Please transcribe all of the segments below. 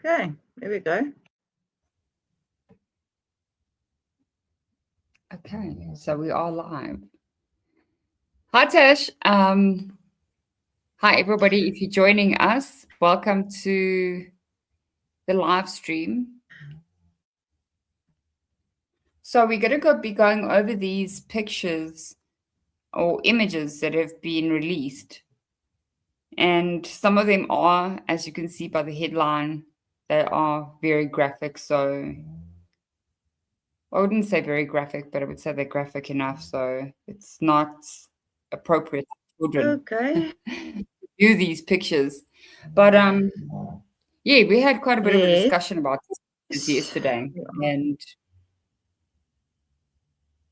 Okay, there we go. Okay, so we are live. Hi, Tash. Hi, everybody. If you're joining us, welcome to the live stream. So we're going to be going over these pictures or images that have been released. And some of them are, as you can see by the headline, they are very graphic. So I wouldn't say very graphic, but I would say they're graphic enough. So it's not appropriate for children. Okay. View these pictures. But yeah, we had quite a bit of a discussion about this yesterday, and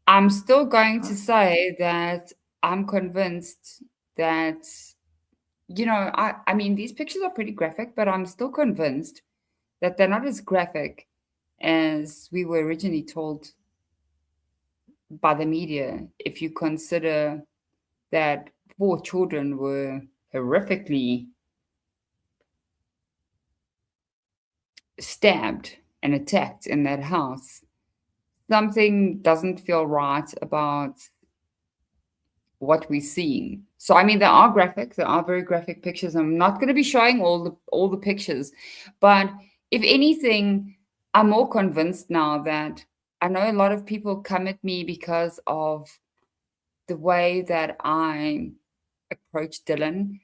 I'm still going to say that I'm convinced that, I mean, these pictures are pretty graphic, but I'm still convinced that they're not as graphic as we were originally told by the media. If you consider that 4 children were horrifically stabbed and attacked in that house, something doesn't feel right about what we're seeing. So I mean, there are very graphic pictures. I'm not going to be showing all the pictures, but if anything, I'm more convinced now that I know a lot of people come at me because of the way that I approach Dylan,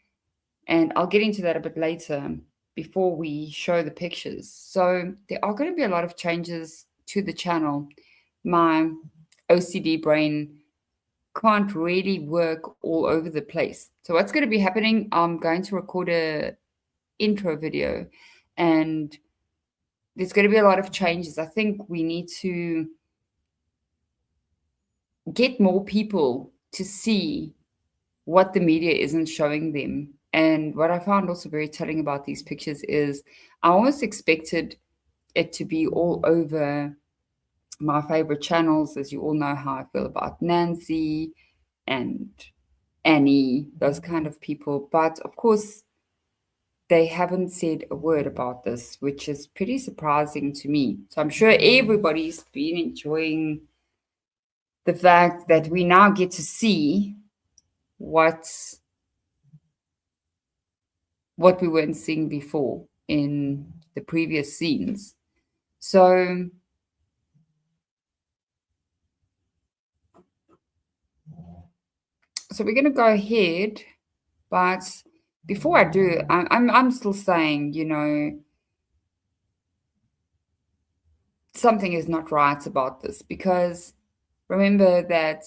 and I'll get into that a bit later before we show the pictures. So there are going to be a lot of changes to the channel. My OCD brain can't really work all over the place. So what's going to be happening, I'm going to record a intro video, and there's going to be a lot of changes. I think we need to get more people to see what the media isn't showing them. And what I found also very telling about these pictures is I almost expected it to be all over my favorite channels. As you all know how I feel about Nancy and Annie, those kind of people. But of course, they haven't said a word about this, which is pretty surprising to me. So I'm sure everybody's been enjoying the fact that we now get to see what we weren't seeing before in the previous scenes. So we're going to go ahead, but before I do, I'm still saying, something is not right about this, because remember that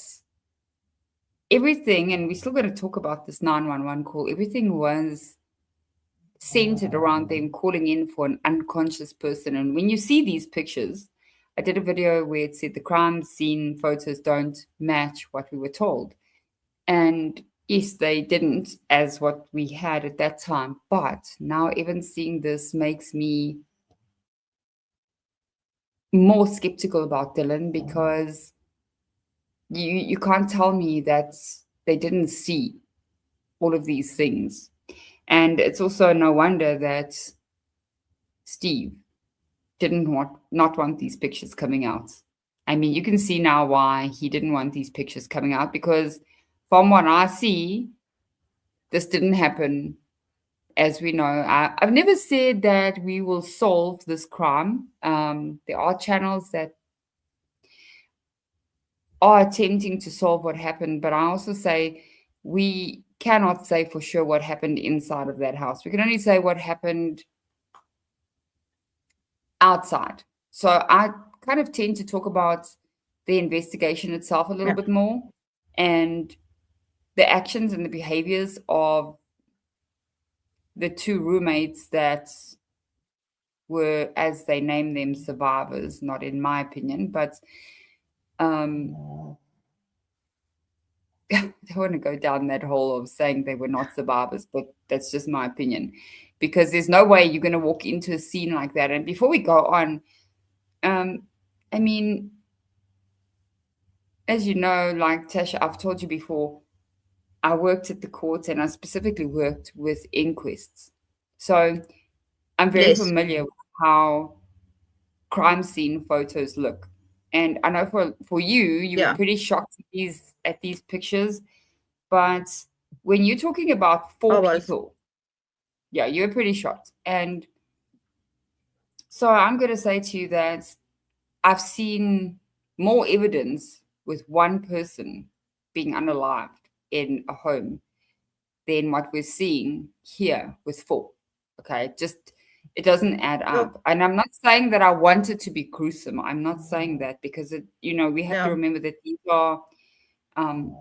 everything, and we're still going to talk about this 911 call, everything was centered around them calling in for an unconscious person. And when you see these pictures, I did a video where it said the crime scene photos don't match what we were told. And yes, they didn't, as what we had at that time. But now even seeing this makes me more skeptical about Dylan, because you can't tell me that they didn't see all of these things. And it's also no wonder that Steve didn't not want these pictures coming out. I mean, you can see now why he didn't want these pictures coming out, because from what I see, this didn't happen. As we know, I've never said that we will solve this crime. There are channels that are attempting to solve what happened, but I also say we cannot say for sure what happened inside of that house. We can only say what happened outside. So I kind of tend to talk about the investigation itself a little bit more, and the actions and the behaviors of the 2 roommates that were, as they name them, survivors, not in my opinion, but I don't want to go down that hole of saying they were not survivors, but that's just my opinion, because there's no way you're going to walk into a scene like that. And before we go on, I mean, as you know, like Tasha, I've told you before, I worked at the courts, and I specifically worked with inquests. So I'm very familiar with how crime scene photos look. And I know for you were Yeah, pretty shocked at these pictures, but when you're talking about I four was. people, yeah, you were pretty shocked. And so I'm going to say to you that I've seen more evidence with one person being unalived in a home than what we're seeing here with four. Okay, just it doesn't add Look, up. And I'm not saying that I want it to be gruesome. I'm not saying that because we have to yeah. remember that these are, um,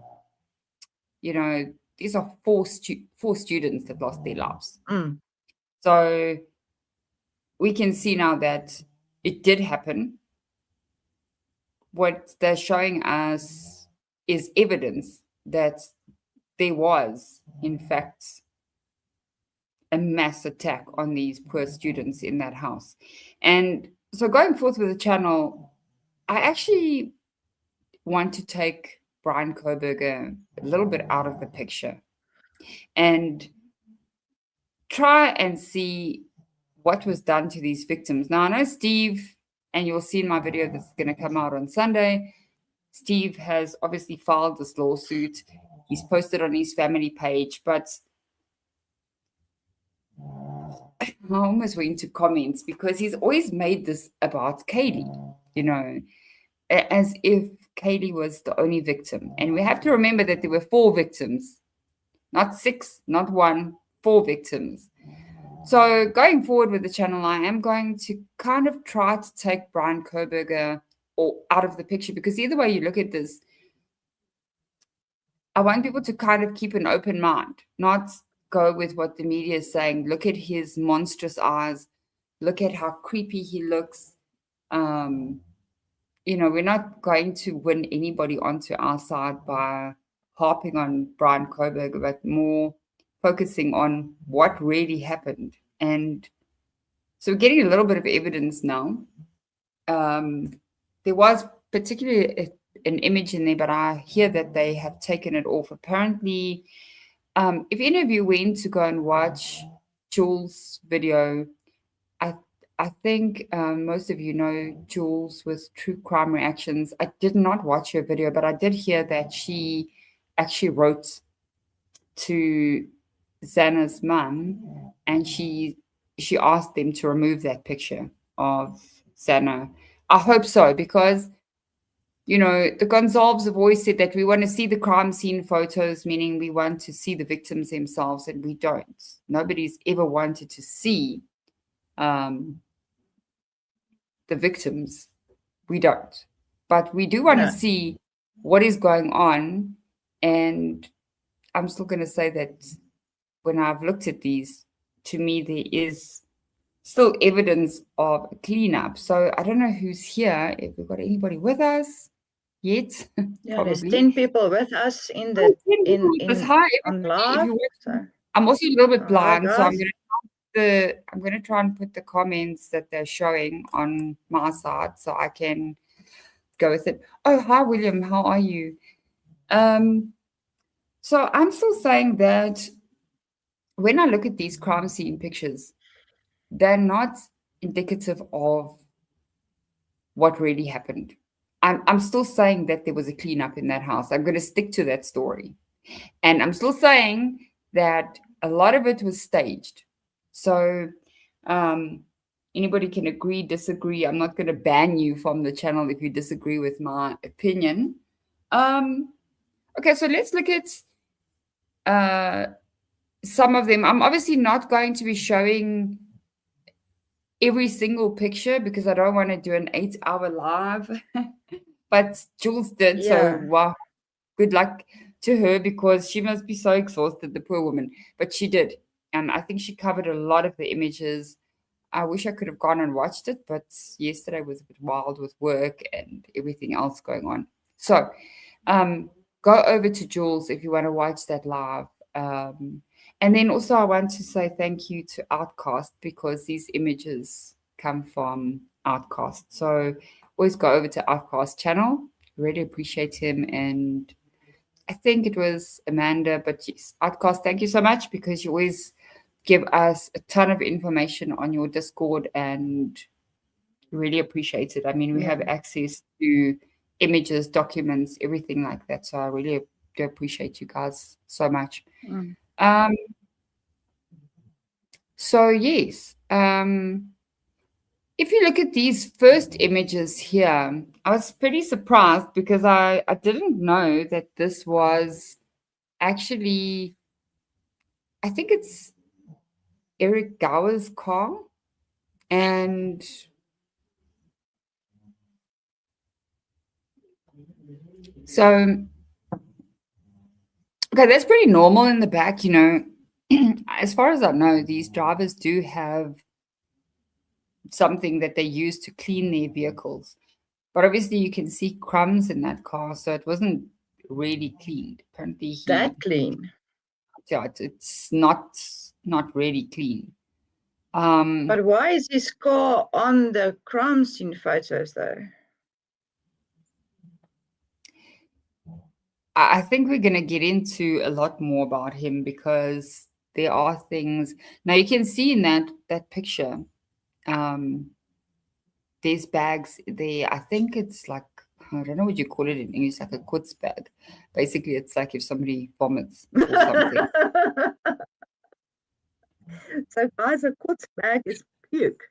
you know, these are four students that lost their lives. Mm, So we can see now that it did happen. What they're showing us is evidence that there was, in fact, a mass attack on these poor students in that house. And so going forth with the channel, I actually want to take Brian Koberger a little bit out of the picture and try and see what was done to these victims. Now, I know Steve, and you'll see in my video that's going to come out on Sunday, Steve has obviously filed this lawsuit. He's posted on his family page, but I almost went to comments because he's always made this about Kaylee, as if Kaylee was the only victim. And we have to remember that there were four victims, not six, not one, four victims. So going forward with the channel, I am going to kind of try to take Brian Koberger out of the picture because either way you look at this, I want people to kind of keep an open mind, not go with what the media is saying. Look at his monstrous eyes. Look at how creepy he looks. Um, we're not going to win anybody onto our side by harping on Brian Koberger, but more focusing on what really happened. And so we're getting a little bit of evidence now. There was particularly an image in there, but I hear that they have taken it off. Apparently, if any of you went to go and watch Jules' video, I I think most of you know Jules with True Crime Reactions. I did not watch her video, but I did hear that she actually wrote to Zana's mum, and she asked them to remove that picture of Zana. I hope so because the Gonzalves have always said that we want to see the crime scene photos, meaning we want to see the victims themselves, and we don't. Nobody's ever wanted to see um, the victims. We don't. But we do want to no. see what is going on. And I'm still going to say that when I've looked at these, to me, there is still evidence of a cleanup. So I don't know who's here, if we've got anybody with us yet, Yeah, there's probably. 10 people with us in Oh, the 10 people with us. in Hi, on everybody. If live. you So, want, I'm also a little bit hi blind, so guys. I'm gonna try and put the comments that they're showing on my side so I can go with it. Oh, hi William, how are you? So I'm still saying that when I look at these crime scene pictures, they're not indicative of what really happened. I'm still saying that there was a cleanup in that house. I'm going to stick to that story. And I'm still saying that a lot of it was staged. So anybody can agree, disagree. I'm not going to ban you from the channel if you disagree with my opinion. Okay, so let's look at some of them. I'm obviously not going to be showing every single picture because I don't want to do an 8-hour live. But Jules did, so Yeah. wow, good luck to her because she must be so exhausted, the poor woman. But she did. And I think she covered a lot of the images. I wish I could have gone and watched it, but yesterday was a bit wild with work and everything else going on. So go over to Jules if you want to watch that live. And then also I want to say thank you to Outcast because these images come from Outcast. So always go over to Outcast channel. Really appreciate him. And I think it was Amanda, but yes, Outcast, thank you so much because you always give us a ton of information on your Discord, and really appreciate it. I mean, we have access to images, documents, everything like that. So I really do appreciate you guys so much. So yes, if you look at these first images here, I was pretty surprised because I didn't know that this was actually, I think it's Eric Gower's car. And so, okay, that's pretty normal in the back, you know. As far as I know, these drivers do have something that they use to clean their vehicles. But obviously you can see crumbs in that car, so it wasn't really cleaned. Apparently That clean. Yeah, it's not really clean. But why is his car on the crumbs in photos though? I think we're going to get into a lot more about him because there are things. Now you can see in that picture, there's bags there. I think it's like, I don't know what you call it in English, like a Kutz bag. Basically, it's like if somebody vomits or something. So guys, a Kutz bag is puke.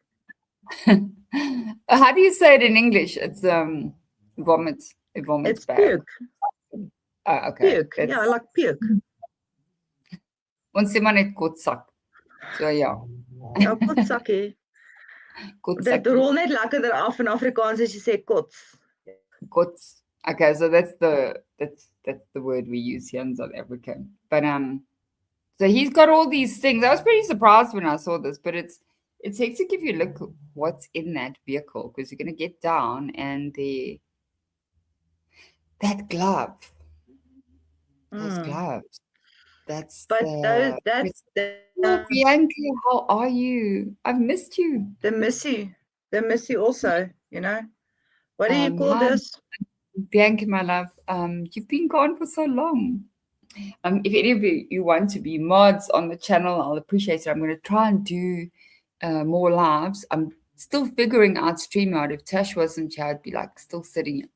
How do you say it in English? It's vomit. A vomit it's bag. Puke. Okay. Puke. Yeah, like puke. Ons sê maar net kotsak. So ja. Ja, kotsakkie. Dit rol net lekkerder af in Afrikaans as jy sê kots. Kots. Okay, so that's the word we use here in South Africa. But so he's got all these things. I was pretty surprised when I saw this, but it's hectic if you look what's in that vehicle, because you're gonna get down and that glove. Those gloves. That's But that's Bianca, how are you? I've missed you. The missy also, you know. What do you call this? Bianca, my love, you've been gone for so long. If any of you want to be mods on the channel, I'll appreciate it. I'm going to try and do more lives. I'm still figuring out StreamYard. If Tash wasn't here, I'd be like still sitting.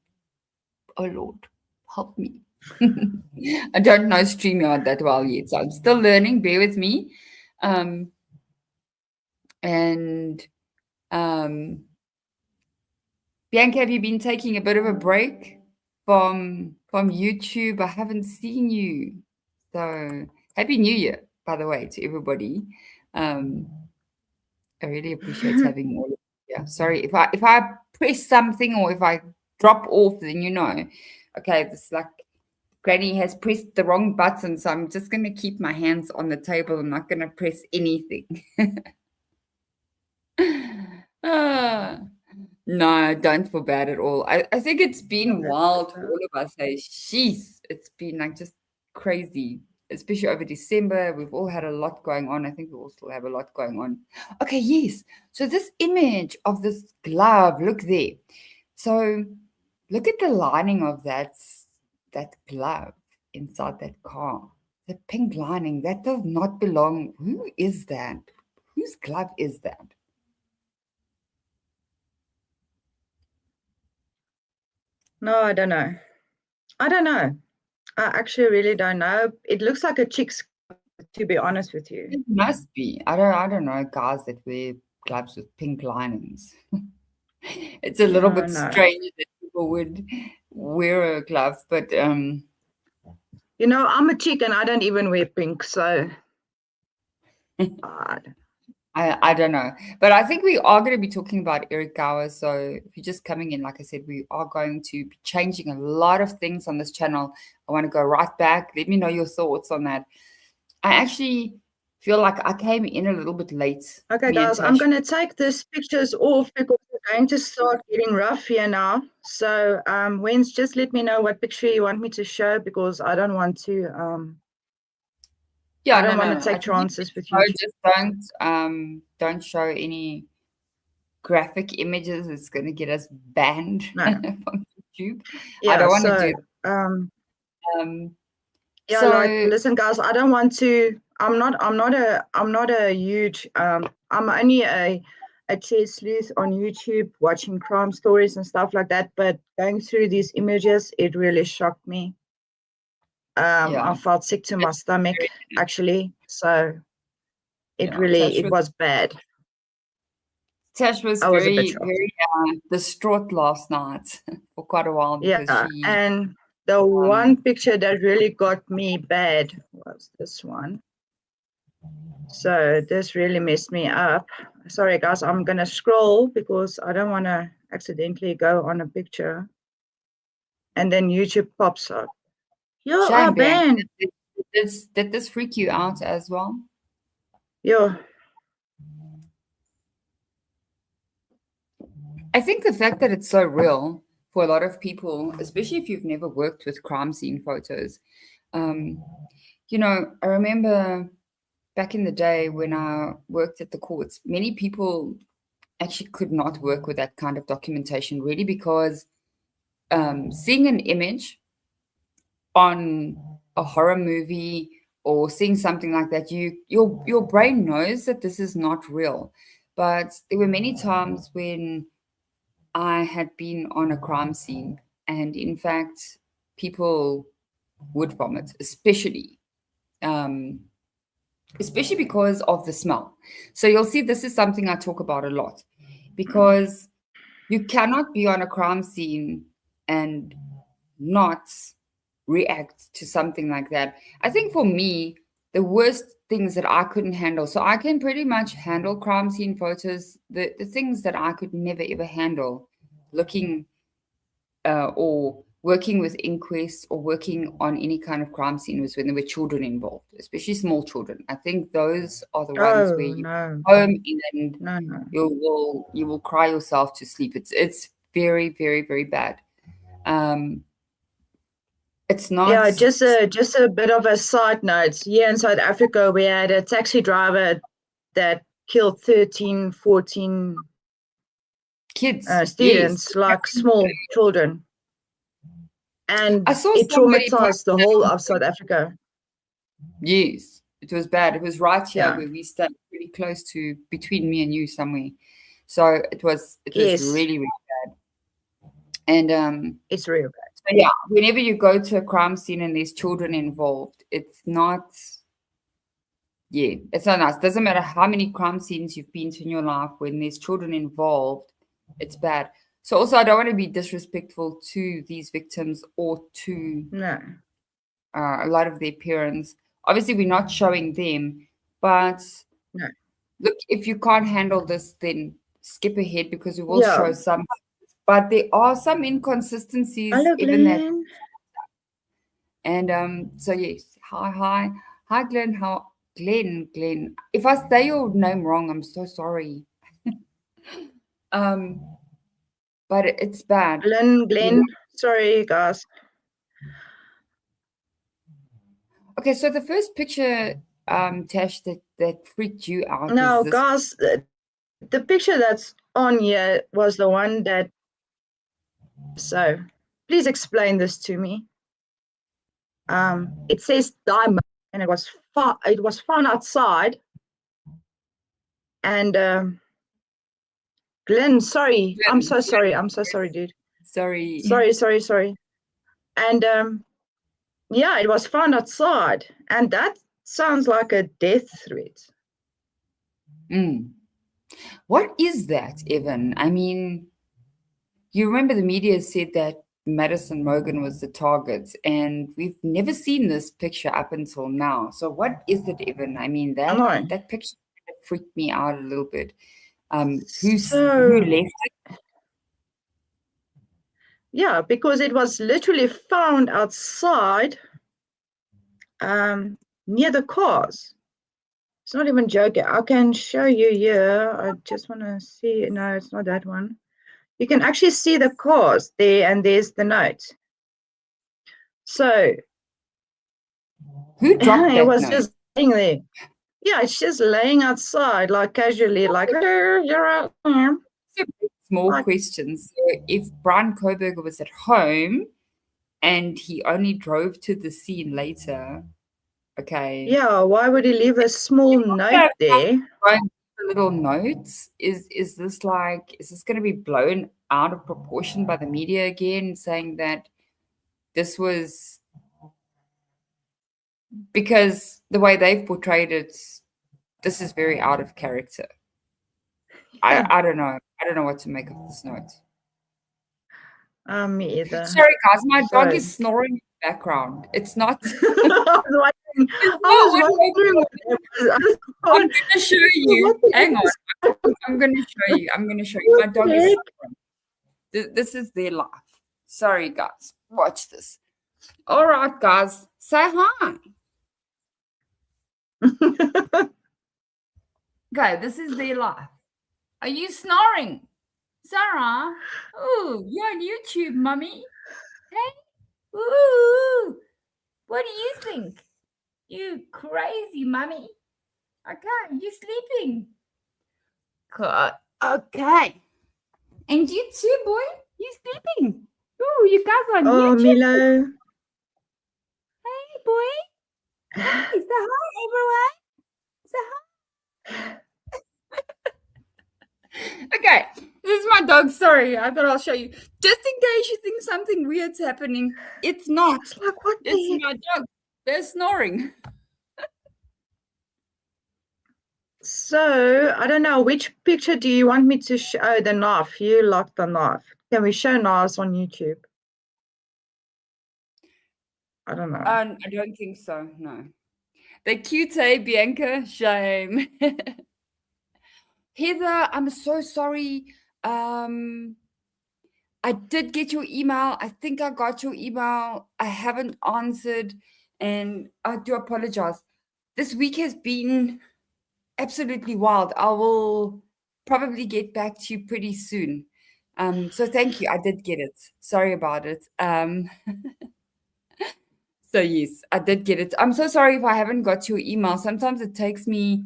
Oh Lord, help me. I don't know StreamYard that well yet, so I'm still learning. Bear with me. Bianca, have you been taking a bit of a break from YouTube? I haven't seen you. So Happy New Year, by the way, to everybody. I really appreciate having you all here. Sorry if I press something or if I drop off, then you know. Okay, it's like Granny has pressed the wrong button, so I'm just going to keep my hands on the table. I'm not going to press anything. No, don't feel bad at all. I think it's been wild for all of us. Hey, Sheath, it's been like just crazy, especially over December. We've all had a lot going on. I think we all still have a lot going on. Okay, yes. So this image of this glove, look there. So look at the lining of that glove inside that car. The pink lining, that does not belong. Who is that? Whose glove is that? No, I don't know. I actually really don't know. It looks like a chick's, to be honest with you. It must be. I don't know guys that wear gloves with pink linings. It's a little bit strange that people would wear a glove, but you know, I'm a chick and I don't even wear pink, so I don't know. But I think we are going to be talking about Eric Gower. So if you're just coming in, like I said, we are going to be changing a lot of things on this channel. I want to go right back. Let me know your thoughts on that. I actually feel like I came in a little bit late. Okay, guys, I'm going to take these pictures off because we're going to start getting rough here now. So, Wens, just let me know what picture you want me to show because I don't want to. I don't want to take chances with you. Just don't show any graphic images. It's going to get us banned from YouTube. Yeah, I don't want to do. Yeah, so, like, listen, guys, I don't want to I'm not a huge I'm only a chess sleuth on YouTube watching crime stories and stuff like that, but going through these images, it really shocked me. Yeah. I felt sick to my stomach actually, so it Tash was bad. Tash was I was a bit very, shocked. very distraught last night for quite a while because Yeah, she. and the one picture that really got me bad was this one. So this really messed me up. Sorry guys, I'm gonna scroll because I don't want to accidentally go on a picture and then YouTube pops up. You are Shame, Bianca. banned. Did this freak you out as well? Yeah. I think the fact that it's so real for a lot of people, especially if you've never worked with crime scene photos. You know, I remember back in the day when I worked at the courts, many people actually could not work with that kind of documentation really because seeing an image on a horror movie or seeing something like that, your brain knows that this is not real. But there were many times when I had been on a crime scene, and in fact, people would vomit, especially because of the smell. So you'll see this is something I talk about a lot because you cannot be on a crime scene and not react to something like that. I think for me, the worst things that I couldn't handle, so I can pretty much handle crime scene photos. The things that I could never ever handle looking or working with inquests or working on any kind of crime scene was when there were children involved, especially small children. I think those are the ones where you No. home and No. you will cry yourself to sleep. It's very, very, very bad. It's not. Yeah, just a bit of a side note. Here in South Africa, we had a taxi driver that killed 13, 14 kids, students, yes, like small children. And I saw it somebody traumatized the whole of South Africa. Yes, it was bad. It was right here Yeah. where we stayed, pretty close to between me and you somewhere. So it was Yes. really, really bad. And it's real bad. so yeah, whenever you go to a crime scene and there's children involved, it's not nice. It doesn't matter how many crime scenes you've been to in your life, when there's children involved, it's bad. So also I don't want to be disrespectful to these victims or to a lot of their parents. Obviously, we're not showing them, but look, if you can't handle this, then skip ahead because we will show some. But there are some inconsistencies, even that. And so yes, hi, Glenn. Glenn. If I say your name wrong, I'm so sorry. But it's bad. Glenn. Sorry, guys. Okay, so the first picture, Tash, that freaked you out. No, guys, the picture that's on here was the one that. So, please explain this to me. It says diamond, and it was found outside. And Glenn, sorry, I'm so sorry. I'm so sorry, dude. Sorry. And yeah, it was found outside, and that sounds like a death threat. What is that, Evan? I mean, you remember the media said that Madison Mogan was the target, and we've never seen this picture up until now. So what is it, Evan? I mean, that picture freaked me out a little bit. Who left it? Yeah, because it was literally found outside near the cars. It's not even joking. I can show you here. I just want to see. No, it's not that one. You can actually see the cars there, and there's the note. So who dropped that? It was just laying there. Yeah, it's just laying outside, like casually, like you're out there. Small questions. So if Brian Koberger was at home and he only drove to the scene later, Okay. Yeah, why would he leave a small note there? The little notes. Is this going to be blown out of proportion by the media again, saying that this was because the way they've portrayed it, this is very out of character. Yeah. I don't know. I don't know what to make of this note. Me either. Sorry, guys. My dog is snoring in the background. It's not. I was wondering what it was. I'm going to show you. Hang on. I'm going to show you. My dog is snoring. This is their life. Sorry, guys. Watch this. All right, guys. Say hi. Okay, this is their life. Are you snoring? Sarah? Ooh, you're on YouTube, mummy. Hey? Ooh. What do you think? You crazy mummy. Okay, you sleeping. Okay. And you too, boy. You sleeping. Ooh, you guys on YouTube. Oh, Milo. Hey, boy. Hey, say hi, everyone. Say hi. Okay, this is my dog. Sorry, I thought I'll show you. Just in case you think something weird's happening, it's not. Like what? It's my dog. They're snoring. So, I don't know, which picture do you want me to show? Oh, the knife. You locked the knife. Can we show knives on YouTube? I don't know. I don't think so, no. They're cute, eh, Bianca? Shame. Heather, I'm so sorry. I did get your email. I think I got your email. I haven't answered, and I do apologize. This week has been absolutely wild. I will probably get back to you pretty soon. So thank you. I did get it. Sorry about it. So yes, I did get it. I'm so sorry if I haven't got your email. Sometimes it takes me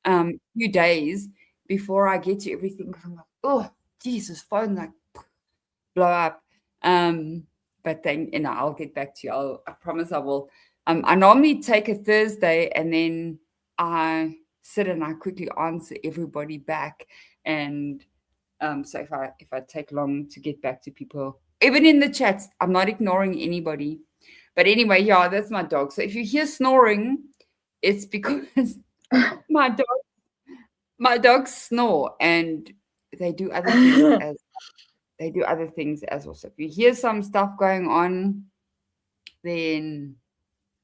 a few days before I get to everything. I'm like, oh, Jesus, phone like blow up. But then, I'll get back to you. I promise I will. I normally take a Thursday and then I sit and I quickly answer everybody back. And so if I take long to get back to people, even in the chats, I'm not ignoring anybody. But anyway, yeah, that's my dog. So if you hear snoring, it's because my dogs snore, and they do other things as well. So if you hear some stuff going on, then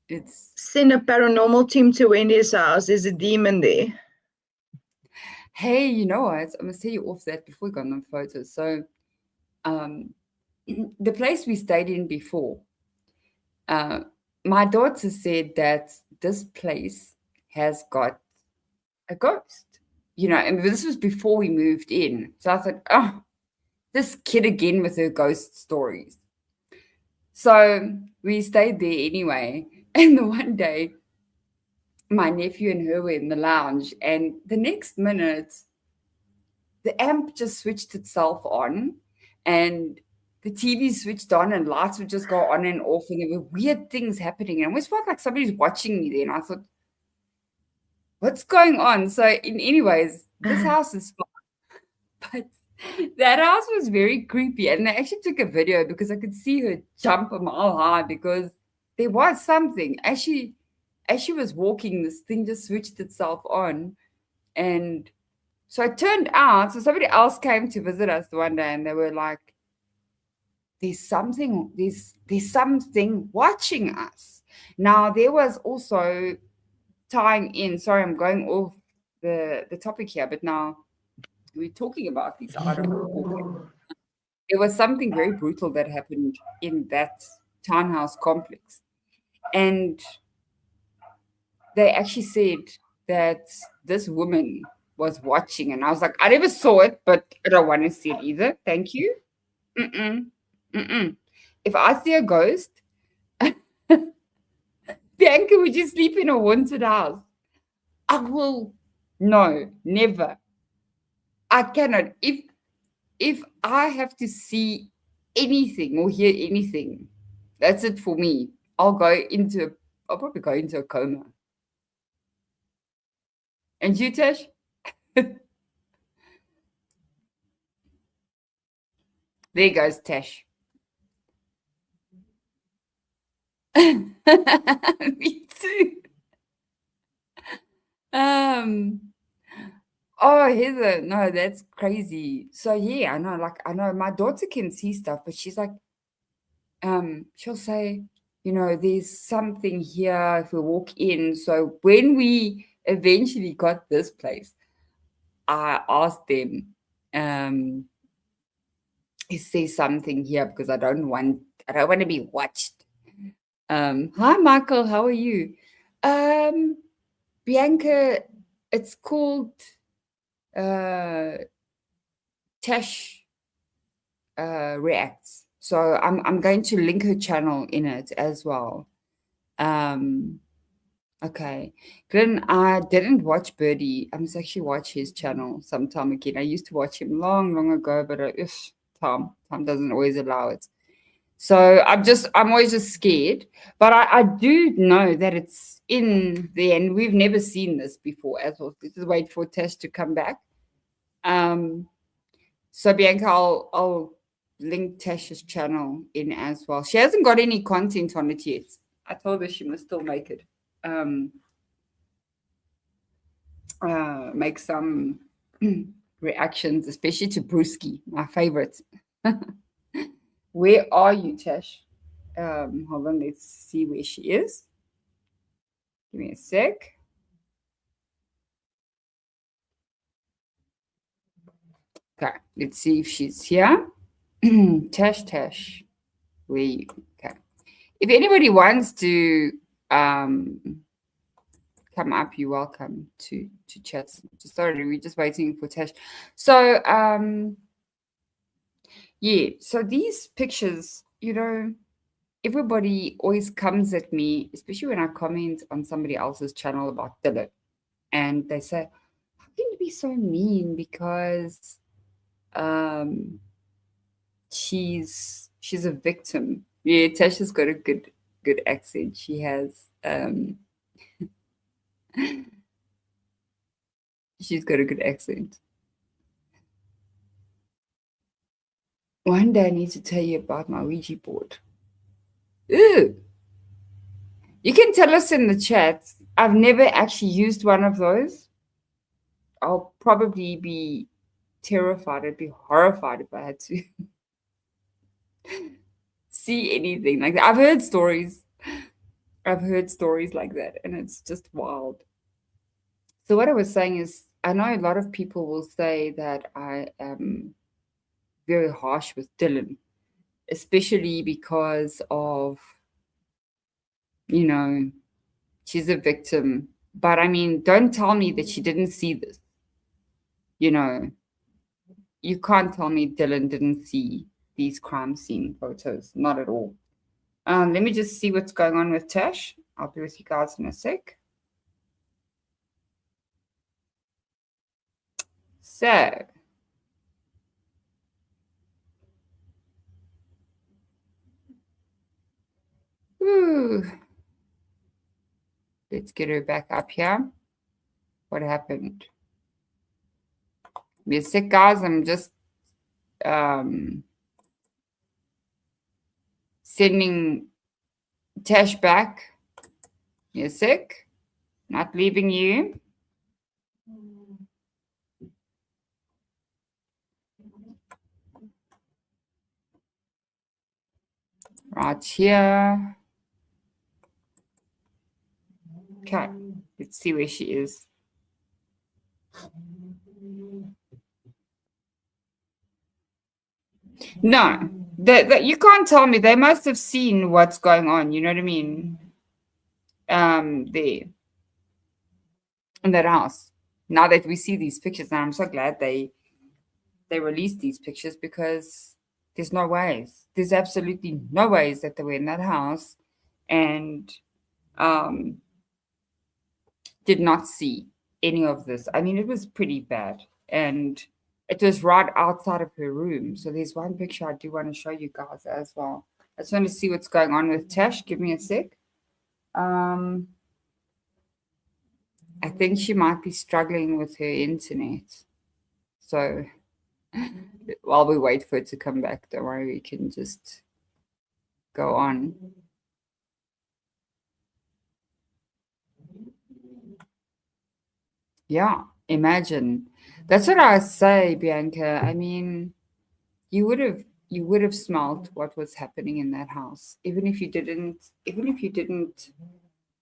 it's Send a paranormal team to Wendy's house. There's a demon there. Hey, you know what? I'm gonna say you off that before we got on the photos. So the place we stayed in before, my daughter said that this place has got a ghost, and this was before we moved in. So I thought, oh, this kid again with her ghost stories. So we stayed there anyway. And the one day, my nephew and her were in the lounge, and the next minute, the amp just switched itself on, and the TV switched on, and lights would just go on and off, and there were weird things happening. And I always felt like somebody's watching me there, and I thought, what's going on? So, anyways, this house is fine, but that house was very creepy. And I actually took a video because I could see her jump a mile high because there was something. As she was walking, this thing just switched itself on. And so it turned out, so somebody else came to visit us the one day, and they were like, there's something watching us. Now, there was also tying in, sorry, I'm going off the topic here, but now we're talking about these Idaho. There was something very brutal that happened in that townhouse complex. And they actually said that this woman was watching. And I was like, I never saw it, but I don't want to see it either. Thank you. If I see a ghost, Bianca, would you sleep in a haunted house? I will. No, never. I cannot. If I have to see anything or hear anything, that's it for me. I'll go into I'll probably go into a coma. And you, Tash? There goes Tash. Me too. Oh, Heather, no, that's crazy. So yeah, I know, like I know my daughter can see stuff, but she's like, she'll say, there's something here if we walk in. So when we eventually got this place, I asked them, is there something here? Because I don't want to be watched. Hi Michael, how are you? Bianca, it's called Tash Reacts. So I'm going to link her channel in it as well. Okay. Glenn, I didn't watch Birdie. I must actually watch his channel sometime again. I used to watch him long, long ago, but time doesn't always allow it. So I'm always just scared. But I do know that it's in the end. We've never seen this before as well. Let's just wait for Tash to come back. So Bianca, I'll link Tash's channel in as well. She hasn't got any content on it yet. I told her she must still make it. Make some reactions, especially to Brewski, my favorite. Where are you, Tash? Hold on, let's see where she is. Give me a sec. Okay, let's see if she's here. Tash, where are you? Okay. If anybody wants to come up, you're welcome to chat. Sorry, we're just waiting for Tash. So yeah, so these pictures, everybody always comes at me, especially when I comment on somebody else's channel about Dylan, and they say, how can you be so mean? Because she's a victim. Yeah, Tasha's got a good accent. She has she's got a good accent. One day I need to tell you about my Ouija board. Ooh. You can tell us in the chat. I've never actually used one of those. I'll probably be terrified. I'd be horrified if I had to see anything like that. I've heard stories like that, and it's just wild. So what I was saying is, I know a lot of people will say that I am very harsh with Dylan, especially because of, she's a victim. But I mean, don't tell me that she didn't see this. You can't tell me Dylan didn't see these crime scene photos. Not at all. Let me just see what's going on with Tash. I'll be with you guys in a sec. So, let's get her back up here. What happened? Be a sec, guys. I'm just sending Tash back. You're sick. Not leaving you. Right here. Okay, let's see where she is. No, you can't tell me. They must have seen what's going on. You know what I mean? There in that house. Now that we see these pictures, and I'm so glad they released these pictures, because there's no ways. There's absolutely no ways that they were in that house and did not see any of this. I mean, it was pretty bad. And it was right outside of her room. So there's one picture I do want to show you guys as well. I just want to see what's going on with Tash. Give me a sec. Um, I think she might be struggling with her internet. So while we wait for it to come back, don't worry, we can just go on. Yeah, imagine. That's what I say, Bianca. I mean, you would have smelt what was happening in that house, even if you didn't,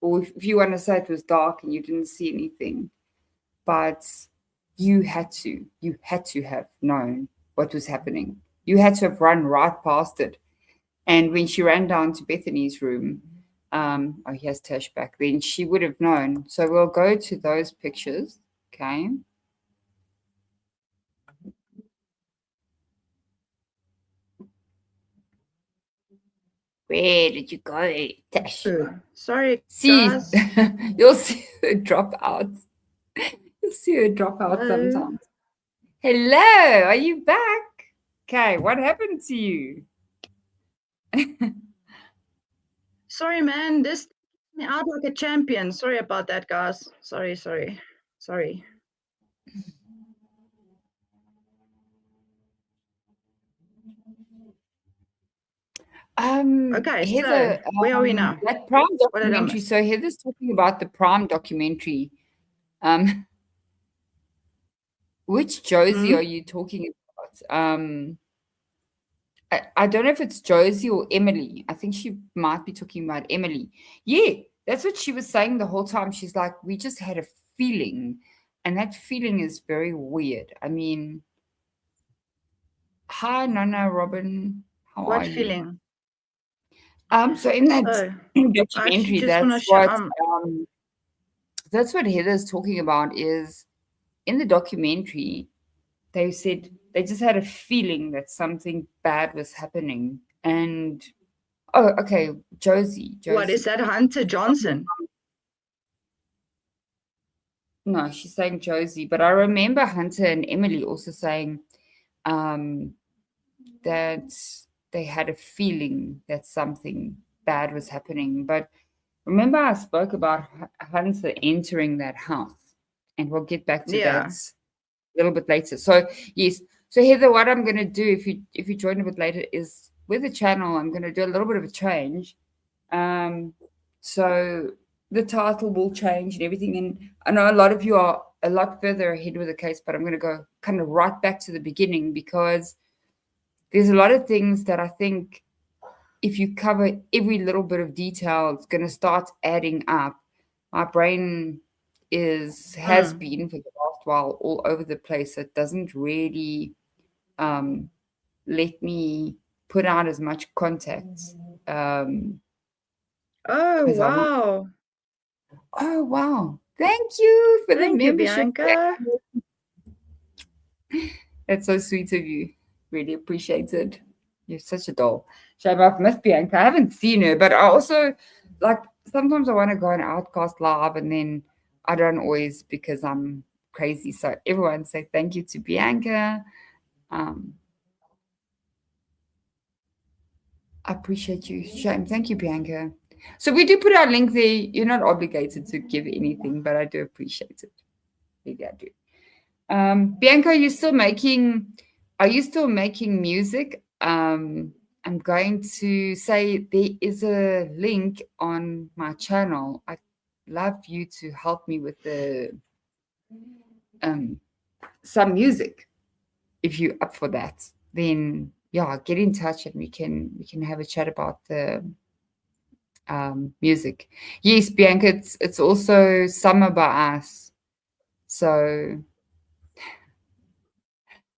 or if you want to say it was dark and you didn't see anything, but you had to have known what was happening. You had to have run right past it. And when she ran down to Bethany's room, oh, he has Tash back, then she would have known. So we'll go to those pictures, okay? Where did you go, Tash? Sorry, See, guys. you'll see her drop out. You'll see her drop out Hello. sometimes. Hello, are you back? Okay, what happened to you? Sorry, man. This takes me out like a champion. Sorry about that, guys. Sorry. Okay, Heather, so where are we now? that Prime What did I documentary. miss? So Heather's talking about the Prime documentary. Which Josie are you talking about? I don't know if it's Josie or Emily. I think she might be talking about Emily. Yeah, that's what she was saying the whole time. She's like, we just had a feeling, and that feeling is very weird. I mean, hi, Nana, Robin. How What are you? feeling? So in that So I actually documentary, just want to show. that's what Heather's talking about. Is in the documentary, they said they just had a feeling that something bad was happening, and oh, okay, Josie. What is that, Hunter Johnson? No, she's saying Josie, but I remember Hunter and Emily also saying that they had a feeling that something bad was happening. But remember, I spoke about Hunter entering that house, and we'll get back to that a little bit later. So yes, so Heather, what I'm going to do if you join a bit later is with the channel, I'm going to do a little bit of a change. So the title will change and everything. And I know a lot of you are a lot further ahead with the case, but I'm going to go kind of right back to the beginning because there's a lot of things that I think if you cover every little bit of detail, it's going to start adding up. My brain has been for the last while all over the place. It doesn't really let me put out as much context. Oh, wow. Oh, wow. Thank you for the membership. Bianca. That's so sweet of you. Really appreciate it. You're such a doll. Shame I've missed Bianca. I haven't seen her, but I also like sometimes I want to go on Outcast Live and then I don't always because I'm crazy. So everyone say thank you to Bianca. I appreciate you. Shame. Thank you, Bianca. So we do put our link there. You're not obligated to give anything, but I do appreciate it. Maybe I do. Bianca, are you still making music? I'm going to say there is a link on my channel. I'd love you to help me with the some music. If you're up for that, then yeah, get in touch and we can have a chat about the music. Yes, Bianca, it's also Summer by Us. So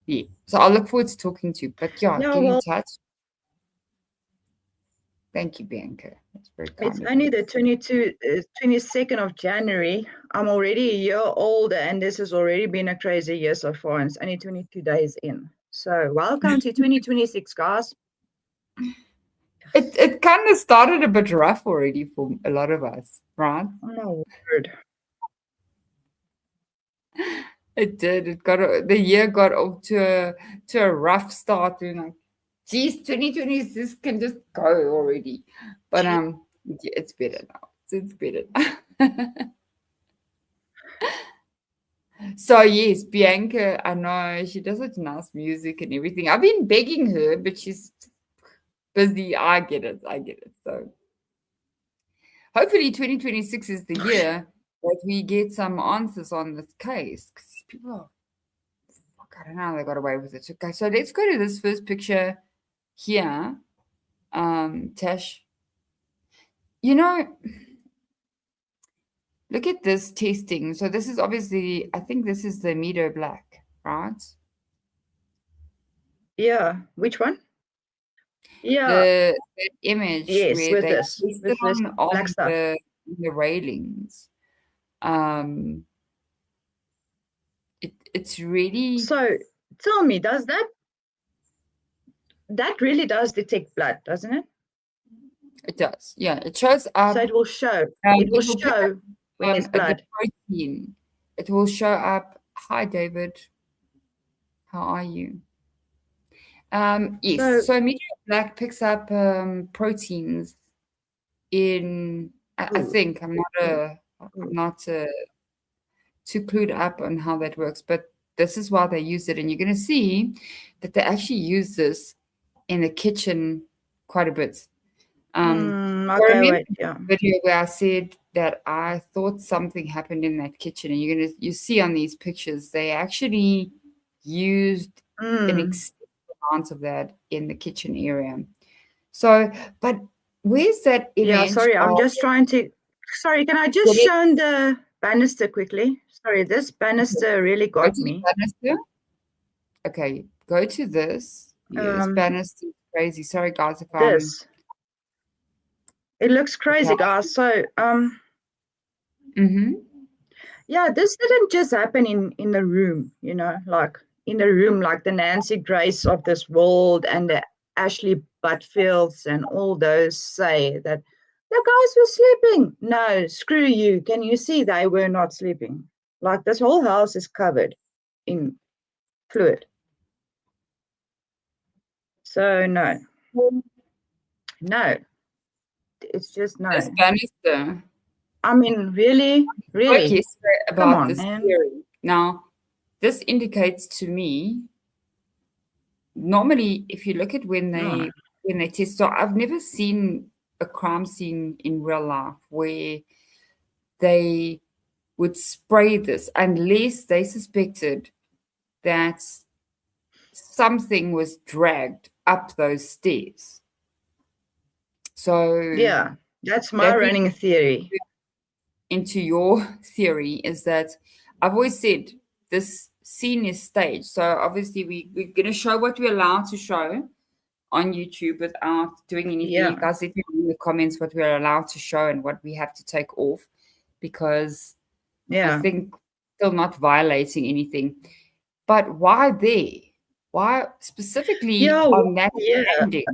yeah. So I'll look forward to talking to you. But yeah, get in touch. Thank you, Bianca. That's very kind. It's only the 22nd of January. I'm already a year older, and this has already been a crazy year so far, and it's only 22 days in. So welcome to 2026, guys. It kind of started a bit rough already for a lot of us, right? Oh my word. It did. The year got off to a rough start. And like, geez, 2026 can just go already. But it's better now. So it's better. So yes, Bianca, I know she does such nice music and everything. I've been begging her, but she's busy. I get it. I get it. So hopefully 2026 is the year that we get some answers on this case. Because people are, fuck, I don't know how they got away with it. Okay, so let's go to this first picture here. Tash, you know, look at this testing. So this is obviously, I think this is the Meadow Black, right? Yeah. Which one? Yeah. The image Yes, where with they this tested black on stuff. the railings. It's really, So tell me, does that really does detect blood, doesn't it? it does. Yeah, it shows up. So it will show. It will show when it's the blood. protein. It will show up. Hi, David. How are you? Yes. So Media Black picks up proteins in. I think I'm not too clued up on how that works, but this is why they use it, and you're going to see that they actually use this in the kitchen quite a bit. Okay, wait, yeah. Video where I said that I thought something happened in that kitchen, and you see on these pictures they actually used an extensive amount of that in the kitchen area. So, but where's that image? Yeah, sorry, I'm just trying to. Sorry, can I just show the banister quickly? Sorry, this banister really got me. Banister? Okay, go to this. Yes, banister crazy. Sorry, guys, if this. It looks crazy, guys. So, yeah, this didn't just happen in the room, you know, like in the room, like the Nancy Grace of this world and the Ashley Butfields and all those say that the guys were sleeping. No, screw you. Can you see they were not sleeping? Like this whole house is covered in fluid. So no. No. It's just no. This banister. I mean, really? About on, this theory. Now, this indicates to me, normally, if you look at when they test, so I've never seen a crime scene in real life where they would spray this unless they suspected that something was dragged up those stairs. So yeah, that's my running theory. Into your theory is that I've always said this scene is staged. So obviously we're going to show what we're allowed to show on YouTube without doing anything. You guys let me know in the comments what we're allowed to show and what we have to take off, because I think still not violating anything. But why there? Why specifically on that landing?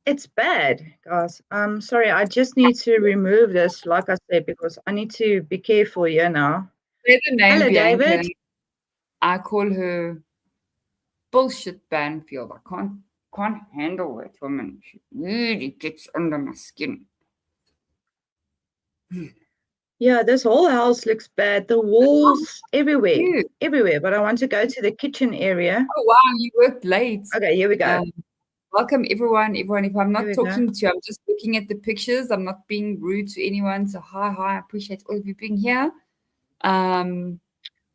It's bad, guys. Sorry, I just need to remove this, like I said, because I need to be careful here now. Say the name, hello, Bianca. David. I call her bullshit Banfield. I can't handle that woman. She really gets under my skin. Yeah, this whole house looks bad. The walls everywhere. But I want to go to the kitchen area. Oh wow, you worked late. Okay, here we go. Welcome everyone. If I'm not talking to you, I'm just looking at the pictures. I'm not being rude to anyone. So hi, I appreciate all of you being here. Okay.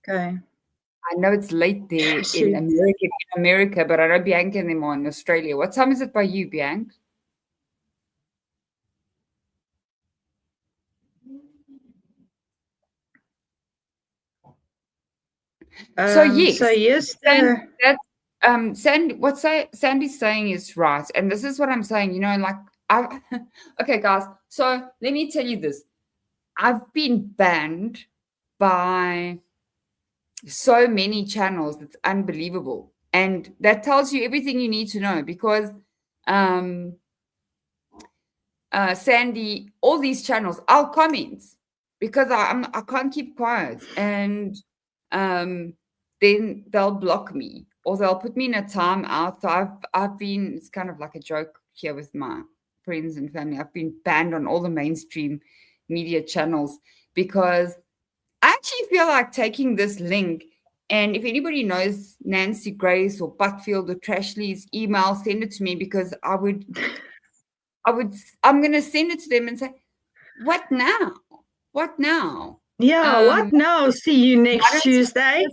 I know it's late there in America, but I know Bianca and them are in Australia. What time is it by you, Bianca? So yes, what Sandy's saying is right, and this is what I'm saying. You know, like okay, guys. So let me tell you this: I've been banned by so many channels. It's unbelievable, and that tells you everything you need to know. Because Sandy, all these channels, I'll comment because I can't keep quiet, and then they'll block me or they'll put me in a timeout. So I've been, it's kind of like a joke here with my friends and family. I've been banned on all the mainstream media channels because I actually feel like taking this link, and if anybody knows Nancy Grace or Butfield or Trashley's email, send it to me, because I'm going to send it to them and say, what now? What now? Yeah, what now? See you next Tuesday.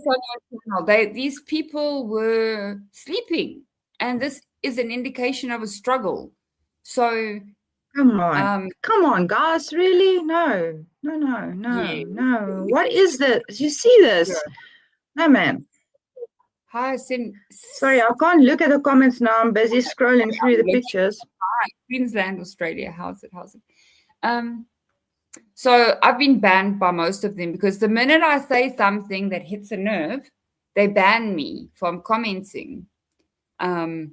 These people were sleeping, and this is an indication of a struggle. So come on, guys, really? No. What is this? You see this? Yeah. No, man. Hi, sorry, I can't look at the comments now. I'm busy scrolling through the pictures. Hi, Queensland, Australia. How's it? So I've been banned by most of them, because the minute I say something that hits a nerve, they ban me from commenting. I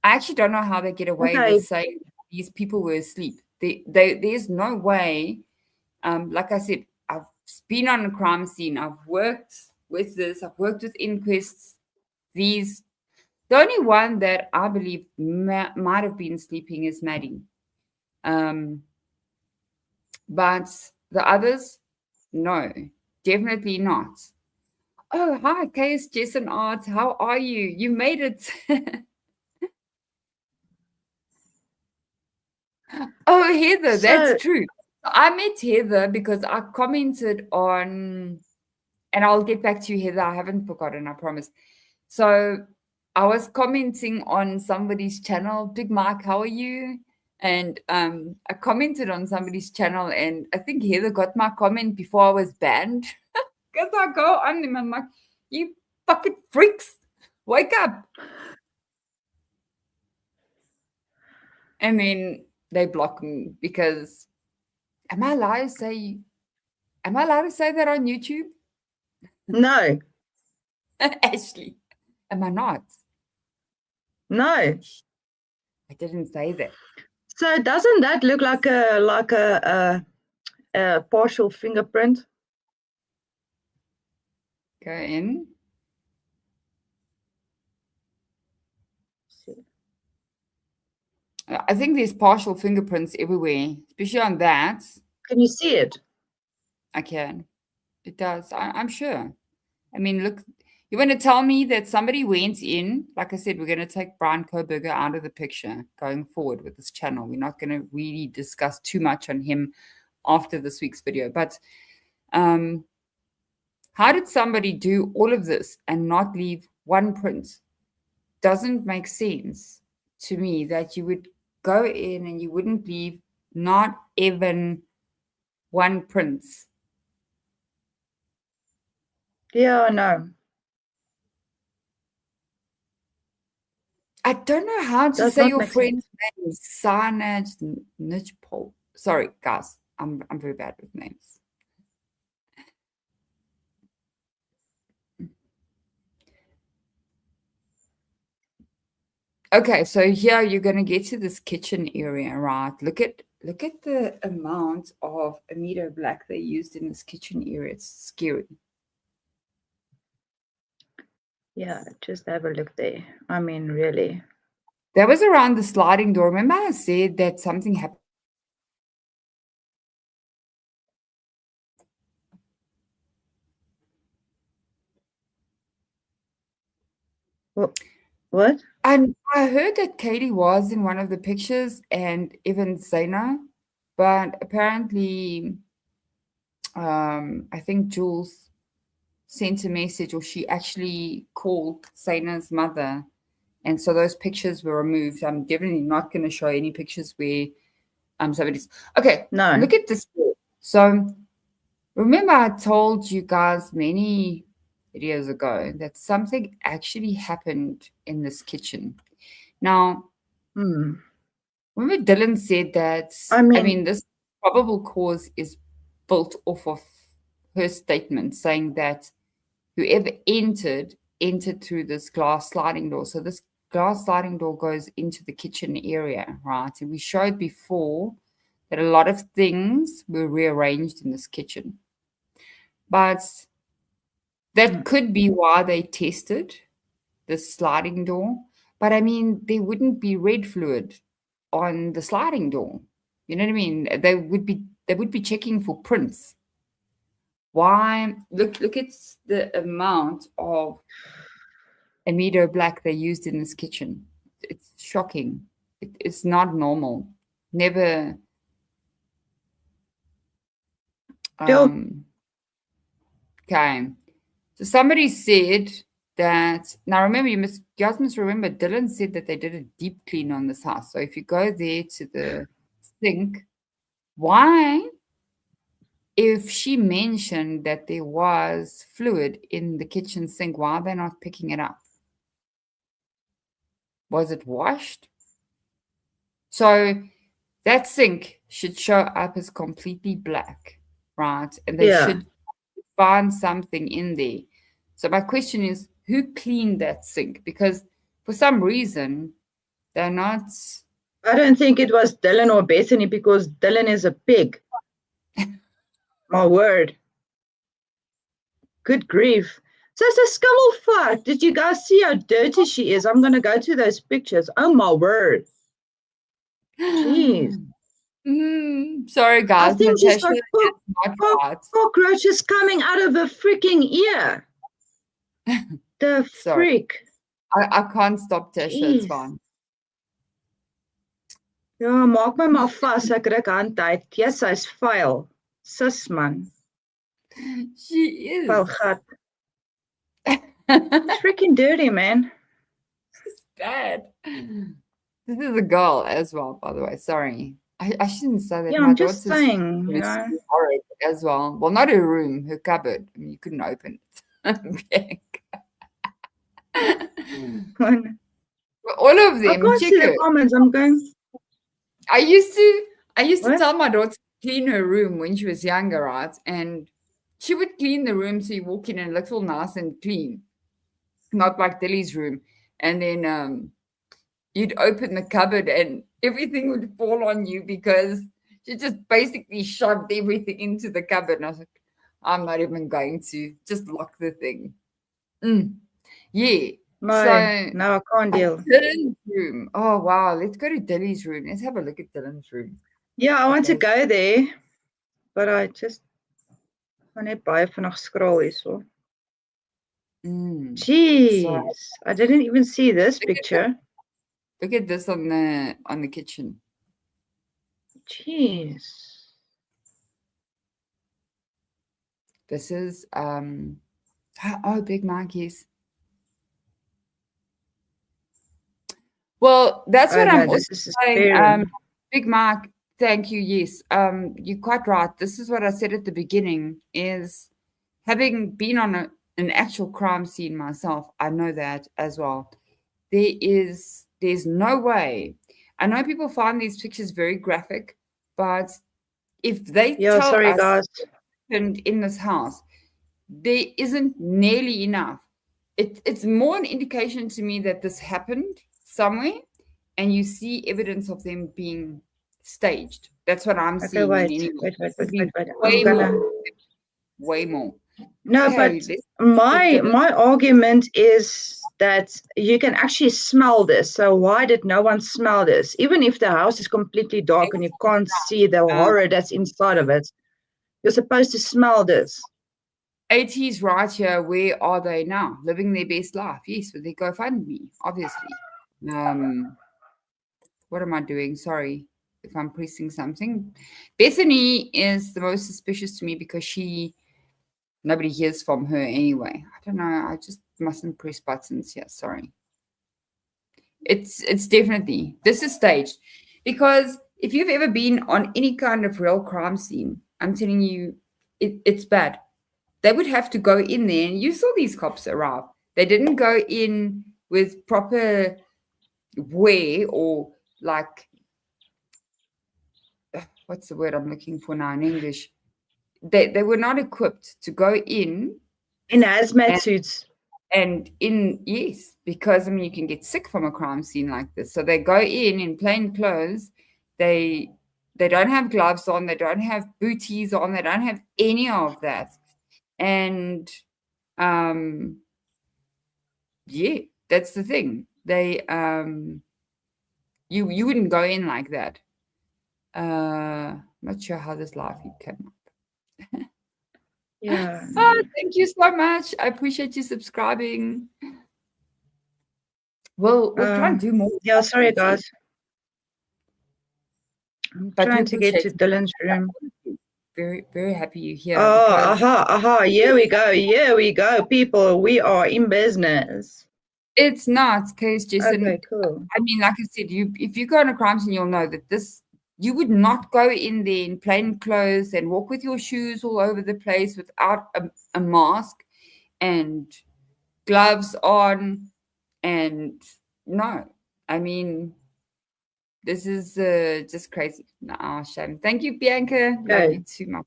actually don't know how they get away with saying these people were asleep. There's no way. Like I said, I've been on a crime scene. I've worked with this. I've worked with inquests. The only one that I believe might have been sleeping is Maddie. But the others, no, definitely not. Oh, hi, KS Jason Art. How are you? You made it. Oh, Heather, that's true. I met Heather because I commented on, and I'll get back to you, Heather. I haven't forgotten, I promise. So I was commenting on somebody's channel. Big Mike, how are you? And I commented on somebody's channel, and I think Heather got my comment before I was banned. Because I go on them, I'm like, you fucking freaks, wake up. And then they block me because, am I allowed to say that on YouTube? No. Ashley, am I not? No. I didn't say that. So doesn't that look like a partial fingerprint? Go in. I think there's partial fingerprints everywhere, especially on that. Can you see it? I can. It does. I'm sure. I mean, look, you want to tell me that somebody went in, like I said, we're going to take Brian Koberger out of the picture going forward with this channel. We're not going to really discuss too much on him after this week's video. But how did somebody do all of this and not leave one print? Doesn't make sense to me that you would go in and you wouldn't leave not even one print. Yeah, no. I don't know how to say your friend's name. Zana Nichpol. Sorry, guys. I'm very bad with names. Okay, so here you're going to get to this kitchen area, right? Look at the amount of amido black they used in this kitchen area. It's scary. Yeah, just have a look there. I mean, really. That was around the sliding door. Remember I said that something happened? What? And I heard that Katie was in one of the pictures, and even Zana, but apparently, I think Jules sent a message, or she actually called Zana's mother, and so those pictures were removed. I'm definitely not going to show any pictures where somebody's. Okay, no. Look at this. So remember, I told you guys many videos ago that something actually happened in this kitchen. Now, remember Dylan said that, I mean, this probable cause is built off of her statement saying that whoever entered through this glass sliding door. So this glass sliding door goes into the kitchen area, right? And we showed before that a lot of things were rearranged in this kitchen. But that could be why they tested the sliding door. But I mean, there wouldn't be red fluid on the sliding door. You know what I mean? They would be checking for prints. Why? Look at the amount of amido black they used in this kitchen. It's shocking. It's not normal. Never. Okay. So somebody said that, now remember, you guys must remember, Dylan said that they did a deep clean on this house. So if you go there to the sink, why, if she mentioned that there was fluid in the kitchen sink, why are they not picking it up? Was it washed? So that sink should show up as completely black, right? And they should find something in there. So my question is, who cleaned that sink? Because for some reason, they're not. I don't think it was Dylan or Bethany, because Dylan is a pig. My word. Good grief. So it's a skimmelfart. Did you guys see how dirty she is? I'm going to go to those pictures. Oh, my word. Jeez. Sorry, guys. I think she's got cockroaches coming out of her freaking ear. The freak. I can't stop, Tasha. It's fine. Ja, maak my maar vas. Ek ruk hand uit. Yes, sy's vuil. Sis, man. She is. Vuil gat. It's freaking dirty, man. It's bad. This is a girl as well, by the way. Sorry. I shouldn't say that. Yeah, I'm just saying, you know. Horrid as well. Well, not her room, her cupboard. I mean, you couldn't open it. All of them. I can't see the comments. I'm going. I used to tell my daughter to clean her room when she was younger, right? And she would clean the room so you walk in and it looks all nice and clean, not like Dilly's room. And then you'd open the cupboard and everything would fall on you because she just basically shoved everything into the cupboard. And I was like, I'm not even going to. Just lock the thing. Yeah. No, I can't deal. Dylan's room. Oh, wow. Let's go to Dilly's room. Let's have a look at Dylan's room. Yeah, I want to go there, but I just want to buy for nog scroll hierso. Jeez, I didn't even see this picture. Look at this on the kitchen. Jeez. This is Big Mackie's. Well, that's what I'm also saying. Big Mark, thank you. Yes, you're quite right. This is what I said at the beginning, is having been on an actual crime scene myself, I know that as well. There's no way. I know people find these pictures very graphic, but if they tell us what happened in this house, there isn't nearly enough. It's more an indication to me that this happened somewhere, and you see evidence of them being staged. That's what I'm seeing. Wait. Way more. No, but my argument is that you can actually smell this. So why did no one smell this? Even if the house is completely dark and you can't see the horror that's inside of it, you're supposed to smell this. 80s right here. Where are they now? Living their best life. Yes, with their GoFundMe, obviously. What am I doing? Sorry if I'm pressing something. Bethany is the most suspicious to me because nobody hears from her anyway. I don't know. I just mustn't press buttons here. Sorry. It's definitely, this is staged, because if you've ever been on any kind of real crime scene, I'm telling you, it's bad. They would have to go in there, and you saw these cops arrive. They didn't go in with proper wear, or like, what's the word I'm looking for now in English? They were not equipped to go in hazmat suits. And yes, because I mean, you can get sick from a crime scene like this. So they go in plain clothes. They don't have gloves on. They don't have booties on. They don't have any of that. And yeah, that's the thing. They You wouldn't go in like that. Not sure how this live feed came up. Yeah. Oh, thank you so much. I appreciate you subscribing. We'll try and do more. Yeah, sorry guys. I'm But we trying to get to appreciate Dylan's room. very, very happy you're here. Oh, because here we go, people. We are in business. it's not, case Jason. Okay, cool. I mean, like I said, if you go on a crime scene, you'll know that you would not go in there in plain clothes and walk with your shoes all over the place without a mask and gloves on. And no, I mean, this is just crazy. Nah, shame. Thank you, Bianca. Love you too much.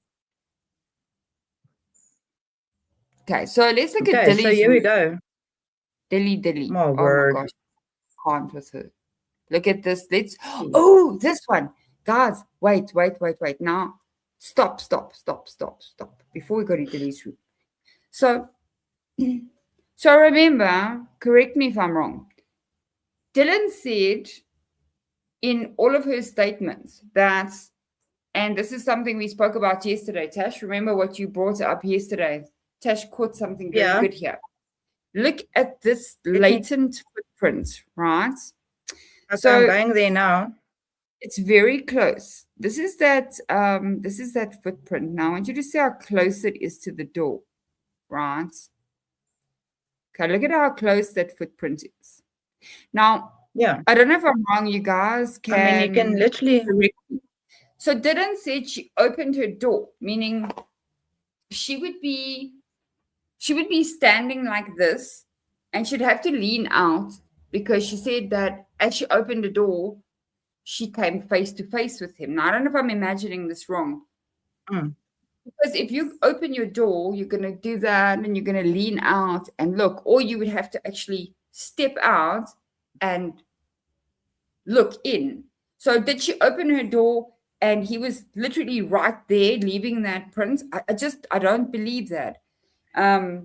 Okay, so let's look at Dilly's so here we go. Dilly. My Oh word. my gosh. Can't with her. Look at this. Oh, this one. Guys, wait. Now, stop. Before we go to Dilly's room. So remember, correct me if I'm wrong. Dylan said in all of her statements that, and this is something we spoke about yesterday, Tash. Remember what you brought up yesterday. Tash caught something very good here. Look at this latent footprint, right? Okay, so I'm going there now. It's very close. This is that footprint. Now I want you to see how close it is to the door, right? Okay, look at how close that footprint is. Now, I don't know if I'm wrong, you guys can. I mean, you can literally. So Dylan said she opened her door, meaning she would be standing like this, and she'd have to lean out because she said that as she opened the door, she came face to face with him. Now, I don't know if I'm imagining this wrong. Because if you open your door, you're going to do that and you're going to lean out and look, or you would have to actually step out and look in. So did she open her door and he was literally right there leaving that print? I don't believe that. I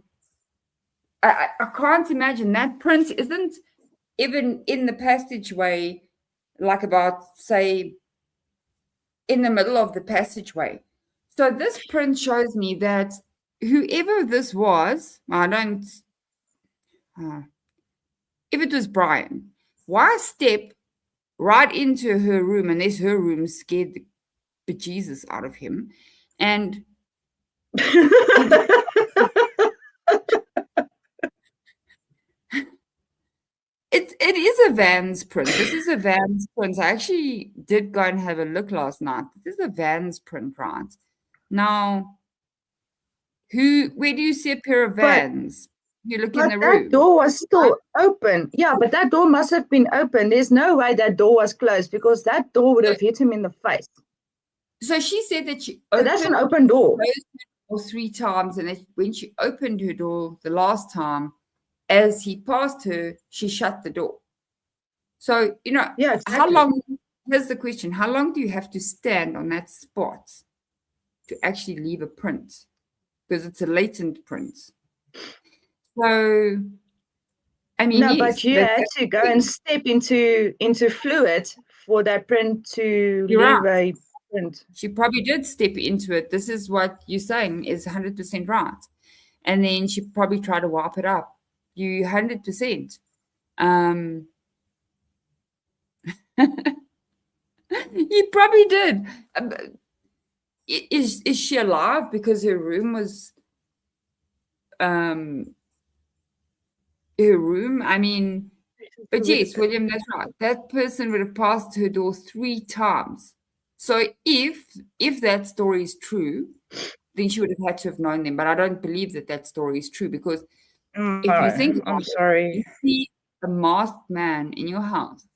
can't imagine that print isn't even in the passageway, like about, say, in the middle of the passageway. So this print shows me that whoever this was, if it was Brian, why step right into her room, unless her room scared the bejesus out of him, and it is a Vans print. This is a Vans print. I actually did go and have a look last night. This is a Vans print, right? Now, where do you see a pair of Vans? You look in the room. That door was still open. Yeah, but that door must have been open. There's no way that door was closed because that door would have hit him in the face. So she said that she opened. So that's an open door. Or 3 times, and when she opened her door the last time, as he passed her, she shut the door. So, exactly. How long, here's the question, how long do you have to stand on that spot to actually leave a print? Because it's a latent print. So, I mean, no, but you had to go and step into fluid for that print to leave a print. She probably did step into it. This is what you're saying is 100% right. And then she probably tried to wipe it up. You 100%. He probably did. Is she alive because her room was her room? I mean, but yes, William, that's right. That person would have passed her door 3 times. So if that story is true, then she would have had to have known them. But I don't believe that story is true because if you think about sorry. You see a masked man in your house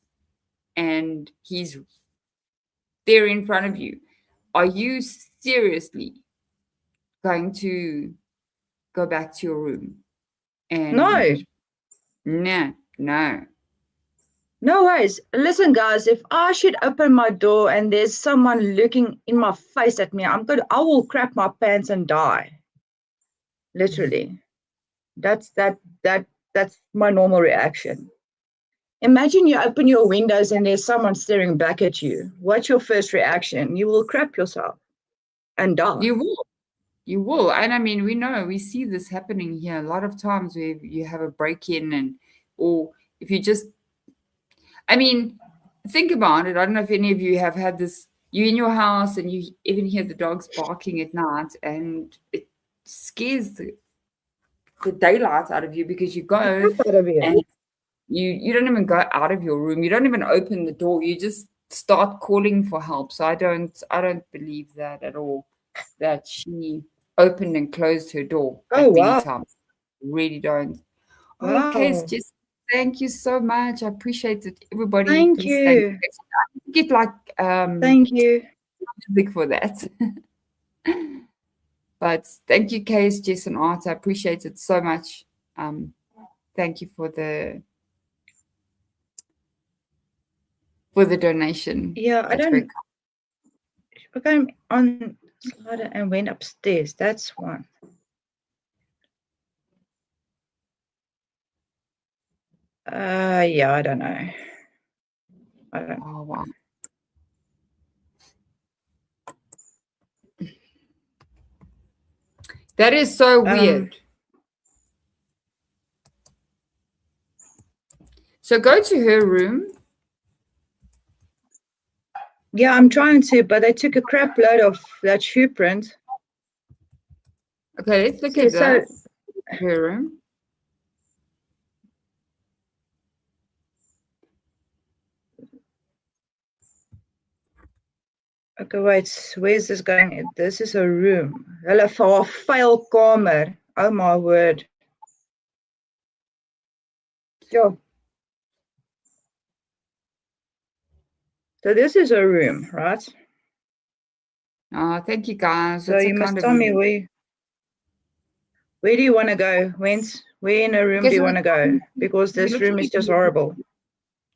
and he's there in front of you, are you seriously going to go back to your room? And no. No ways. Listen, guys, if I should open my door and there's someone looking in my face at me, I will crap my pants and die. Literally. That's my normal reaction. Imagine you open your windows and there's someone staring back at you. What's your first reaction? You will crap yourself and die. You will. You will. And I mean, we see this happening here a lot of times where you have a break-in or if you just, I mean, think about it. I don't know if any of you have had this, you in your house and you even hear the dogs barking at night and it scares the daylight out of you because you go and you don't even go out of your room. You don't even open the door. You just start calling for help. So I don't believe that at all, that she opened and closed her door that many times. Really don't. Wow. Okay, just thank you so much. I appreciate it. Everybody, Thank please you. Get like thank you music for that. But thank you, Case, Jess, and Art. I appreciate it so much. Thank you for the donation. Yeah, I don't. I came on slider and went upstairs. That's one. Yeah, I don't know. Oh wow. That is so weird. So go to her room. Yeah, I'm trying to, but I took a crap load of that shoe print. Okay, let's look at that. Her room. Okay, wait, where's this going? This is a room. Hulle vir vuil kamer. Oh my word. Sure. So this is a room, right? Thank you, guys. So you must tell me where do you want to go? Where in a room do you want to go? Because this room is just horrible.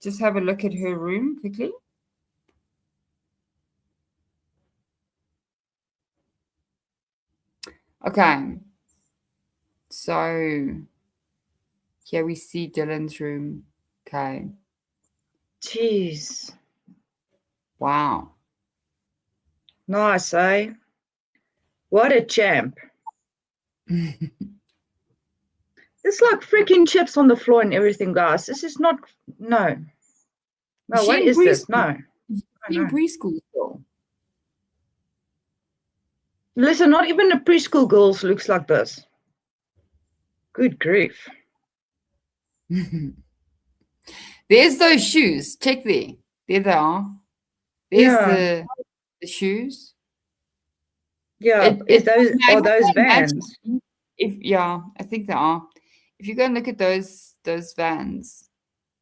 Just have a look at her room quickly. Okay. So here we see Dylan's room. Okay. Jeez. Wow. Nice, eh? What a champ. It's like freaking chips on the floor and everything, guys. This is not, no. No, what is this? No. In preschool still. Listen, not even the preschool girls looks like this. Good grief. There's those shoes. Check there. There they are. There's the shoes. Yeah, are those vans? I think they are. If you go and look at those vans,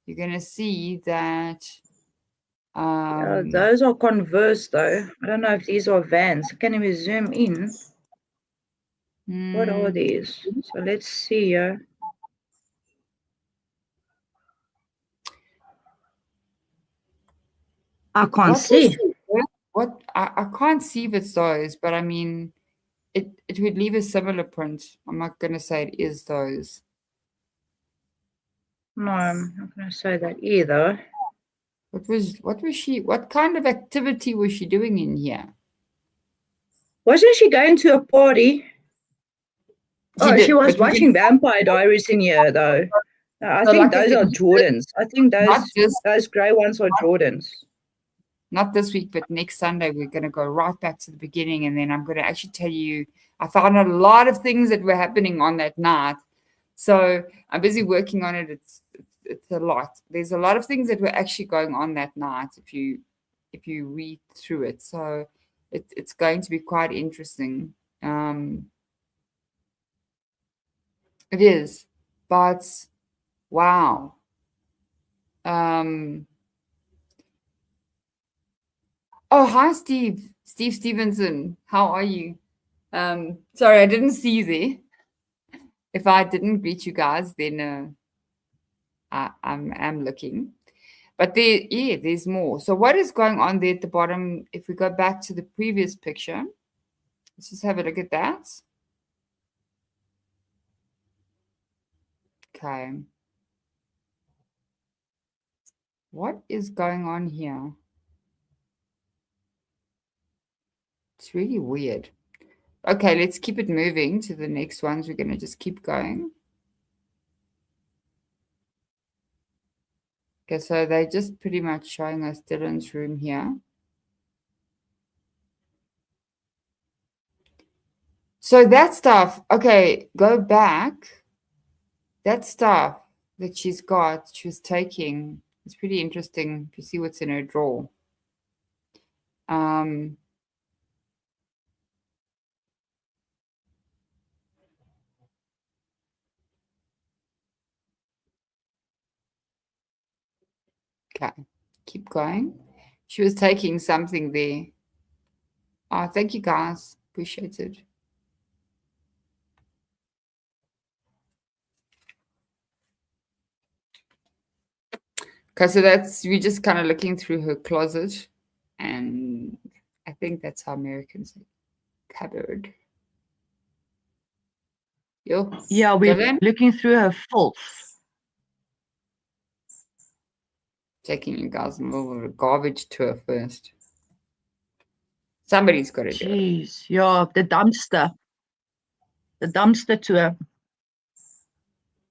you're gonna see that those are Converse though. I don't know if these are vans. Can we zoom in? What are these? So let's see. I can't see. What I can't see if it's those, but I mean, it would leave a similar print. I'm not gonna say it is those. No, I'm not gonna say that either. What kind of activity was she doing in here? Wasn't she going to a party? She was watching Vampire Diaries in here though. I think those are Jordans. I think those grey ones are Jordans. Not this week, but next Sunday, we're going to go right back to the beginning. And then I'm going to actually tell you, I found a lot of things that were happening on that night. So I'm busy working on it. It's a lot. There's a lot of things that were actually going on that night if you read through it. So it's going to be quite interesting. It is. But wow. Oh, hi, Steve. Steve Stevenson. How are you? Sorry, I didn't see you there. If I didn't greet you guys, then I'm looking. But there's more. So what is going on there at the bottom? If we go back to the previous picture, let's just have a look at that. Okay. What is going on here? It's really weird. Okay, let's keep it moving to the next ones. We're going to just keep going. Okay, so they're just pretty much showing us Dylan's room here. So that stuff, okay, go back. That stuff that she was taking, it's pretty interesting to see what's in her drawer. Okay, keep going. She was taking something there. Oh, thank you guys. Appreciate it. Okay, so we're just kind of looking through her closet, and I think that's how Americans say cupboard. Yo, Yeah, we're Dylan? looking through her filth. Taking you guys a little garbage tour first. Somebody's got to do it. Jeez, yeah, the dumpster. The dumpster tour.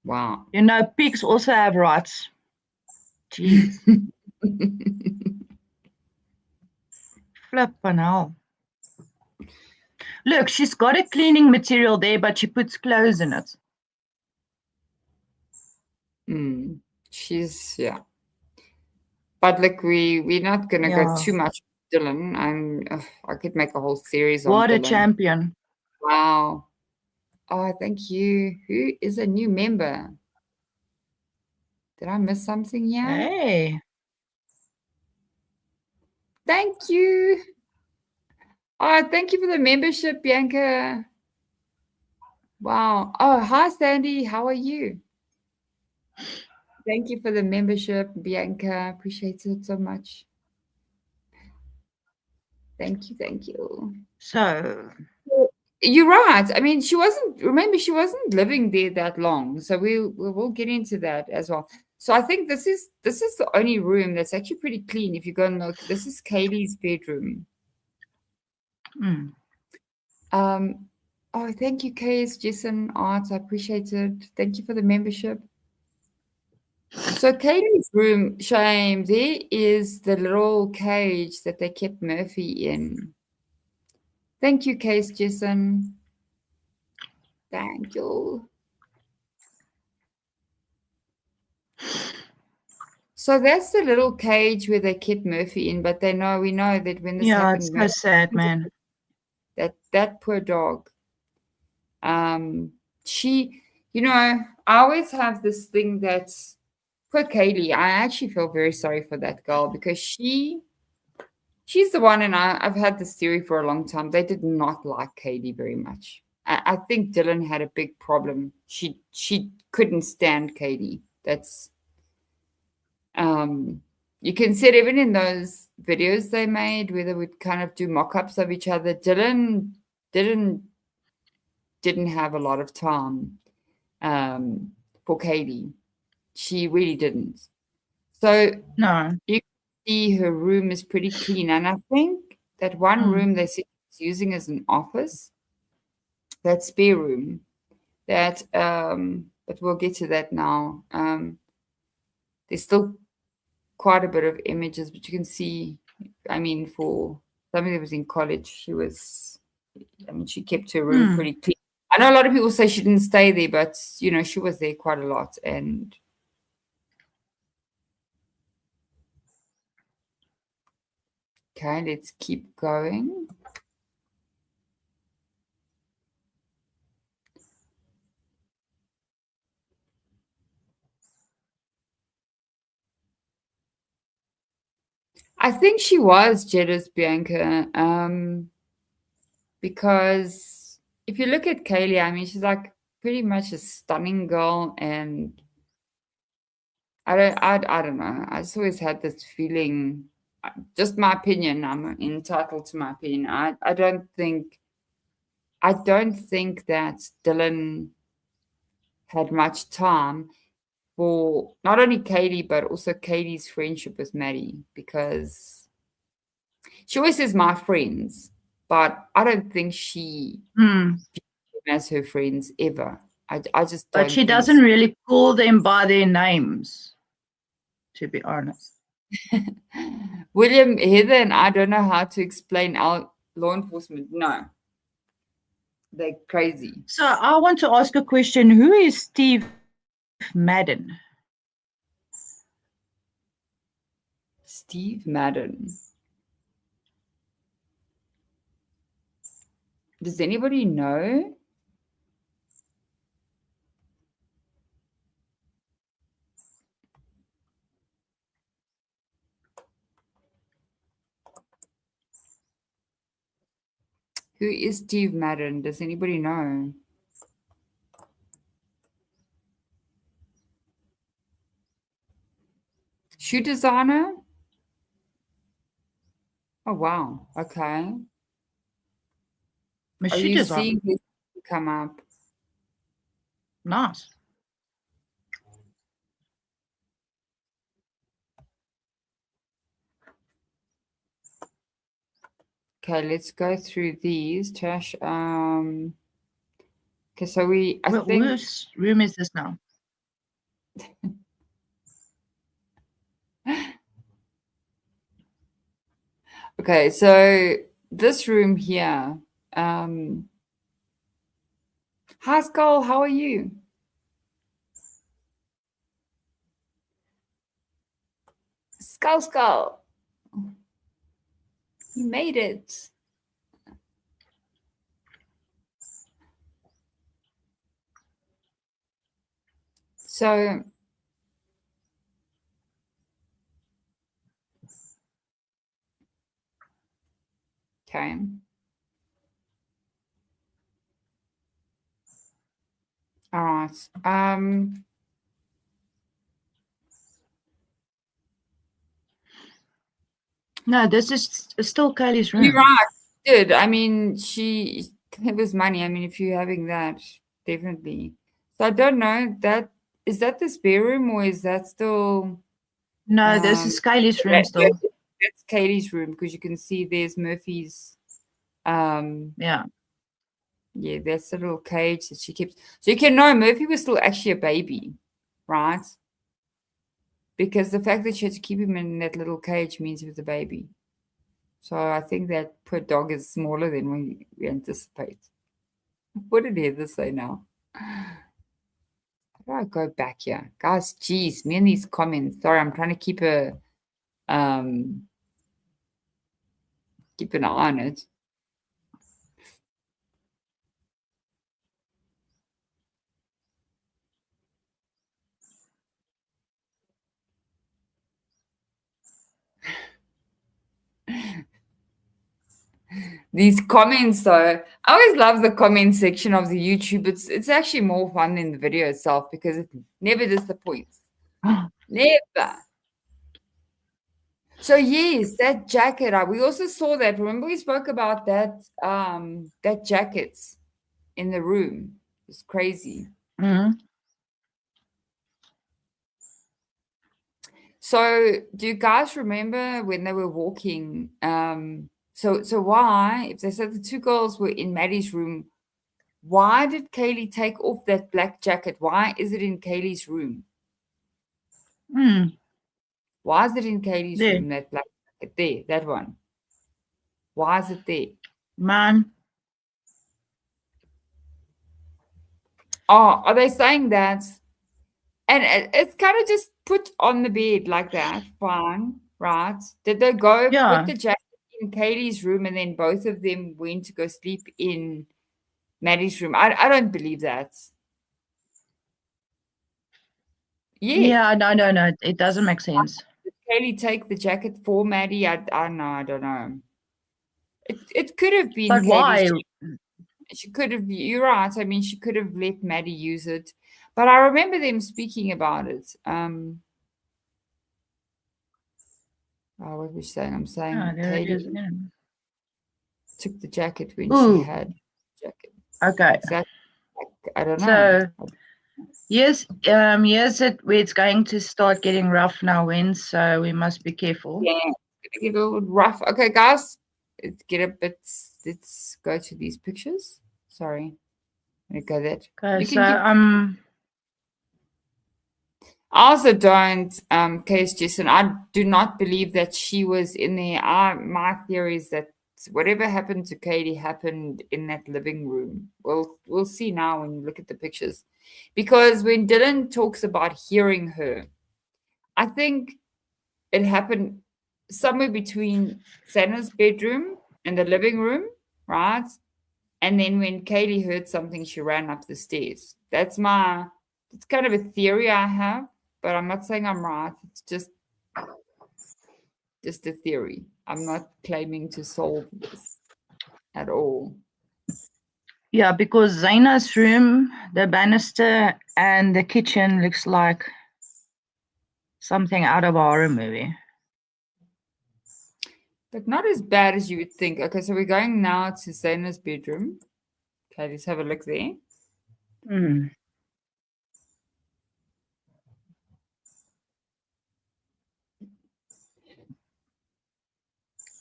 Wow. You know, pigs also have rights. Jeez. Flippin' hell. Look, she's got a cleaning material there, but she puts clothes in it. She's, yeah. But look, we're not going to go too much with Dylan. I could make a whole series on Dylan. What a champion. Wow. Oh, thank you. Who is a new member? Did I miss something here? Hey. Thank you. Oh, thank you for the membership, Bianca. Wow. Oh, hi, Sandy. How are you? Thank you for the membership, Bianca. Appreciate it so much. Thank you. Thank you. So you're right. I mean, she wasn't living there that long. So we'll get into that as well. So I think this is the only room that's actually pretty clean. If you go and look, this is Kaylee's bedroom. Oh, thank you, Case, Jason, Art. I appreciate it. Thank you for the membership. So Kaylee's room, shame, there is the little cage that they kept Murphy in. Thank you, Case, Jason. Thank you. So that's the little cage where they kept Murphy in, but we know that when this happened, it's so sad, man. That poor dog. She, I always have this thing that's poor Kaylee. I actually feel very sorry for that girl because she's the one, and I've had this theory for a long time. They did not like Kaylee very much. I think Dylan had a big problem. She couldn't stand Kaylee. That's you can see it even in those videos they made where they would kind of do mock-ups of each other. Dylan didn't have a lot of time for Kaylee. She really didn't. So no, you can see her room is pretty clean, and I think that one room they said she's using as an office, that spare room, that but we'll get to that now. There's still quite a bit of images, but you can see, I mean, for somebody that was in college, she kept her room pretty clean. I know a lot of people say she didn't stay there, but she was there quite a lot. And okay, let's keep going. I think she was jealous, Bianca, because if you look at Kaylee, I mean, she's like pretty much a stunning girl, and I don't know. I just always had this feeling, just my opinion, I'm entitled to my opinion. I don't think that Dylan had much time for not only Katie, but also Katie's friendship with Maddie, because she always says my friends, but I don't think she views them as her friends ever. I just don't. But she think doesn't so. really call them by their names, to be honest. William, Heather, and I don't know how to explain our law enforcement. No, they're crazy. So I want to ask a question. Who is Steve Madden? Steve Madden. Does anybody know? Who is Steve Madden? Does anybody know? Shoe designer? Oh, wow. Okay. Are you designer. seeing this come up? Nice. Okay, let's go through these. Tash, okay, so I think Whose room is this now? Okay, so this room here. Hi Skull, how are you? Skull. You made it. So okay. All right. No, this is still Kylie's room. You're right. Good. I mean, it was money. I mean, if you're having that, definitely. So I don't know. Is that the spare room, or is that still No, this is Kylie's room still. That's Katie's room, because you can see there's Murphy's Yeah. Yeah, that's the little cage that she keeps. So you can know Murphy was still actually a baby, right? Because the fact that she had to keep him in that little cage means he was a baby. So I think that poor dog is smaller than we anticipate. What did Heather say now? How do I go back here? Guys, geez, me and these comments. Sorry, I'm trying to keep an eye on it. These comments, though, I always love the comment section of the YouTube. It's actually more fun than the video itself, because it never disappoints. Never. So yes, that jacket. We also saw that. Remember, we spoke about that that jackets in the room. It's crazy. Mm-hmm. So do you guys remember when they were walking? So why, if they said the two girls were in Maddie's room, why did Kaylee take off that black jacket? Why is it in Kaylee's room? Why is it in Kaylee's room, that black jacket there, that one? Why is it there? Man. Oh, are they saying that? And it's kind of just put on the bed like that. Fine, right? Did they go put the jacket in Kaylee's room and then both of them went to go sleep in Maddie's room? I don't believe that. Yeah, no. It doesn't make sense. Did Kaylee take the jacket for Maddie? I don't know. It could have been. But why? She could have. You're right. I mean, she could have let Maddie use it. But I remember them speaking about it. Oh, what was saying? I'm saying Katie took the jacket when she had the jacket. Okay. Exactly. I don't know. Yes, yes, it's going to start getting rough now, winds, so we must be careful. Yeah, it's gonna get a little rough. Okay, guys, let's go to these pictures. Sorry, let me go that. Okay, You so can keep. I also don't, Case Jason. I do not believe that she was in there. My theory is that whatever happened to Katie happened in that living room. We'll see now when you look at the pictures, because when Dylan talks about hearing her, I think it happened somewhere between Santa's bedroom and the living room, right? And then when Kaylee heard something, she ran up the stairs. It's kind of a theory I have, but I'm not saying I'm right. It's just a theory. I'm not claiming to solve this at all. yeah, because Zana's room, the banister, and the kitchen looks like something out of a horror movie. But not as bad as you would think. Okay, so we're going now to Zana's bedroom. Okay, let's have a look there.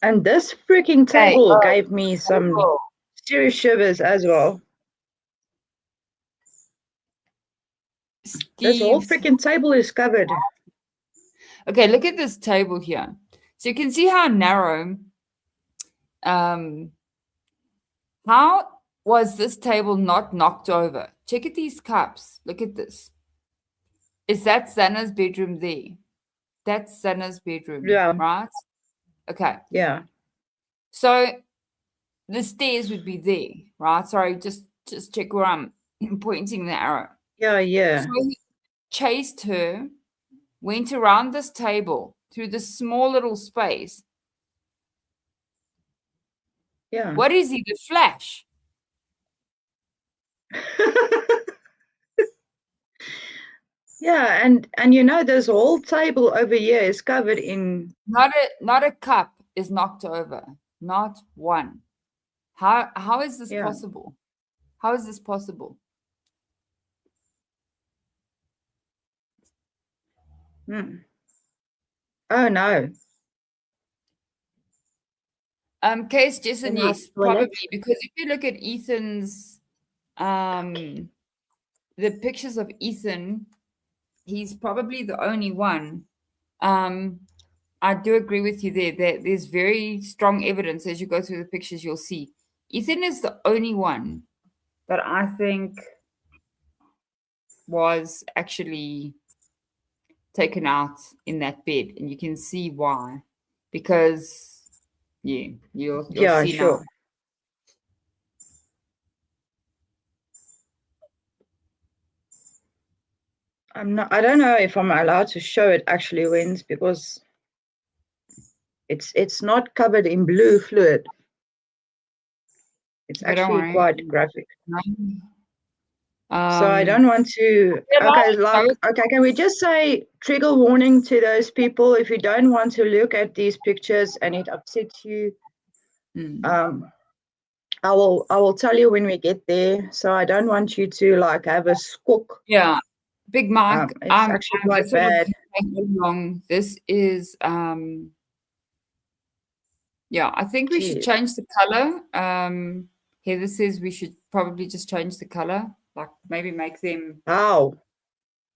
And this freaking table gave me some serious shivers as well. This whole freaking table is covered. Okay, look at this table here. So you can see how narrow. How was this table not knocked over? Check at these cups. Look at this. Is that Zana's bedroom there? That's Zana's bedroom, Yeah. right? Okay. Yeah. So the stairs would be there, right? Sorry, just check where I'm pointing the arrow. Yeah. So he chased her, went around this table through this small little space. Yeah. What is he, the Flash? Yeah, and you know this whole table over here is covered in Not a cup is knocked over. Not one. How is this possible? How is this possible? Oh no. Case Jason, yes, probably, because if you look at Ethan's the pictures of Ethan, he's probably the only one. I do agree with you there that there's very strong evidence as you go through the pictures, you'll see. Ethan is the only one that I think was actually taken out in that bed, and you can see why. Because you'll see sure. now. I don't know if I'm allowed to show it actually wins because it's not covered in blue fluid. It's actually quite graphic. So I don't want to. Okay, can we just say trigger warning to those people if you don't want to look at these pictures and it upsets you. I will tell you when we get there. So I don't want you to like have a squawk. Yeah, Big Mike. It's actually quite bad. This is yeah. I think we should change the color. Heather says we should probably just change the color, like maybe make them a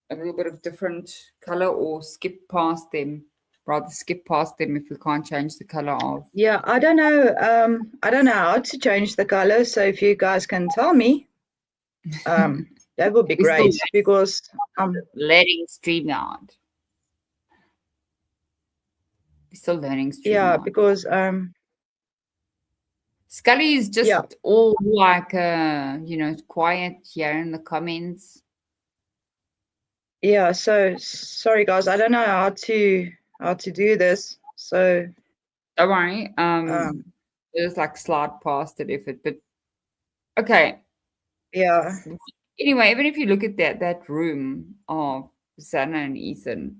little bit of different color, or skip past them. Rather skip past them if we can't change the color of. Yeah, I don't know. I don't know how to change the color. So if you guys can tell me, that would be great because I'm letting StreamYard. We're still learning StreamYard. Yeah, because Scully is just all like quiet here in the comments. Yeah, so sorry guys, I don't know how to do this. So don't worry. Just like slide past it if it, but okay. Yeah. Anyway, even if you look at that room of Zana and Ethan,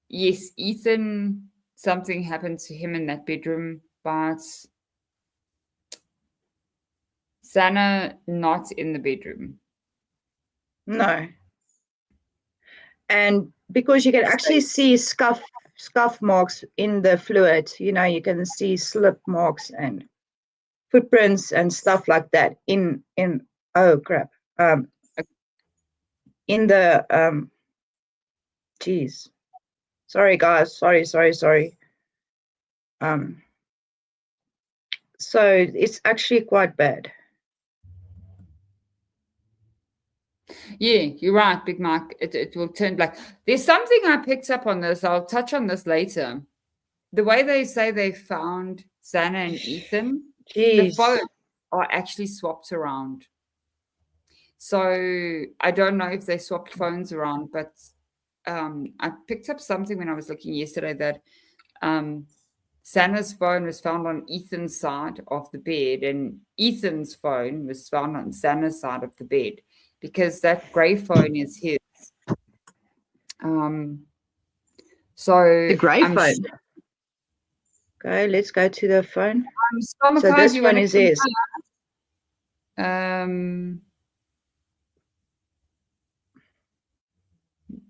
yes, Ethan, something happened to him in that bedroom, but Zana not in the bedroom. No. And because you can actually see scuff marks in the fluid, you know, you can see slip marks and footprints and stuff like that in oh crap. In the geez. Sorry guys, sorry. So it's actually quite bad. Yeah, you're right, Big Mike. It will turn black. There's something I picked up on this. I'll touch on this later. The way they say they found Zana and Ethan, the Jeez. phones are actually swapped around. So I don't know if they swapped phones around, but I picked up something when I was looking yesterday that Zana's phone was found on Ethan's side of the bed, and Ethan's phone was found on Zana's side of the bed because that grey phone is his. So The grey I'm phone. sure, Okay, let's go to the phone. So this one is his. Do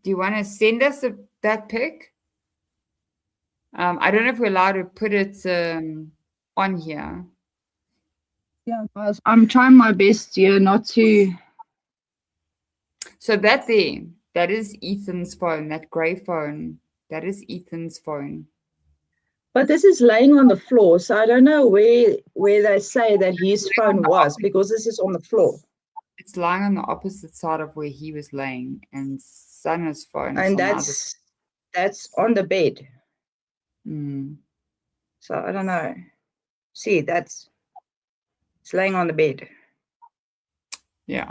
you want to send us that pic? I don't know if we're allowed to put it on here. Yeah, guys, I'm trying my best here not to. So that is Ethan's phone, that grey phone. That is Ethan's phone. But this is laying on the floor, so I don't know where they say that his phone was, because this is on the floor. It's lying on the opposite side of where he was laying, and Zana's phone is and on that's on the bed. Mm. So I don't know. See, it's laying on the bed. Yeah.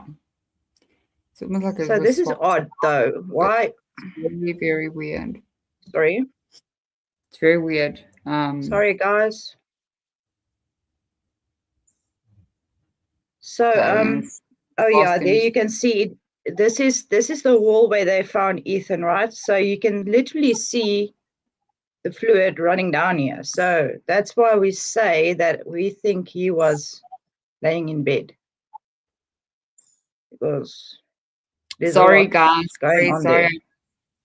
It's almost like so this is odd, though. Why? It's really very weird. Sorry. It's very weird. Sorry, guys. So oh yeah, there you can see this is the wall where they found Ethan, right? So you can literally see the fluid running down here. So that's why we say that we think he was laying in bed, because sorry guys, sorry, a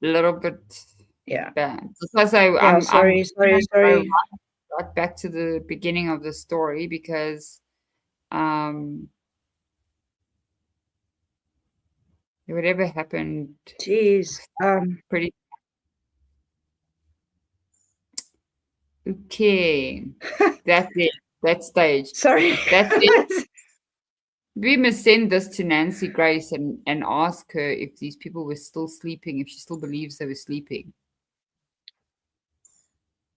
little bit bad. Because I'm sorry. Right back to the beginning of the story, because whatever happened, jeez, pretty okay. That's it. That's staged. Sorry. That's it. We must send this to Nancy Grace and ask her if these people were still sleeping, if she still believes they were sleeping.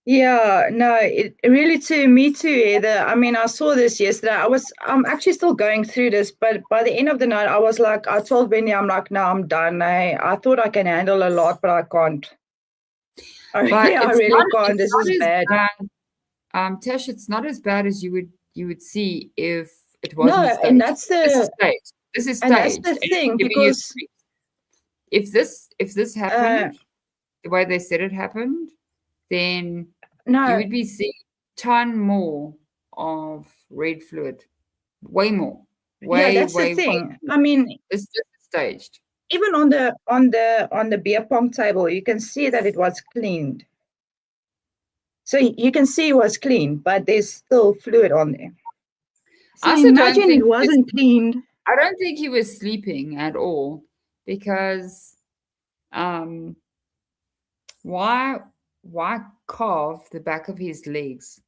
Yeah, no, it really me too, Heather. I mean, I saw this yesterday. I'm actually still going through this, but by the end of the night, I was like, I told Benny, I'm like, no, I'm done. I thought I can handle a lot, but I can't. I really can't. This is bad. Tash, it's not as bad as you would see if it wasn't staged. And that's this is staged. And that's the thing, because if this happened the way they said it happened, then you would be seeing a ton more of red fluid. Way more. That's the thing. I mean, it's just staged. Even on the beer pong table, you can see that it was cleaned. So you can see it was clean, but there's still fluid on there. So imagine it wasn't cleaned. I don't think he was sleeping at all, because why carve the back of his legs?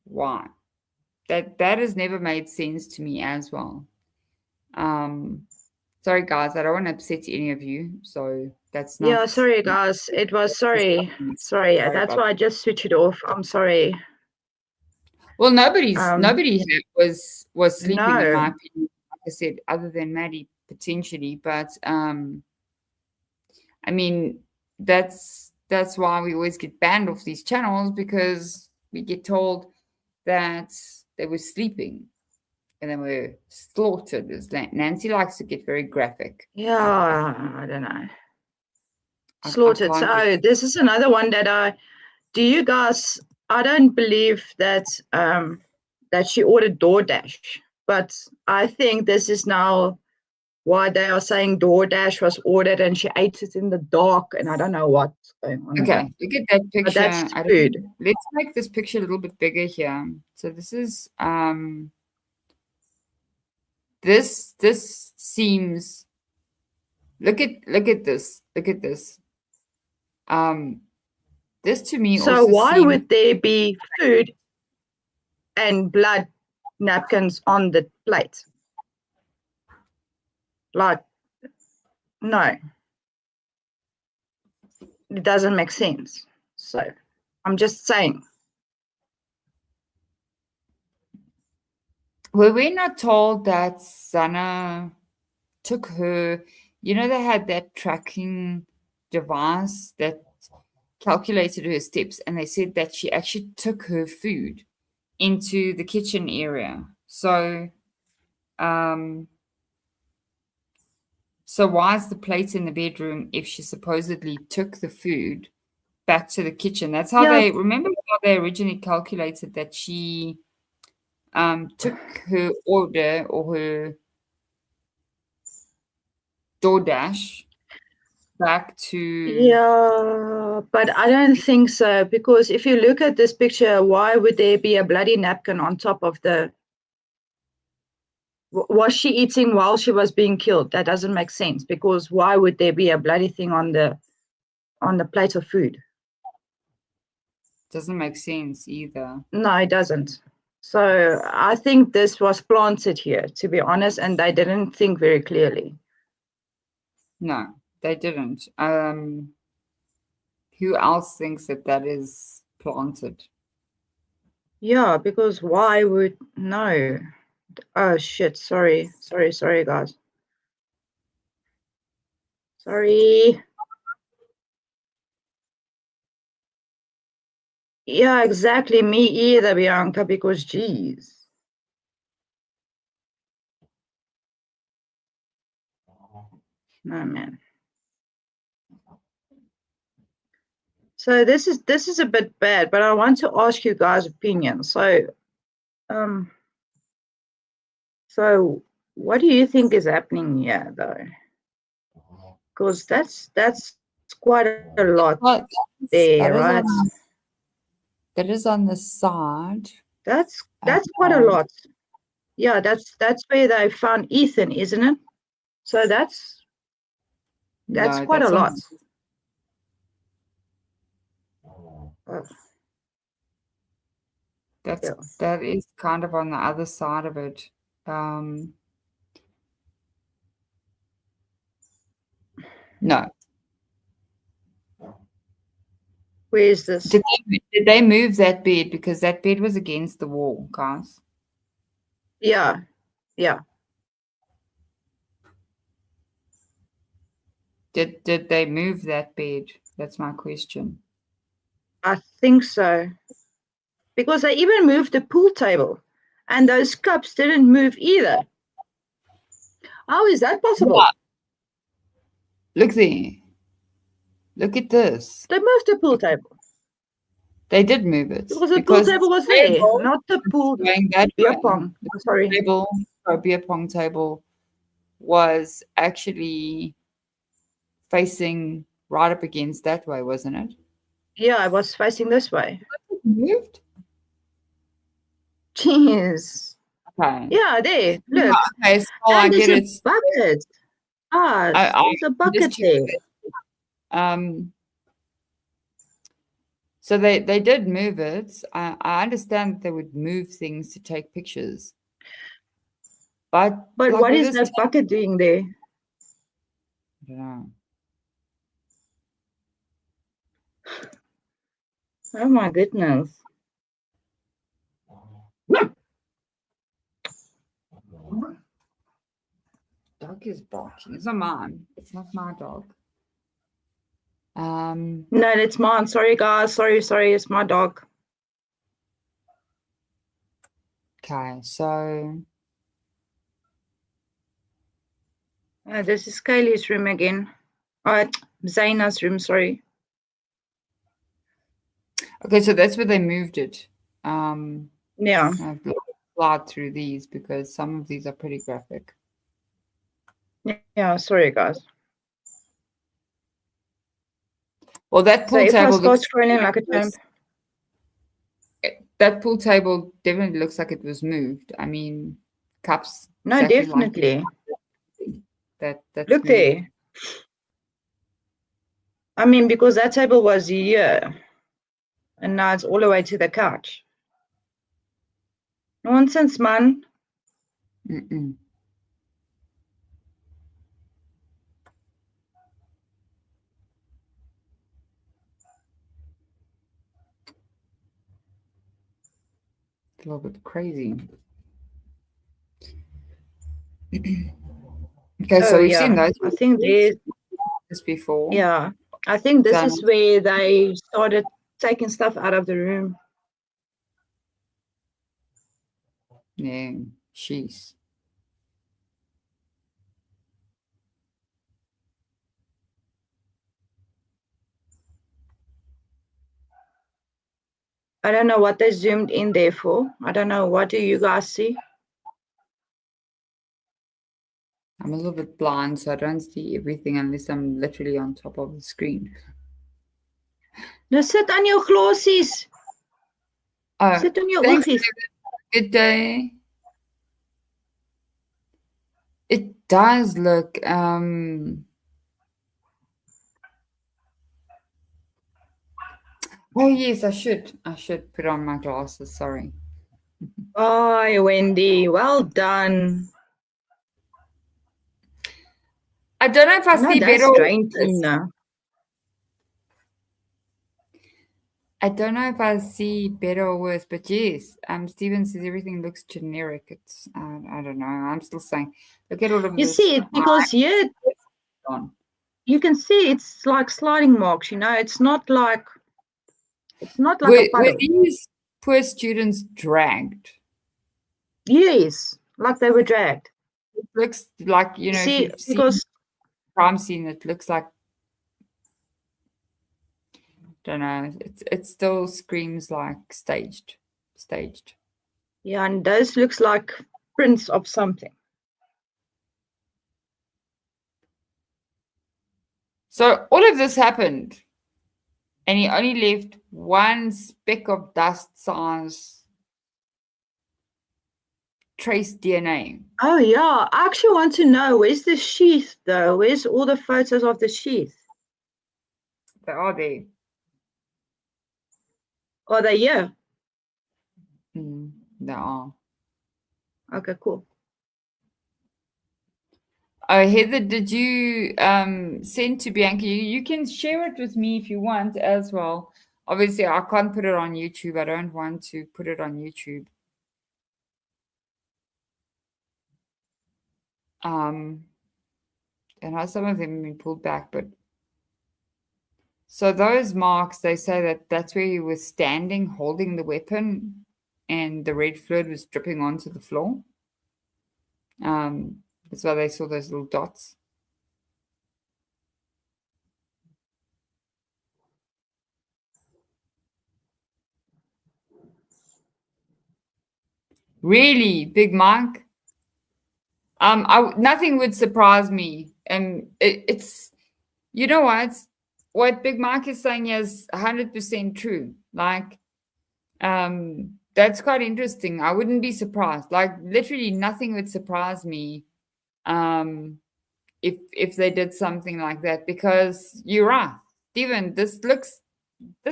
Why? That has never made sense to me as well. Sorry guys, I don't want to upset any of you, so that's not. Yeah, sorry guys. It was sorry. That's why I just switched it off. I'm sorry. Well, nobody was sleeping, in my opinion, like I said, other than Maddie potentially. But I mean, that's why we always get banned off these channels, because we get told that they were sleeping and they were slaughtered. Nancy likes to get very graphic. Yeah, I don't know. Slaughtered. So this is another one that do you guys, I don't believe that that she ordered DoorDash, but I think this is now why they are saying DoorDash was ordered and she ate it in the dark, and I don't know what's going on. Okay, look at that picture. But that's food. Let's make this picture a little bit bigger here. So this is this seems, look at this. Look at this. This to me So also why seems, would there be food and blood napkins on the plate? Like, no. It doesn't make sense. So I'm just saying. were we not told that Zana took her, you know, they had that tracking device that calculated her steps, and they said that she actually took her food into the kitchen area. So so why is the plate in the bedroom if she supposedly took the food back to the kitchen? That's how they, remember how they originally calculated that she took her order or her DoorDash back to... Yeah, but I don't think so, because if you look at this picture, why would there be a bloody napkin on top of the... Was she eating while she was being killed? That doesn't make sense, because why would there be a bloody thing on the plate of food? Doesn't make sense either. No, it doesn't. So I think this was planted here, to be honest, and they didn't think very clearly. No, they didn't. Who else thinks that that is planted? Yeah, because why would... No. Oh, shit. Sorry, guys. Sorry. Yeah, exactly. Me either, Bianca, because geez. No, man. So this is a bit bad, but I want to ask you guys' opinions. So so what do you think is happening here, though? Because that's quite a lot there, right? That is on the side. That's quite a lot. Yeah, that's where they found Ethan, isn't it? So that's quite a lot. That is kind of on the other side of it. No. Where is this? Did they move that bed? Because that bed was against the wall, guys. Yeah. Did they move that bed? That's my question. I think so. Because they even moved the pool table, and those cups didn't move either. How is that possible? Yeah. Look there. Look at this. They moved the pool table. They did move it. Because the pool table was there, not the pool beer pong. Sorry. Beer pong table was actually facing right up against that way, wasn't it? Yeah, I was facing this way. It moved? Jeez. Okay. Yeah, there. Look. Yeah, okay, so and I get it. A bucket. There's a bucket there. So they did move it. I understand that they would move things to take pictures. But like, what is that bucket doing there? I don't know. Oh my goodness. Dog is barking. It's not mine. It's not my dog. No, it's mine. Sorry, guys. Sorry. It's my dog. Okay, so this is Kaylee's room again. Zana's room. Sorry. Okay, so that's where they moved it. Yeah. I've slide through these because some of these are pretty graphic. Yeah, sorry guys. Well, that So pool if I table start looks scrolling like a champ, that pool table definitely looks like it was moved. I mean, cups no, exactly like definitely. that's Look moved. there. I mean, because that table was here, and now it's all the way to the couch. Nonsense, man. Mm-mm. A little bit crazy. Okay, so we've seen those. I think there's, this before. yeah, I think this Zana. is where they started taking stuff out of the room. Yeah, Sheath. I don't know what they zoomed in there for. I don't know. What do you guys see? I'm a little bit blind, so I don't see everything unless I'm literally on top of the screen. No, sit on your glossies. Oh, Sit on your thanks. oogies. Good day. It does look oh yes, I should put on my glasses, sorry. Oh, Wendy, well done. I don't know if I No, see that's better or strange, worse. Tina. I don't know if I see better or worse, but yes, Steven says everything looks generic. It's I don't know. I'm still saying, look at all of You this. see it because here On. you can see it's like sliding marks. You know, it's not like a Were puddle. these poor students dragged? Yes, like they were dragged. It looks like, you know, if See, you've seen because crime scene, it looks like, don't know, it still screams like staged. yeah, and those looks like prints of something. So all of this happened, and he only left one speck of dust size trace DNA. Oh yeah, I actually want to know where's the sheath though? Where's all the photos of the sheath? They are there. Are they here? They are. Okay, cool. Oh, Heather, did you send to Bianca? You can share it with me if you want as well. Obviously, I can't put it on YouTube. I don't want to put it on YouTube. I know some of them have been pulled back, but so those marks, they say that that's where he was standing, holding the weapon, and the red fluid was dripping onto the floor. That's why they saw those little dots. Really, Big Mike? Nothing would surprise me. It's you know what Big Mike is saying is 100% true. Like, that's quite interesting. I wouldn't be surprised. Like, literally nothing would surprise me, if they did something like that, because you're right, Stephen. This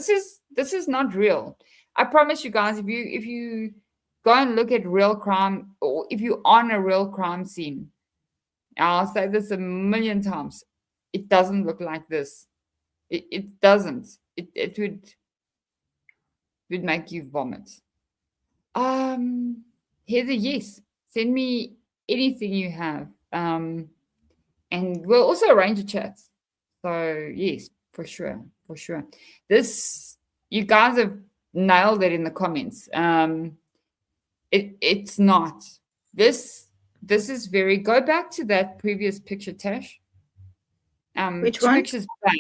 is not real. I promise you guys, if you go and look at real crime, or if you're on a real crime scene, I'll say this a million times, it doesn't look like this. It doesn't. It would make you vomit. Heather, yes. Send me anything you have. And we'll also arrange a chat. So yes, for sure. This, you guys have nailed it in the comments. It's not. This is very, go back to that previous picture, Tash. Which two one? pictures back.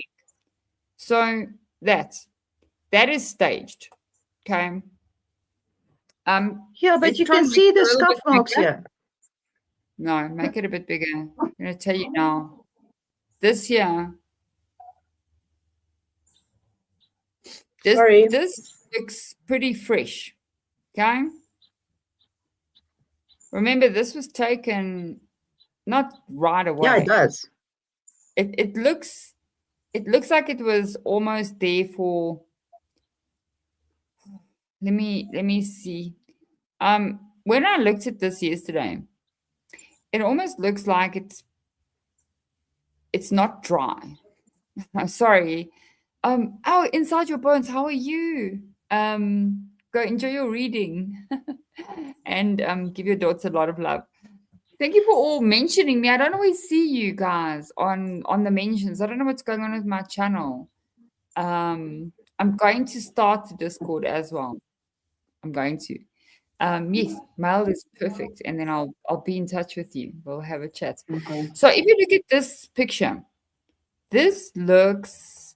So that is staged. Okay. Yeah, but let's you try can and make see it the a little scuff bit marks bigger. here. No, make it a bit bigger. I'm going to tell you now. This here, Sorry. this looks pretty fresh. Okay. Remember, this was taken not right Yeah, it away. does. It looks like it was almost there for. Let me see. When I looked at this yesterday, it almost looks like it's not dry. I'm sorry. Oh, inside your bones, how are you? Go enjoy your reading, and give your daughter a lot of love. Thank you for all mentioning me. I don't always see you guys on the mentions. I don't know what's going on with my channel. I'm going to start the Discord as well. I'm going to. Yes, mail is perfect, and then I'll be in touch with you. We'll have a chat. Okay. So if you look at this picture, this looks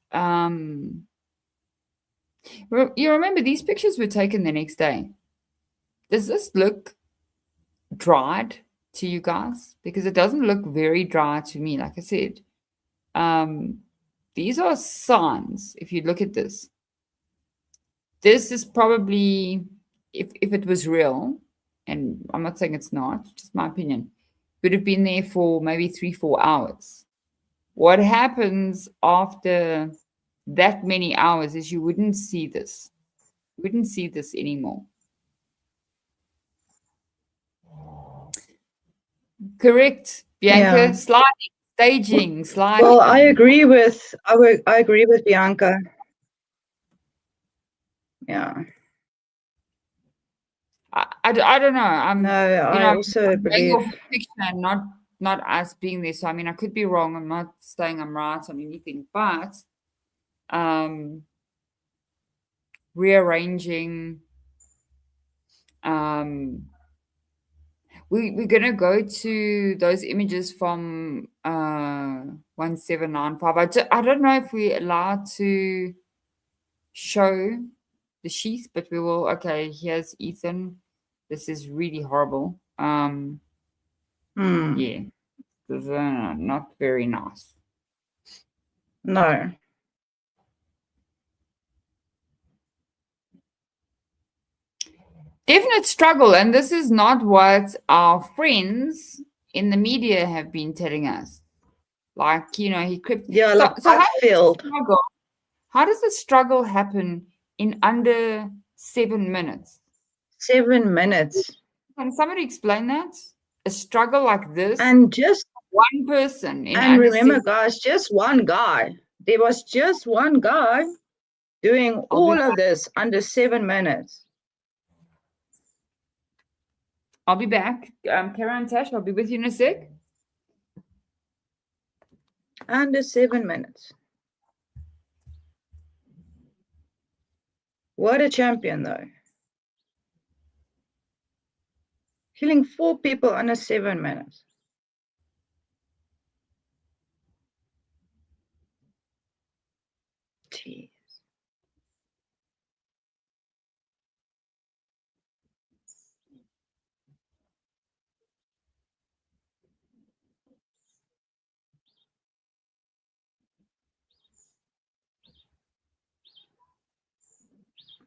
you remember these pictures were taken the next day. Does this look dried to you guys? Because it doesn't look very dry to me. Like I said, these are signs. If you look at this, this is probably, if it was real, and I'm not saying it's not, just my opinion, would have been there for maybe 3-4 hours. What happens after that many hours is you wouldn't see this. You wouldn't see this anymore. Correct, Bianca. Yeah. Sliding, staging, sliding. Well, I agree with Bianca. Yeah. I don't know. No, I also I'm going off believe. the picture and not us being there. So I mean, I could be wrong. I'm not saying I'm right on anything, but rearranging. We're gonna go to those images from 1795. I don't know if we're allowed to show the sheath, but we will. Okay, here's Ethan. This is really horrible. Yeah, this is not very nice. No. Definite struggle, and this is not what our friends in the media have been telling us. Like, he crept. Yeah, So, like so I failed. how does the struggle happen in under 7 minutes? 7 minutes. Can somebody explain that? A struggle like this, And just one person in and under remember, 7. guys, just one guy. There was just one guy doing I'll be all of this under 7 minutes. I'll be back. Kara and Tash, I'll be with you in a sec. Under 7 minutes. What a champion, though. Killing 4 people under 7 minutes. Jeez.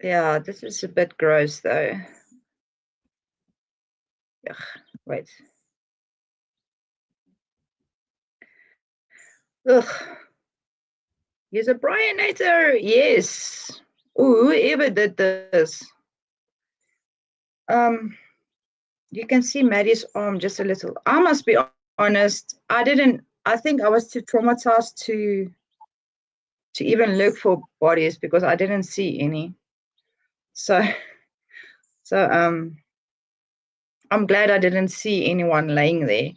Yeah, this is a bit gross, though. Ugh, wait. Ugh. He's a Brianator. Yes. Ooh, whoever did this. You can see Maddie's arm just a little. I must be honest. I think I was too traumatized to even look for bodies because I didn't see any. So I'm glad I didn't see anyone laying there.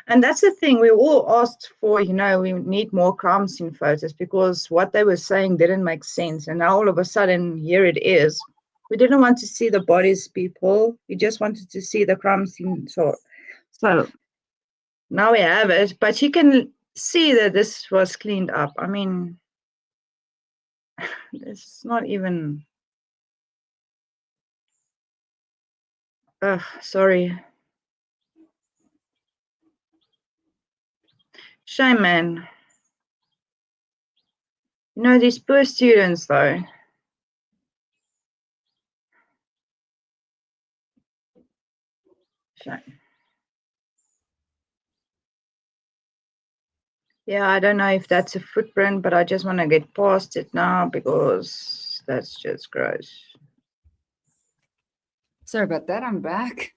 And that's the thing, we all asked for, we need more crime scene photos because what they were saying didn't make sense. And now all of a sudden, here it is. We didn't want to see the bodies, people. We just wanted to see the crime scene. So now we have it, but you can see that this was cleaned up. I mean, it's not even, sorry. Shame, man. You know, these poor students, though. Shame. Yeah, I don't know if that's a footprint, but I just want to get past it now because that's just gross. Sorry about that. I'm back.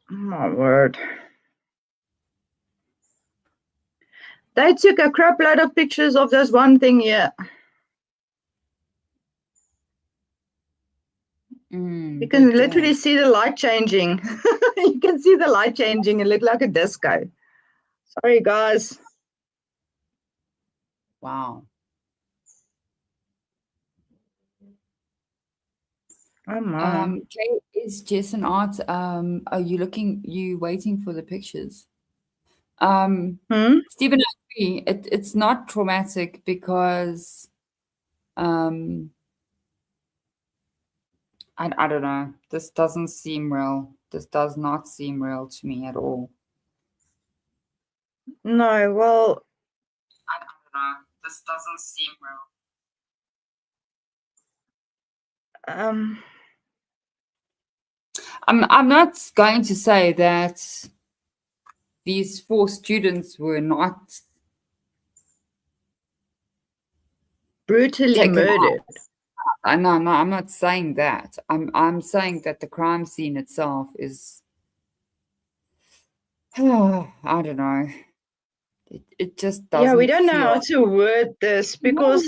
My word. They took a crap load of pictures of this one thing here. You can literally see the light changing. You can see the light changing. It looked like a disco. Sorry, guys. Wow. Oh my. Kate, is Jason Art, are you waiting for the pictures? Stephen, I agree. It's not traumatic because I don't know. This doesn't seem real. This does not seem real to me at all. No, well, I don't know. This doesn't seem real. I'm not going to say that these 4 students were not brutally murdered. No, I'm not saying that. I'm saying that the crime scene itself is I don't know. It just doesn't. Yeah, we don't know how to word this because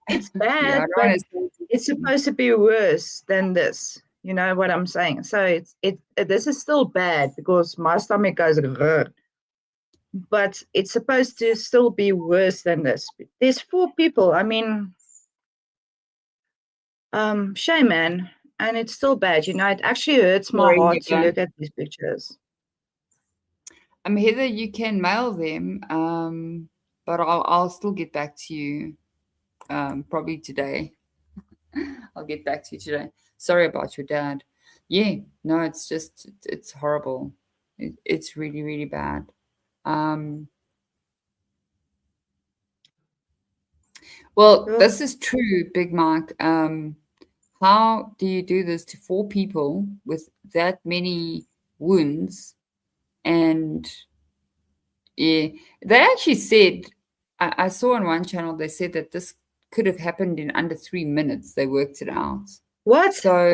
it's bad, but it's supposed to be worse than this. You know what I'm saying? So this is still bad because my stomach goes, but it's supposed to still be worse than this. There's 4 people. I mean, shame, man, and it's still bad. You know, it actually hurts my heart to look at these pictures. Heather, you can mail them, but I'll still get back to you probably today. I'll get back to you today. Sorry about your dad. Yeah, no, it's horrible. It's really, really bad. Well, this is true, Big Mike. How do you do this to 4 people with that many wounds? And yeah, they actually said, I saw on one channel, they said that this could have happened in under 3 minutes. They worked it out. What? So,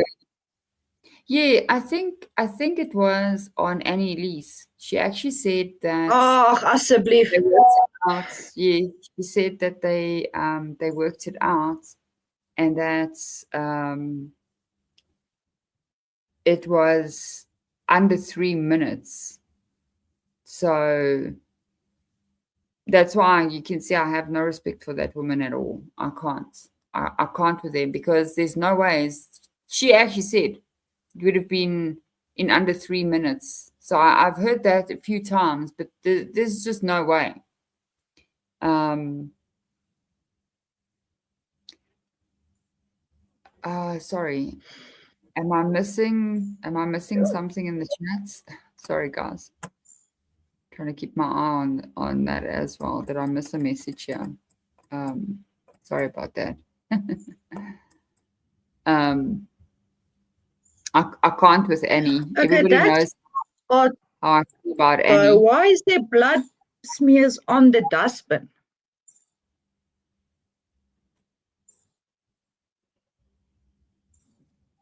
yeah, I think it was on Annie Lee's. She actually said that. Oh, asseblief. They worked it out. Yeah, she said that they worked it out, and that it was under 3 minutes. So that's why you can see I have no respect for that woman at all. I can't. I can't with them because there's no ways. She actually said it would have been in under 3 minutes. So I've heard that a few times, but there's just no way. Sorry. Am I missing something in the chats? Sorry, guys. Trying to keep my eye on that as well. Did I miss a message here? Sorry about that. I can't with Annie. Okay, everybody knows how I feel about Annie. Why is there blood smears on the dustbin?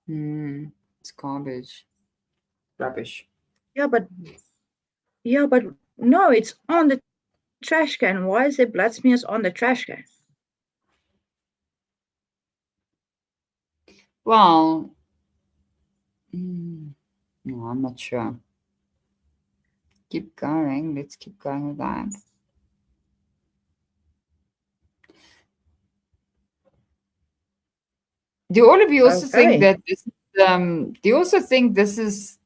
It's garbage. Rubbish. Yeah, but no, it's on the trash can. Why is there blood smears on the trash can? Well, no, I'm not sure. Keep going. Let's keep going with that. Do all of you also think that this is, do you also think this is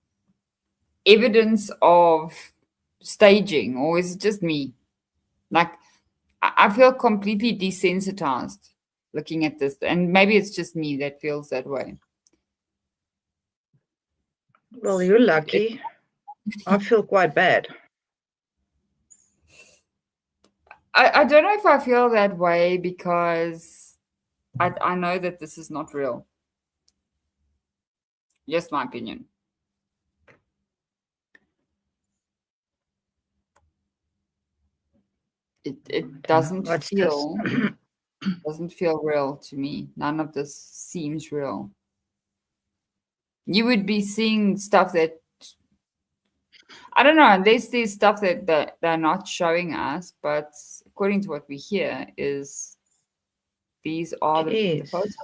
evidence of staging, or is it just me? Like, I feel completely desensitized looking at this, and maybe it's just me that feels that way. Well, you're lucky. I feel quite bad. I don't know if I feel that way because I know that this is not real. Just my opinion. It doesn't What's feel real to me. None of this seems real. You would be seeing stuff that I don't know, unless there's stuff that they're not showing us, but according to what we hear is these are the Jeez. photos.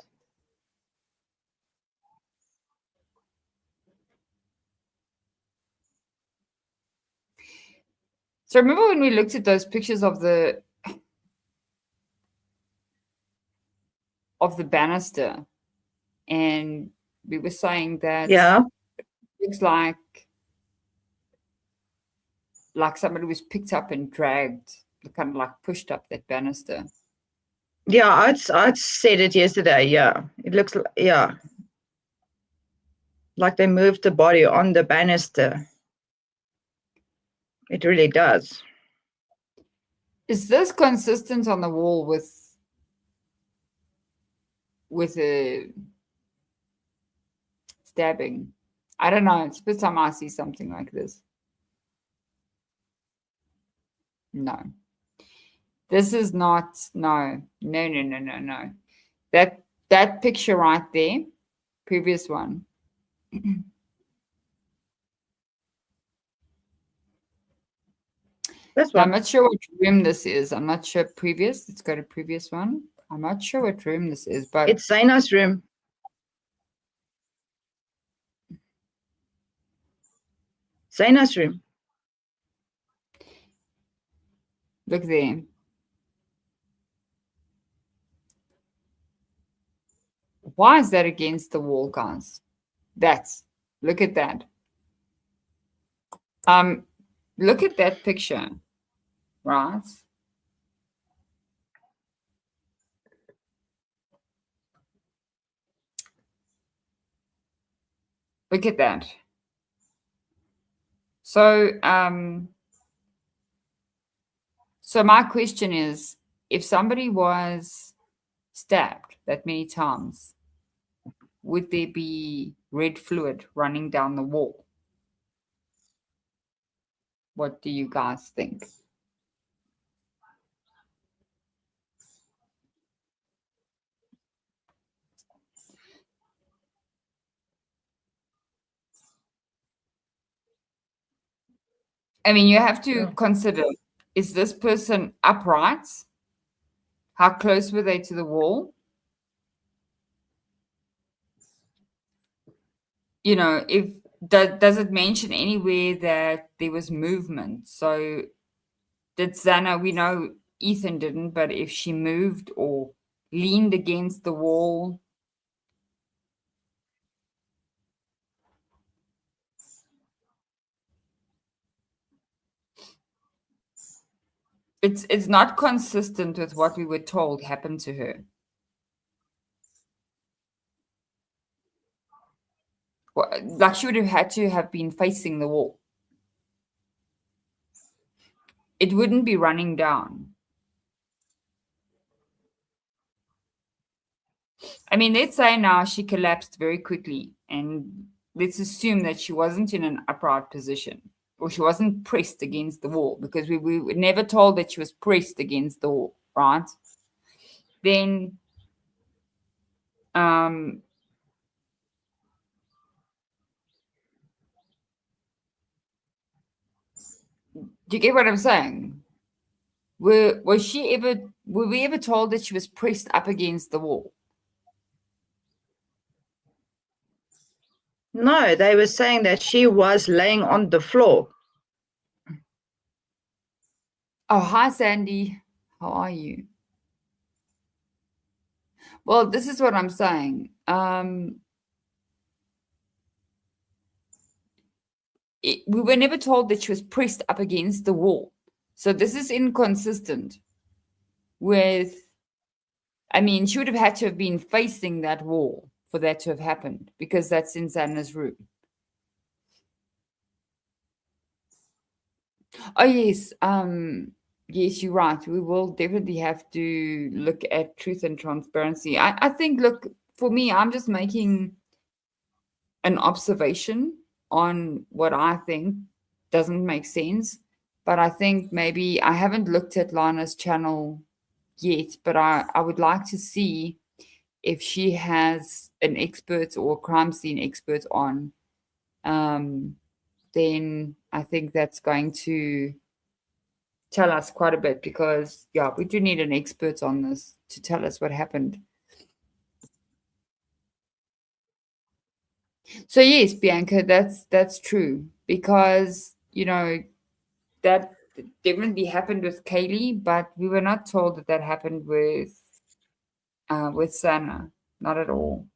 So remember when we looked at those pictures of the banister, and we were saying that Yeah. it looks like somebody was picked up and dragged, kind of like pushed up that banister. Yeah, I'd said it yesterday. Yeah, it looks like they moved the body on the banister. It really does. Is this consistent on the wall with a stabbing? I don't know. It's the first time I see something like this. No. This is not, no. That picture right there, previous one. This I'm one. not sure what room this is. I'm not sure previous. Let's go to previous one. I'm not sure what room this is, but It's Zana's room. Zana's room. look there. Why is that against the wall, guys? Look at that. Look at that picture, right? Look at that. So, so my question is, if somebody was stabbed that many times, would there be red fluid running down the wall? What do you guys think? I mean, you have to consider, is this person upright? How close were they to the wall? You know, if does it mention anywhere that there was movement? So did Zana, we know Ethan didn't, but if she moved or leaned against the wall, it's not consistent with what we were told happened to her. Well, like she would have had to have been facing the wall. It wouldn't be running down. I mean, let's say now she collapsed very quickly, and let's assume that she wasn't in an upright position or she wasn't pressed against the wall, because we were never told that she was pressed against the wall, right? Then, do you get what I'm saying? Were we ever told that she was pressed up against the wall? No, they were saying that she was laying on the floor. Oh, hi, Sandy. How are you? Well, this is what I'm saying. We were never told that she was pressed up against the wall. So this is inconsistent with, I mean, she would have had to have been facing that wall for that to have happened, because that's in Zana's room. Oh, yes. yes, you're right. We will definitely have to look at truth and transparency. I think, look, for me, I'm just making an observation on what I think doesn't make sense. But I think maybe I haven't looked at Lana's channel yet, but I would like to see if she has an expert or crime scene expert on. Then I think that's going to tell us quite a bit, because yeah, we do need an expert on this to tell us what happened. So yes, Bianca, that's true, because that definitely happened with Kaylee, but we were not told that that happened with Zana, not at all.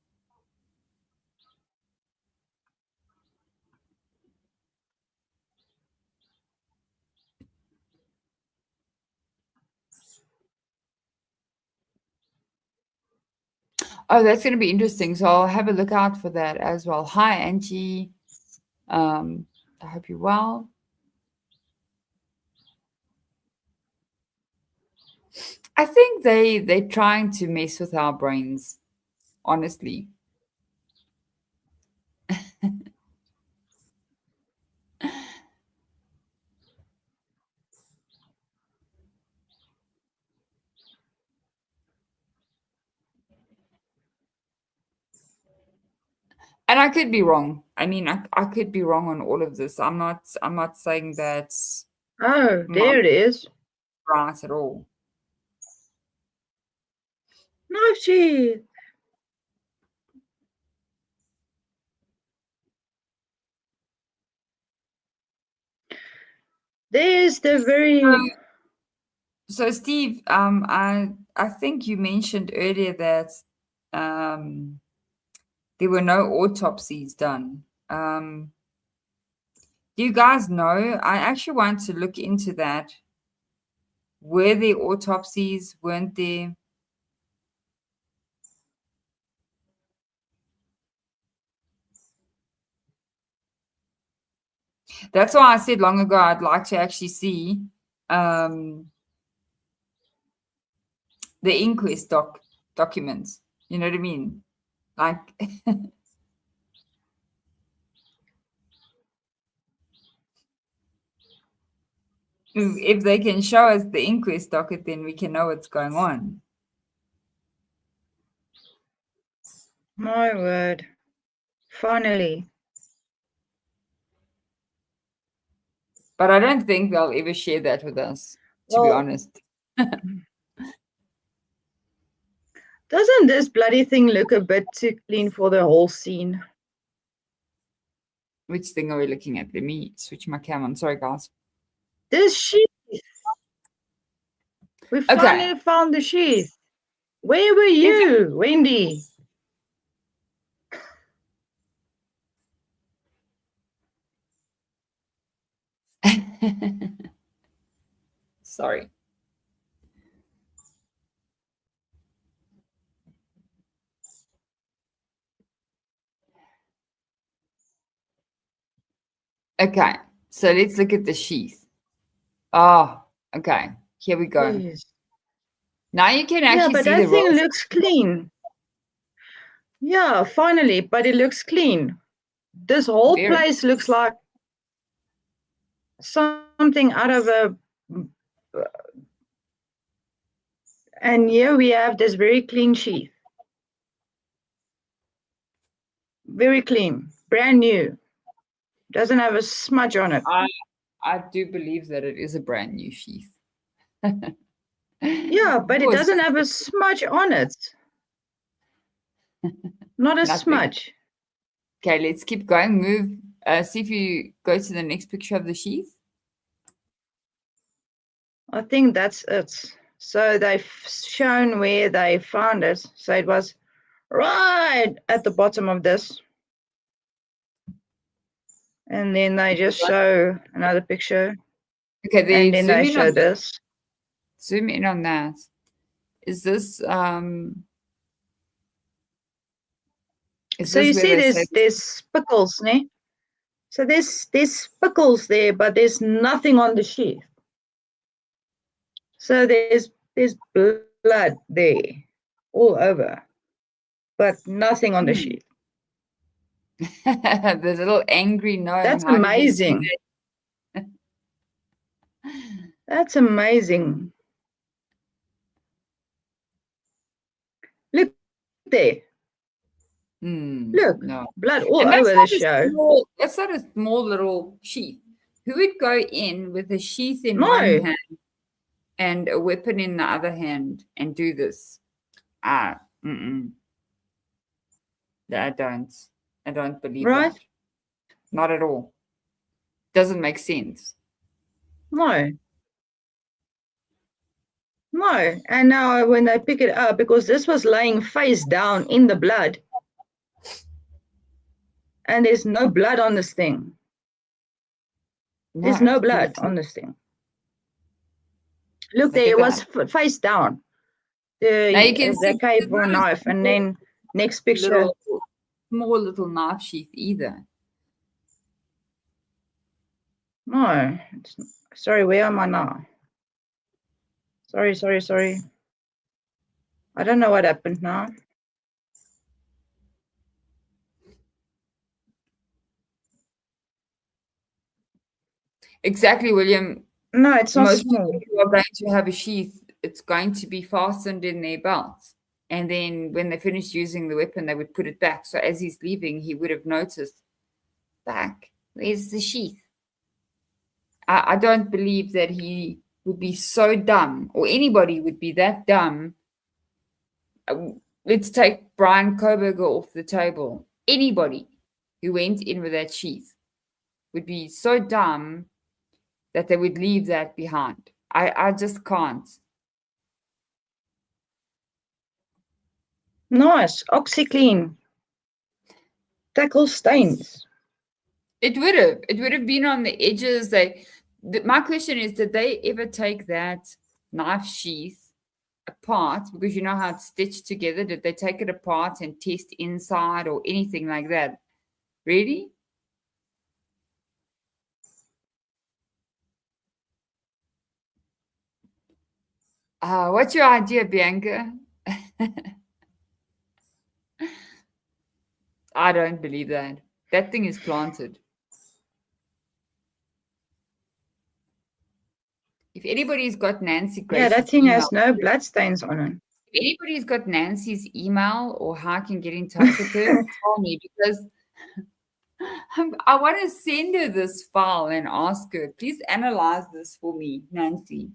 Oh, that's going to be interesting. So I'll have a look out for that as well. Hi, Angie. I hope you're well. I think they're trying to mess with our brains, honestly. And I could be wrong. I mean, I could be wrong on all of this. I'm not saying that's Oh, my there it is. right at all. No, Sheath. There's the very. So Steve, I think you mentioned earlier that there were no autopsies done. Do you guys know? I actually want to look into that. Were there autopsies? Weren't there? That's why I said long ago I'd like to actually see the inquest documents. You know what I mean? Like, if they can show us the inquest docket, then we can know what's going on. My word. Finally. But I don't think they'll ever share that with us, to be Well, honest. doesn't this bloody thing look a bit too clean for the whole scene? Which thing are we looking at? Let me switch my cam on. Sorry, guys. This sheath. We finally found the sheath. Where were you, Wendy? Sorry. Okay, so let's look at the sheath. Oh, okay. Here we go. Yes. Now you can actually but see that the thing rolls. looks clean. Yeah, finally, but it looks clean. This whole place looks like something out of a. And here we have this very clean sheath. Very clean, brand new. Doesn't have a smudge on it. I do believe that it is a brand new sheath. Yeah, but it doesn't have a smudge on it. Not a smudge. Okay, let's keep going. Move. See if you go to the next picture of the sheath. I think that's it. So they've shown where they found it. So it was right at the bottom of this. And then they just show another picture. Okay, and then they show this. Zoom in on that. Is this so you see there's spickles, ne? So there's spickles there, but there's nothing on the sheath. So there's blood there all over, but nothing on the sheet. The little angry gnome. That's How did you see amazing. that? That's amazing. Look there. Look, No. blood all And over the show. That's not a small little sheath. Who would go in with a sheath in No. one hand and a weapon in the other hand and do this? I don't believe Right? that. Not at all. Doesn't make sense. No. No. And now when I pick it up, because this was laying face down in the blood, and there's no blood on this thing. There's no blood on this thing. Look there, it was face down. The cave or knife, and then next picture. Small little knife sheath either. No. Sorry, where am I now? Sorry. I don't know what happened now. Exactly, William. No, it's not Most small. people who are going to have a sheath, it's going to be fastened in their belt. And then when they finish using the weapon, they would put it back. So as he's leaving, he would have noticed, back, where's the sheath? I don't believe that he would be so dumb, or anybody would be that dumb. Let's take Brian Koberger off the table. Anybody who went in with that sheath would be so dumb that they would leave that behind. I just can't. Nice. OxyClean. Tackle stains. It would have been on the edges. My question is, did they ever take that knife sheath apart? Because you know how it's stitched together. Did they take it apart and test inside or anything like that? Really? What's your idea, Bianca? I don't believe that. That thing is planted. If anybody's got Nancy Grace's that thing email, has no bloodstains on it. If anybody's got Nancy's email or how I can get in touch with her, tell me, because I want to send her this file and ask her, please analyze this for me, Nancy.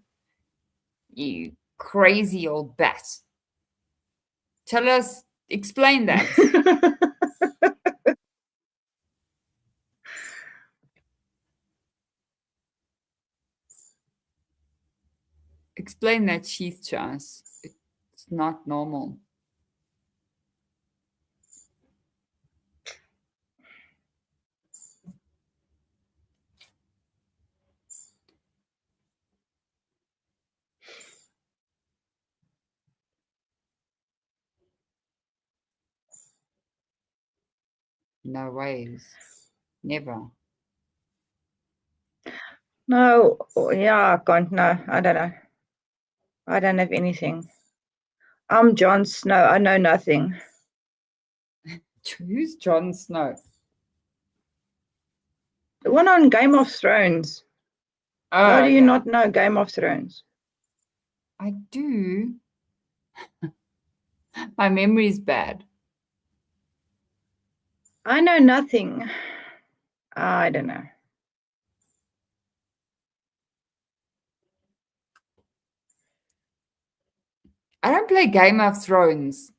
You crazy old bat. Tell us, explain that. Explain that sheath to us. It's not normal. No ways. Never. No, yeah, I can't. No, I don't know. I don't have anything. I'm Jon Snow. I know nothing. Who's Jon Snow? The one on Game of Thrones. Oh, How do you not know Game of Thrones? I do. My memory is bad. I know nothing. I don't know. I don't play Game of Thrones.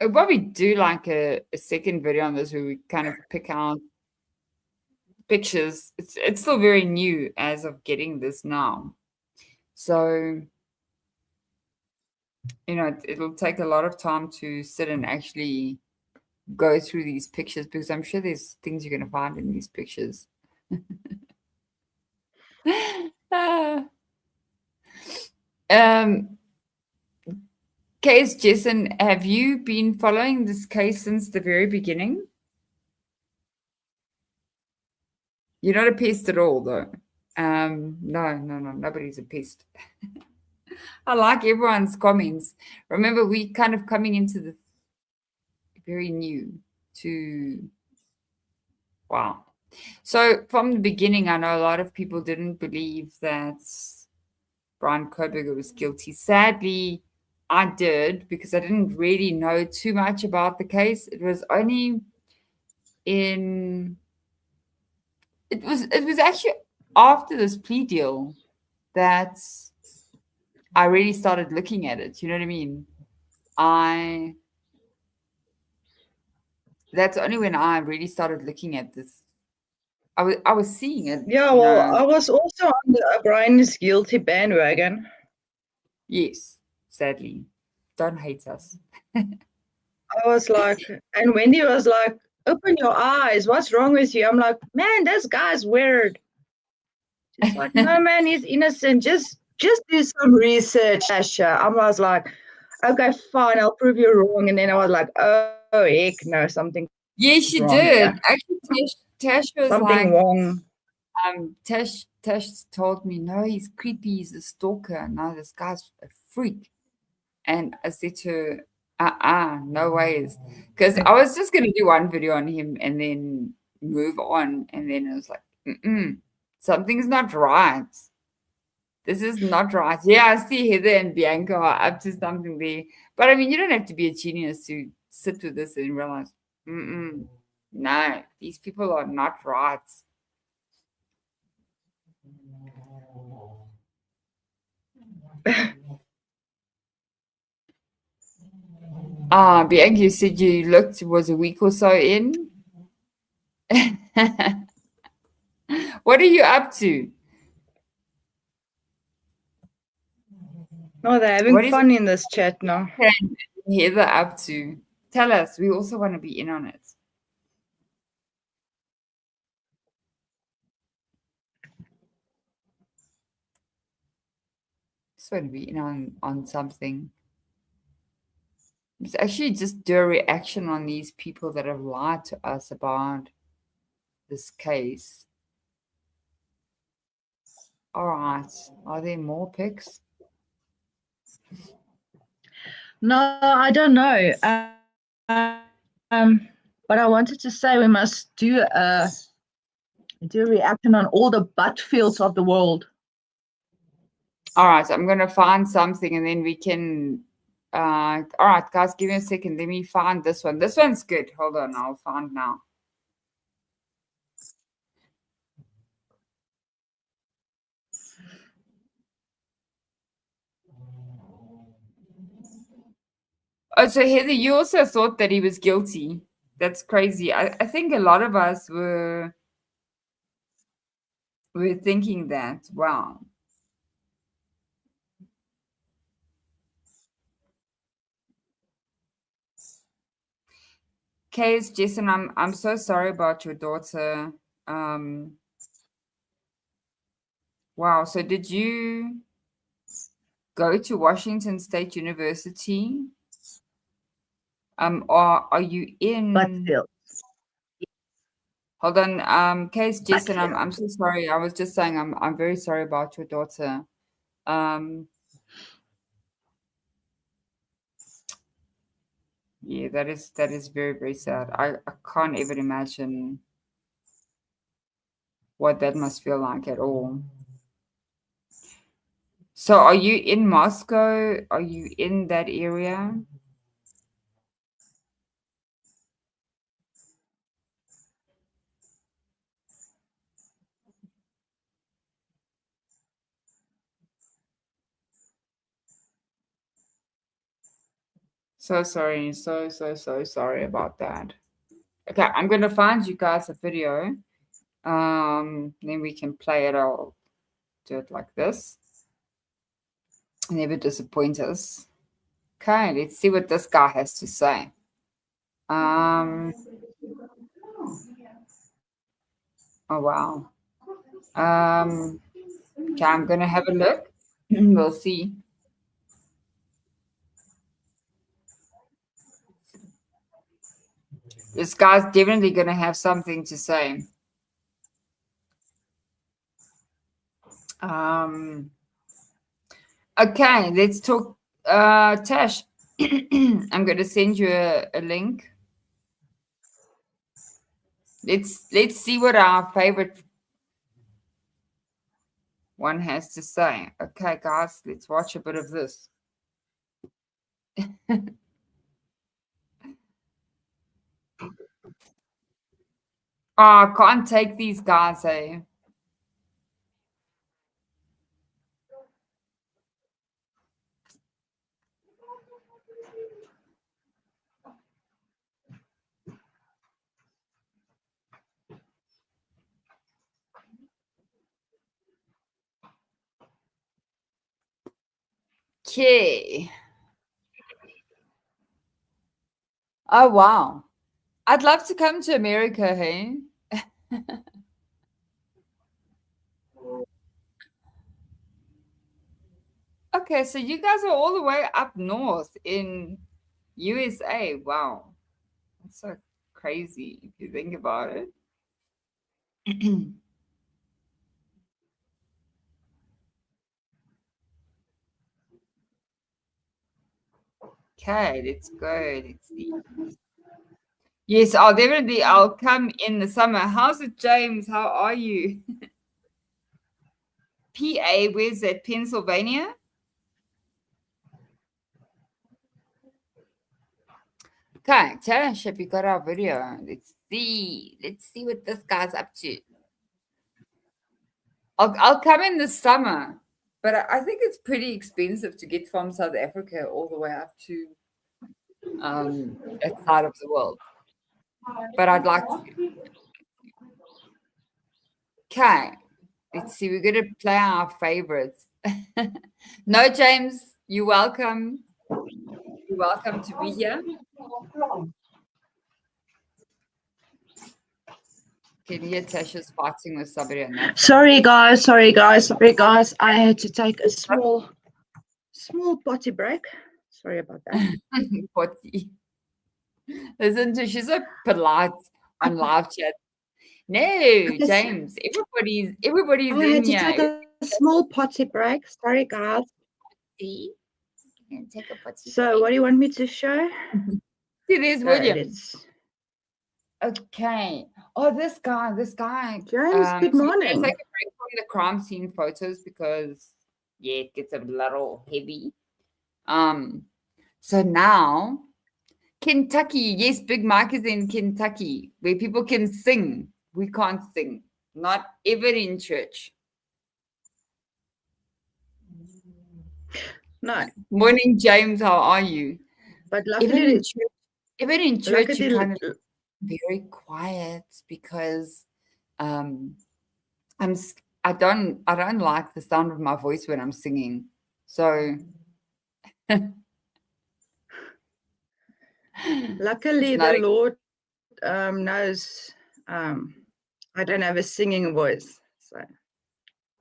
I'll probably do like a second video on this where we kind of pick out pictures. It's still very new as of getting this now. So, you know, it'll take a lot of time to sit and actually go through these pictures because I'm sure there's things you're going to find in these pictures. Case Jason, have you been following this case since the very beginning? You're not a pest at all, though. No, nobody's a pest. I like everyone's comments. Remember, we kind of coming into the very new to wow. So from the beginning, I know a lot of people didn't believe that Brian Koberger was guilty. Sadly, I did, because I didn't really know too much about the case. It was only in it was actually after this plea deal that I really started looking at it. You know what I mean? That's only when I really started looking at this. I was seeing it. Yeah, You well, know. I was also on the Brian is guilty bandwagon. Yes, sadly. Don't hate us. I was like, and Wendy was like, open your eyes. What's wrong with you? I'm like, man, this guy's weird. She's like, no, man, he's innocent. Just do some research, Asha. I was like, okay, fine, I'll prove you wrong. And then I was like, oh heck, no, something Yes, she wrong did. here. Actually, Tash was Something like, wrong. Tash told me, no, he's creepy, he's a stalker. No, this guy's a freak. And I said to her, no ways. Because I was just going to do one video on him and then move on. And then it was like, something's not right. This is not right. Yeah, I see Heather and Bianca are up to something there. But I mean, you don't have to be a genius to sit with this and realize, no, these people are not right. Bianca, you said you looked, was a week or so in. What are you up to? No, they're having fun in this chat now. Heather up to? Tell us. We also want to be in on it. Just want to be in on something. It's actually just do a reaction on these people that have lied to us about this case. All right. Are there more pics? No, I don't know. But I wanted to say we must do a reaction on all the butt fields of the world. All right, I'm going to find something and then we can... all right, guys, give me a second. Let me find this one. This one's good. Hold on, I'll find now. Oh, so Heather, you also thought that he was guilty. That's crazy. I think a lot of us were thinking that. Wow. Case, Jason, I'm so sorry about your daughter. Wow. So did you go to Washington State University? Or are you in? Buttfield. Hold on. Case, Jason, I'm so sorry. I was just saying I'm very sorry about your daughter. Yeah, that is very, very sad. I can't even imagine what that must feel like at all. So are you in Moscow? Are you in that area? So sorry. So sorry about that. Okay, I'm gonna find you guys a video. Then we can play it. I'll do it like this. Never disappoint us. Okay, let's see what this guy has to say. Oh wow. Okay, I'm gonna have a look. We'll see. This guy's definitely going to have something to say. Okay, let's talk. Tash, I'm going to send you a link. Let's see what our favorite one has to say. Okay, guys, let's watch a bit of this. I can't take these guys, eh? Okay. Oh, wow. I'd love to come to America, hey? Okay, so you guys are all the way up north in USA. Wow. That's so crazy if you think about it. Okay, let's go. Let's see. Yes, I'll come in the summer. How's it, James? How are you? PA, where's that? Pennsylvania? Okay, Tash, have you got our video? Let's see. Let's see what this guy's up to. I'll come in the summer, but I think it's pretty expensive to get from South Africa all the way up to that side of the world. But I'd like to. Okay, let's see. We're going to play our favorites. No, James, you're welcome. You're welcome to be here. Can you hear Tasha's fighting with somebody on that? Sorry, guys. I had to take a small potty break. Sorry about that. Potty. Listen to, she's so polite on live chat. No, James, everybody's I in had to here. take a small potty break. Sorry, guys. See? Take a potty So, break. what do you want me to show? See, there's William. It's... Okay. Oh, this guy. James, good morning. So take a break from the crime scene photos because, yeah, it gets a little heavy. So now, Kentucky. Yes, Big Mike is in Kentucky, where people can sing. We can't sing. Not ever in church. No. Morning, James. How are you? But luckily, even in church, you kind of very quiet because I don't like the sound of my voice when I'm singing. So luckily the Lord knows I don't have a singing voice. So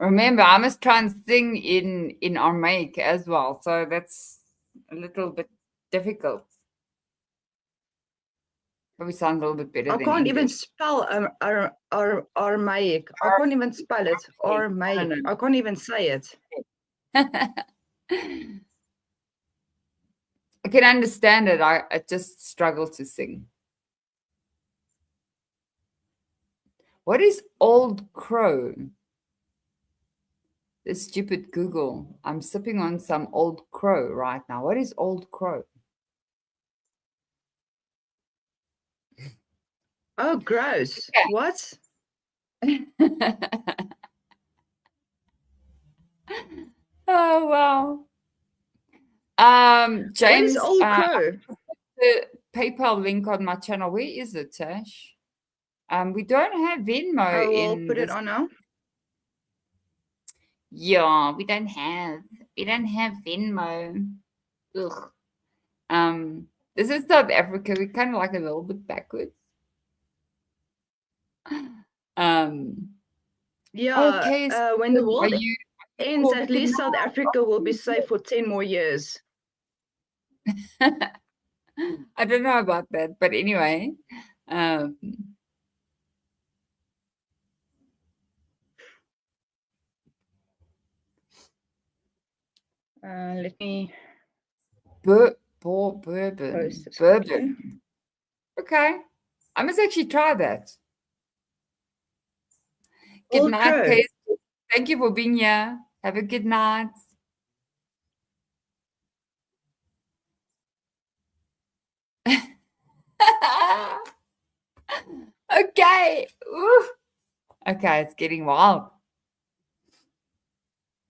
remember, I must try and sing in Aramaic as well. So that's a little bit difficult. Probably sounds a little bit better. I can't even spell Aramaic. I can't even spell it. Aramaic. I can't even say it. I can understand it. I just struggle to sing. What is Old Crow? This stupid Google. I'm sipping on some Old Crow right now. What is Old Crow? Oh, gross. Okay. What? Oh, wow. James, what is Old Crow? The PayPal link on my channel. Where is it, Tash? We don't have Venmo in put it on now. Yeah, we don't have Venmo. Ugh. This is South Africa. We're kind of like a little bit backwards. Yeah. Okay, when the world ends, at least South Africa will be safe for 10 more years. I don't know about that, but anyway, Um, Let me bourbon. post this Bourbon. quickly. Okay. I must actually try that. Good Old night, Crow. Kate. Thank you for being here. Have a good night. Okay. Ooh. Okay, it's getting wild.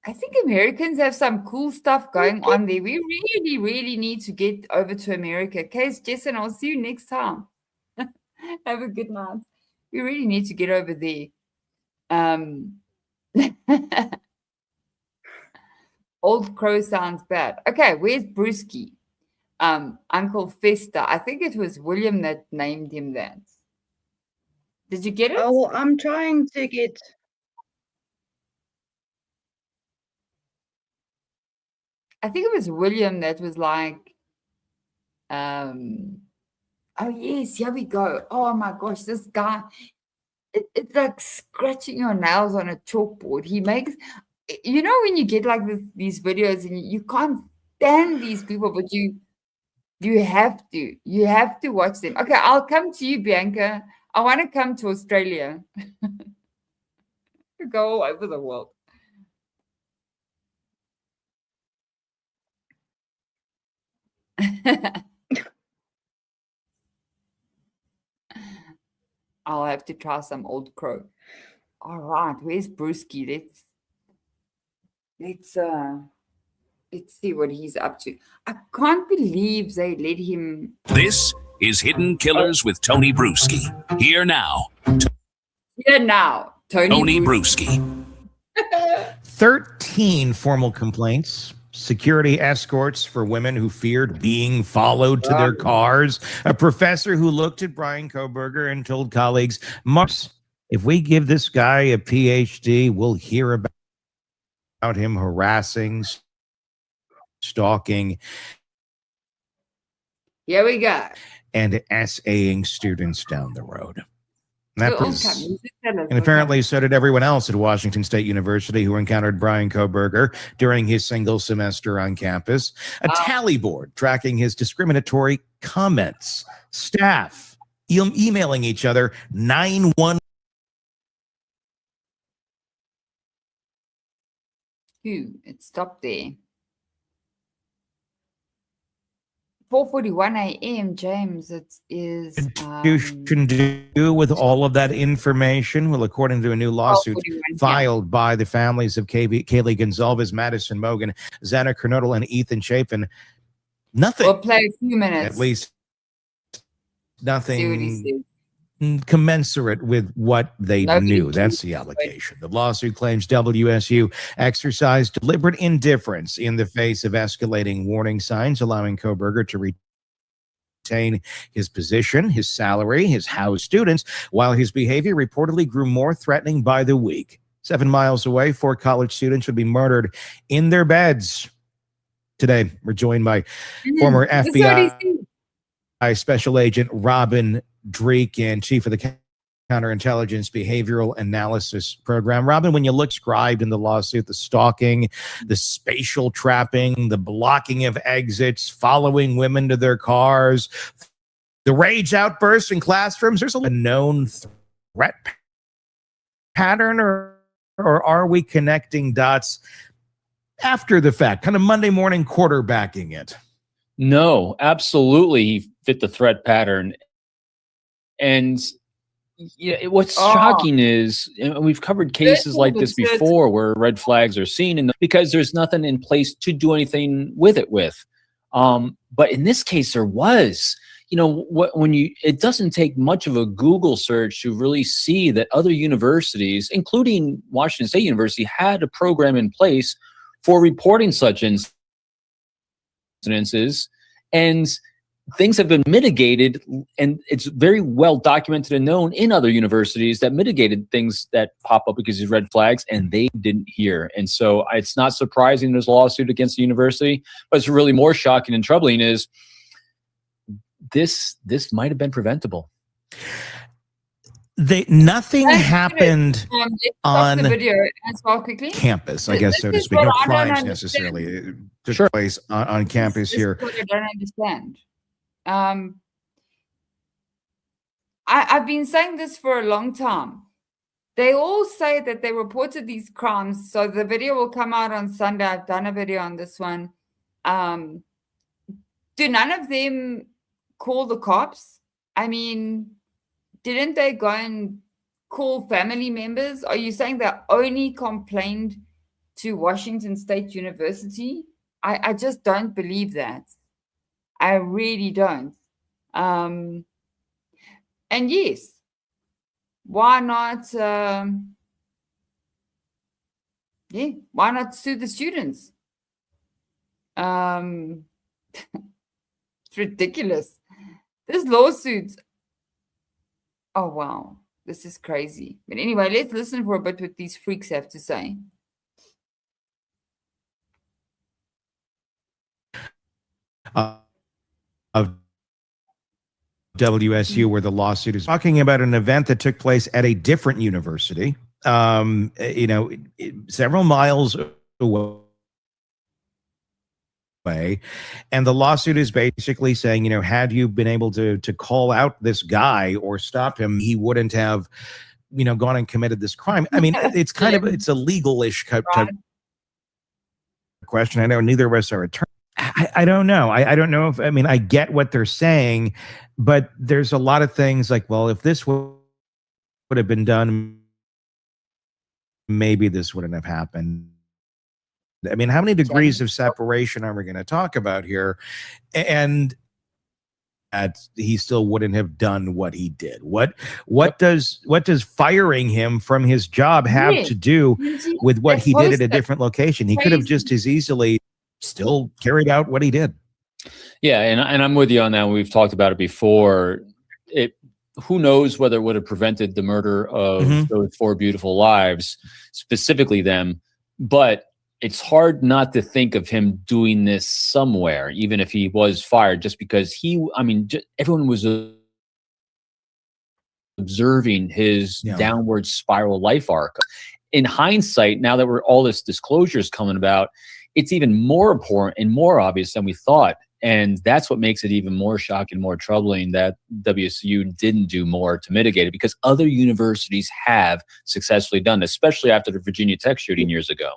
I think Americans have some cool stuff going on there. We really, really need to get over to America. Case Jason, I'll see you next time. Have a good night. We really need to get over there. Old Crow sounds bad. Okay, where's Brewski? Uncle Fester. I think it was William that named him that. Did you get it? Oh, well, I'm trying to get. I think it was William that was like, oh yes, here we go. Oh my gosh, this guy, it's like scratching your nails on a chalkboard. He makes, you know, when you get like these videos and you can't stand these people, but you have to watch them. Okay, I'll come to you, Bianca. I want to come to Australia. Go all over the world. I'll have to try some Old Crow. All right, where's Brewski? Let's see what he's up to. I can't believe they let him. This is Hidden Killers with Tony Brewski. Here now, Tony Brewski. 13 formal complaints. Security escorts for women who feared being followed to their cars. A professor who looked at Brian Koberger and told colleagues, Marks, if we give this guy a PhD, we'll hear about him harassing, stalking. Here we go. And SAing students down the road. And apparently so did everyone else at Washington State University who encountered Brian Koberger during his single semester on campus. A tally board tracking his discriminatory comments. Staff emailing each other 911. It stopped there. 4:41 a.m. James. It is. You can do with all of that information. Well, according to a new lawsuit filed by the families of Kaylee Gonzalez, Madison Mogan, Zana Kernodle, and Ethan Chapin, nothing. We'll play a few minutes. At least nothing commensurate with what they knew. That's the allegation. The lawsuit claims WSU exercised deliberate indifference in the face of escalating warning signs, allowing Koberger to retain his position, his salary, his house students, while his behavior reportedly grew more threatening by the week. 7 miles away, 4 college students would be murdered in their beds. Today, we're joined by former FBI Special Agent Robin Drake and Chief of the Counterintelligence Behavioral Analysis Program. Robin, when you look described in the lawsuit, the stalking, the spatial trapping, the blocking of exits, following women to their cars, the rage outbursts in classrooms, there's a known threat pattern, or are we connecting dots after the fact, kind of Monday morning quarterbacking it? No, absolutely. He fit the threat pattern. And what's shocking is, and we've covered cases like this before where red flags are seen, and because there's nothing in place to do anything with it with. But in this case, there was. It doesn't take much of a Google search to really see that other universities, including Washington State University, had a program in place for reporting such incidences, and things have been mitigated, and it's very well documented and known in other universities that mitigated things that pop up because of red flags, and they didn't hear. And so it's not surprising there's a lawsuit against the university, but it's really more shocking and troubling is this might have been preventable. Nothing happened let's on stop the video as well quickly. campus, I guess, so to This is speak. No what I don't crimes understand. necessarily took place on campus This here. is what I don't understand. I've been saying this for a long time. They all say that they reported these crimes. So the video will come out on Sunday. I've done a video on this one. Do none of them call the cops? I mean, didn't they go and call family members? Are you saying they only complained to Washington State University? I just don't believe that. I really don't. And yes, why not? Why not sue the students? It's ridiculous. This lawsuit. Oh, wow. This is crazy. But anyway, let's listen for a bit what these freaks have to say. Of WSU, where the lawsuit is talking about an event that took place at a different university, several miles away. And the lawsuit is basically saying, had you been able to call out this guy or stop him, he wouldn't have, gone and committed this crime. I mean, it's a legal-ish type question. I know neither of us are attorneys. I don't know. I don't know I get what they're saying, but there's a lot of things like, well, if this would have been done, maybe this wouldn't have happened. I mean, how many degrees of separation are we going to talk about here? And he still wouldn't have done what he did. What does firing him from his job have to do with what he did at a different location? He could have just as easily still carried out what he did. Yeah, and I'm with you on that. We've talked about it before. Who knows whether it would have prevented the murder of those 4 beautiful lives, specifically them, but it's hard not to think of him doing this somewhere, even if he was fired, just because everyone was observing his downward spiral life arc. In hindsight, now that all this disclosure is coming about, it's even more important and more obvious than we thought. And that's what makes it even more shocking, more troubling that WSU didn't do more to mitigate it, because other universities have successfully done, especially after the Virginia Tech shooting years ago.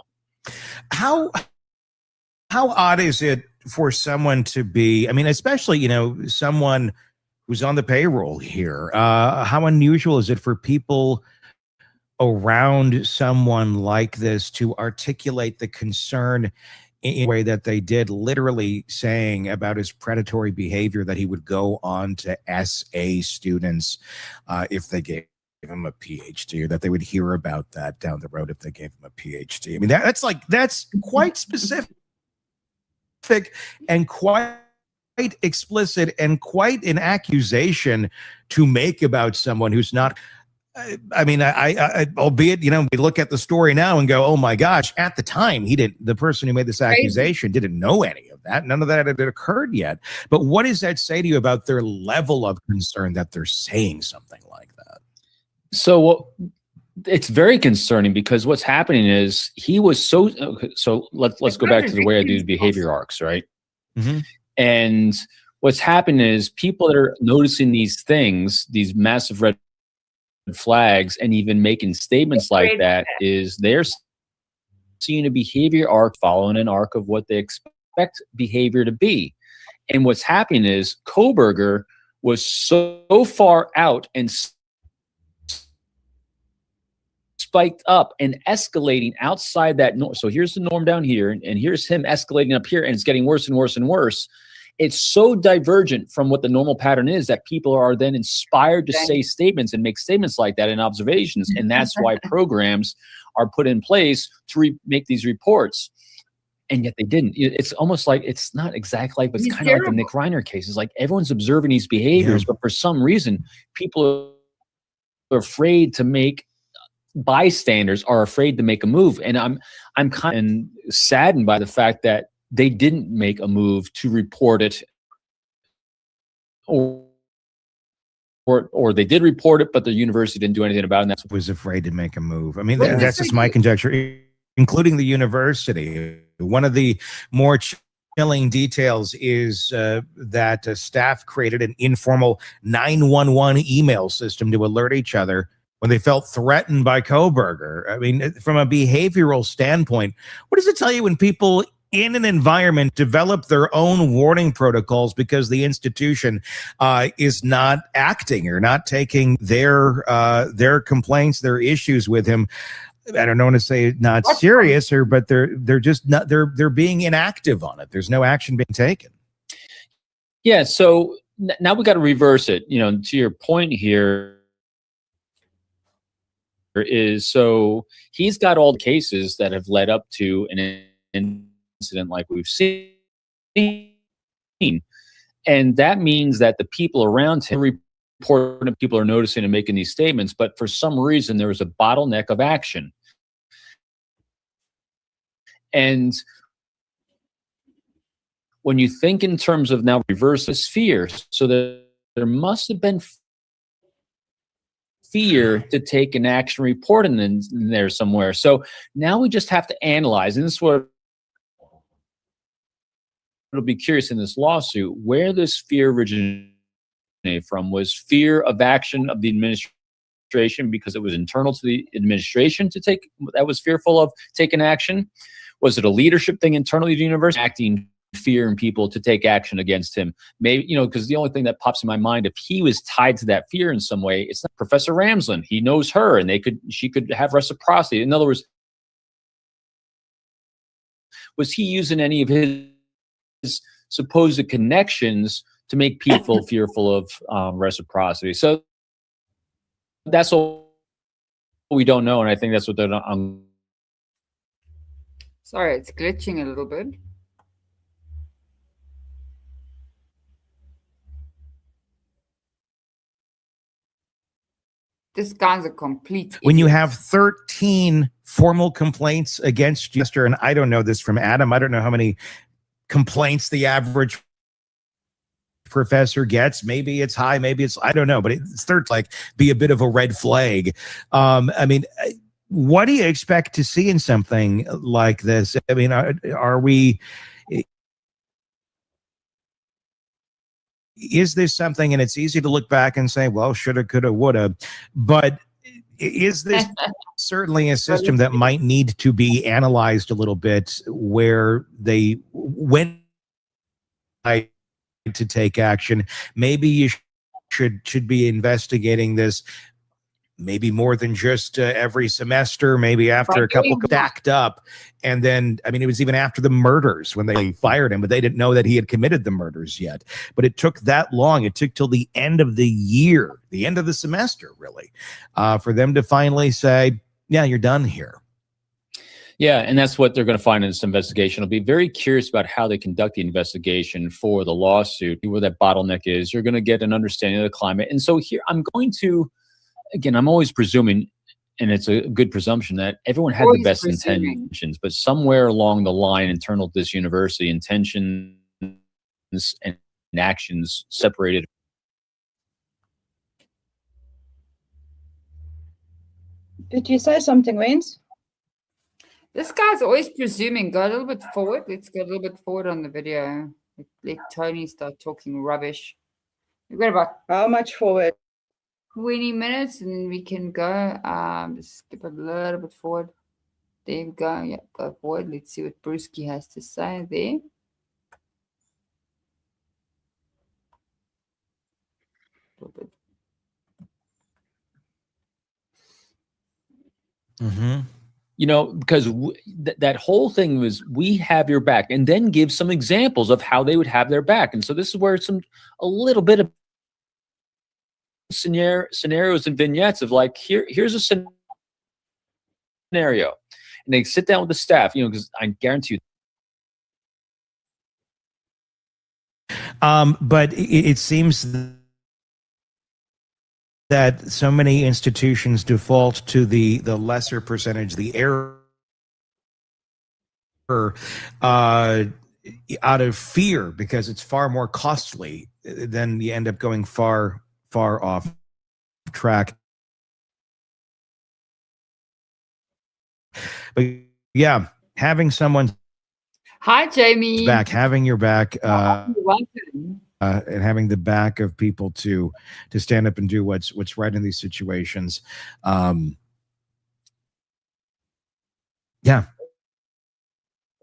How odd is it for someone to be, especially, someone who's on the payroll here, how unusual is it for people around someone like this to articulate the concern in a way that they did, literally saying about his predatory behavior that he would go on to SA students if they gave him a PhD, or that they would hear about that down the road if they gave him a PhD. I mean, that's quite specific and quite explicit and quite an accusation to make about someone who's not. I albeit, we look at the story now and go, oh my gosh, at the time the person who made this accusation didn't know any of that. None of that had occurred yet. But what does that say to you about their level of concern that they're saying something like that? So it's very concerning, because what's happening is he was so let's go back to the way I do behavior arcs, right? And what's happened is people that are noticing these things, these massive red flags, and even making statements like that, is they're seeing a behavior arc following an arc of what they expect behavior to be. And what's happening is Kohberger was so far out and spiked up and escalating outside that norm. So here's the norm down here, and here's him escalating up here, and it's getting worse and worse and worse. It's so divergent from what the normal pattern is that people are then inspired to say statements and make statements like that in observations. And that's why programs are put in place to make these reports. And yet they didn't. It's almost like, it's not exactly like, but it's kind of like the Nick Reiner case. It's like everyone's observing these behaviors, but for some reason, people are afraid to make, bystanders are afraid to make a move. And I'm kind of saddened by the fact that they didn't make a move to report it or or they did report it, but the university didn't do anything about it. And that's was afraid to make a move. I mean, Well, that's just my conjecture, including the university. One of the more chilling details is that staff created an informal 911 email system to alert each other when they felt threatened by Koberger. I mean, from a behavioral standpoint, what does it tell you when people in an environment develop their own warning protocols because the institution is not acting or not taking their complaints, their issues with him? I don't want to say not serious, but they're just not, they're being inactive on it. There's no action being taken. Yeah. So now we got to reverse it. You know, to your point here is, so he's got all the cases that have led up to an incident like we've seen. And that means that the people around him report, people are noticing and making these statements, but for some reason there was a bottleneck of action. And when you think in terms of now reverse this fear, so that there must have been fear to take an action report in there somewhere. So now we just have to analyze, and this is what it'll be curious in this lawsuit, where this fear originated from. Was fear of action of the administration because it was internal to the administration to take, that was fearful of taking action? Was it a leadership thing internally to the university, acting fear in people to take action against him? Maybe, you know, because the only thing that pops in my mind, if he was tied to that fear in some way, it's not Professor Ramsland. He knows her, and she could have reciprocity. In other words, was he using any of his supposed connections to make people fearful of reciprocity? So that's all we don't know, and I think that's what they're not. Sorry, it's glitching a little bit. This guy's a complete When you idiot. have 13 formal complaints against you, and I don't know this from Adam, I don't know how many complaints the average professor gets. Maybe it's high, maybe it's, I don't know, but it's starts like be a bit of a red flag. I mean, what do you expect to see in something like this? I mean, are we, is this something, and it's easy to look back and say, well, shoulda, coulda, woulda, but is this certainly a system that might need to be analyzed a little bit, where they went to take action? Maybe you should be investigating this maybe more than just every semester, maybe after a couple stacked up. And then, I mean, it was even after the murders when they fired him, but they didn't know that he had committed the murders yet. But it took that long. It took till the end of the year, the end of the semester, really, for them to finally say, yeah, you're done here. Yeah, and that's what they're going to find in this investigation. I'll be very curious about how they conduct the investigation for the lawsuit, where that bottleneck is. You're going to get an understanding of the climate. And so here, I'm going to, again, I'm always presuming, and it's a good presumption, that everyone had the best intentions, but somewhere along the line, internal to this university, intentions and actions separated. Did you say something, Waynes? This guy's always presuming. Go a little bit forward. Let's go a little bit forward on the video. Let Tony start talking rubbish. We've got about How much forward? 20 minutes, and then we can go. Just skip a little bit forward. There we go. Yeah, go forward. Let's see what Brewski has to say there. Mm-hmm. You know, because that whole thing was, we have your back, and then give some examples of how they would have their back. And so this is where a little bit of scenarios and vignettes of like, here's a scenario, and they sit down with the staff, you know, because I guarantee you. But it seems that so many institutions default to the lesser percentage, the error, out of fear, because it's far more costly. Then you end up going far far off track. But yeah, having someone's Hi, Jamie. back, having your back, You're welcome. and having the back of people to stand up and do what's right in these situations. Yeah,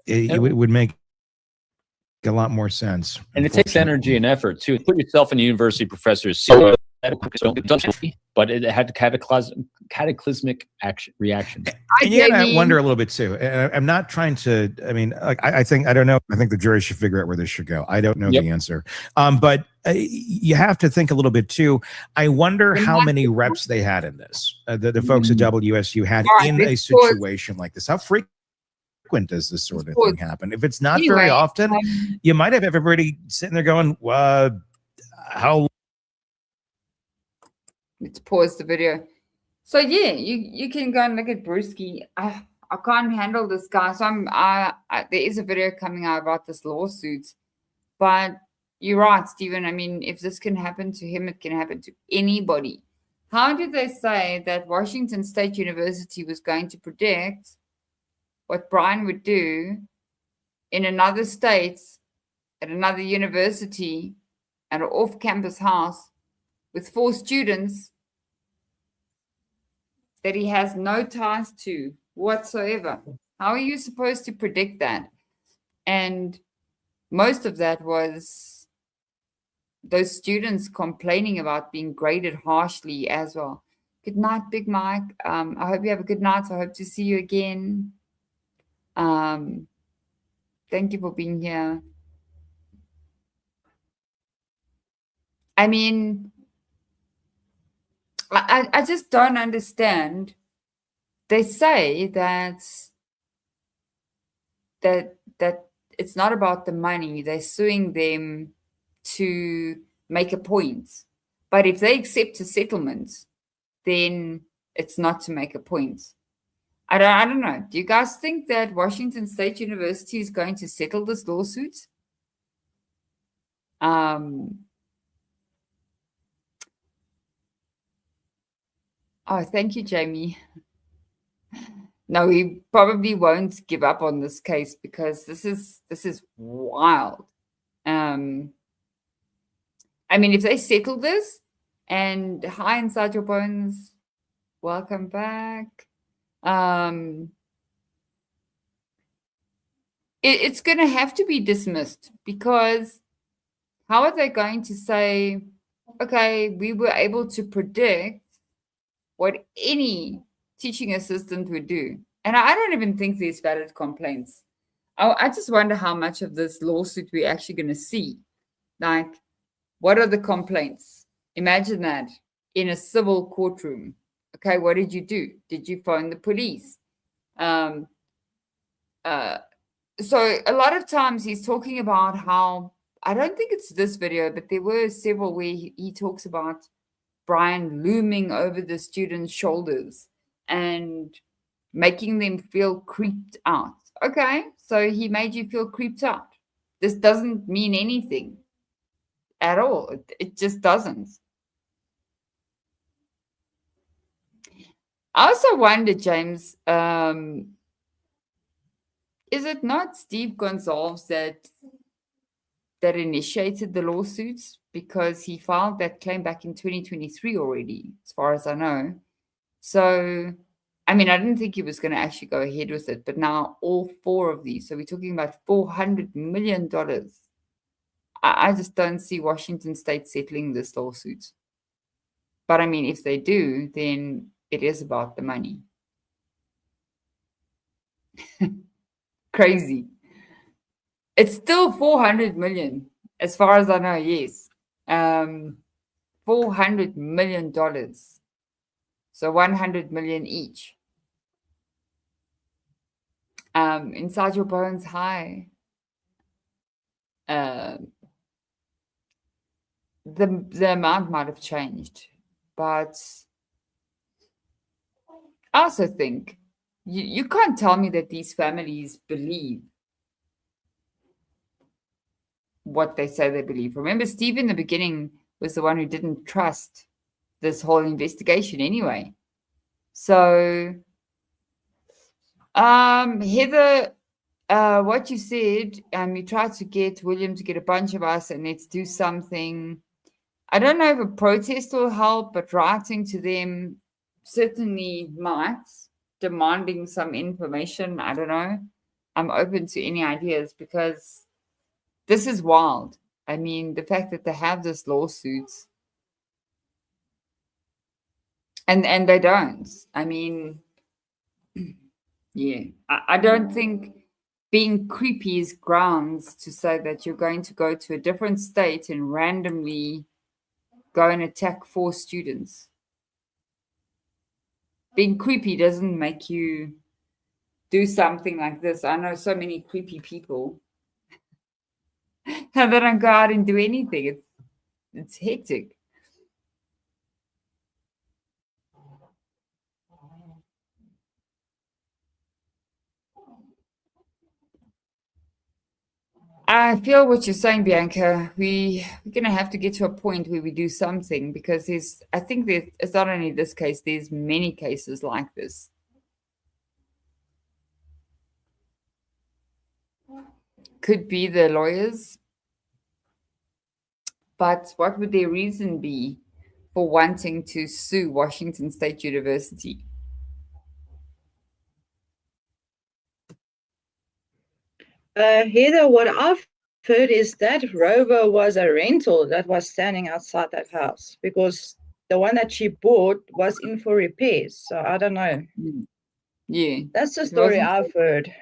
it would make a lot more sense. And it takes energy and effort too. Put yourself in a university professor's seat, but it had cataclysmic reaction. And you gotta wonder a little bit too. I'm not trying to. I mean, like, I think I don't know. I think the jury should figure out where this should go. I don't know the answer. But you have to think a little bit too. I wonder how many reps they had in this. The folks at WSU had in a situation like this. How frequent does this sort of thing happen? If it's not very often, you might have everybody sitting there going, how? Let's pause the video. So yeah, you can go and look at Brewski. I can't handle this guy. So there is a video coming out about this lawsuit. But you're right, Stephen. I mean, if this can happen to him, it can happen to anybody. How did they say that Washington State University was going to predict what Brian would do in another state, at another university, at an off-campus house with 4 students that he has no ties to whatsoever? How are you supposed to predict that? And most of that was those students complaining about being graded harshly as well. Good night, Big Mike. I hope you have a good night. I hope to see you again. Thank you for being here. I mean, I just don't understand. They say that it's not about the money. They're suing them to make a point. But if they accept a settlement, then it's not to make a point. I don't know. Do you guys think that Washington State University is going to settle this lawsuit? Oh, thank you, Jamie. No, he probably won't give up on this case because this is wild. I mean, if they settle this, and hi, Inside Your Bones, welcome back. It's going to have to be dismissed, because how are they going to say, okay, we were able to predict what any teaching assistant would do? And I don't even think there's valid complaints. I just wonder how much of this lawsuit we're actually going to see. Like, what are the complaints? Imagine that in a civil courtroom. Okay, what did you do? Did you phone the police? So a lot of times he's talking about how, I don't think it's this video, but there were several where he talks about Brian looming over the students' shoulders and making them feel creeped out. Okay, so he made you feel creeped out. This doesn't mean anything at all. It just doesn't. I also wonder, James, is it not Steve Gonzalez that initiated the lawsuits? Because he filed that claim back in 2023 already, as far as I know. So, I mean, I didn't think he was going to actually go ahead with it, but now all 4 of these. So we're talking about $400 million. I just don't see Washington State settling this lawsuit. But I mean, if they do, then it is about the money. Crazy. It's still 400 million, as far as I know, yes. $400 million. So 100 million each. Inside Your Bones, hi. The amount might have changed, but I also think you can't tell me that these families believe what they say they believe. Remember, Steve in the beginning was the one who didn't trust this whole investigation anyway. So, Heather, what you said, you tried to get William to get a bunch of us and let's do something. I don't know if a protest will help, but writing to them certainly might, demanding some information. I don't know. I'm open to any ideas because this is wild. I mean, the fact that they have this lawsuits and they don't. I mean, yeah, I don't think being creepy is grounds to say that you're going to go to a different state and randomly go and attack 4 students. Being creepy doesn't make you do something like this. I know so many creepy people and they don't go out and do anything. It's hectic. I feel what you're saying, Bianca. We're going to have to get to a point where we do something because I think it's not only this case, there's many cases like this. Could be the lawyers, but what would their reason be for wanting to sue Washington State University? Heather, what I've heard is that Rover was a rental that was standing outside that house because the one that she bought was in for repairs. So I don't know. Yeah. That's the story I've heard.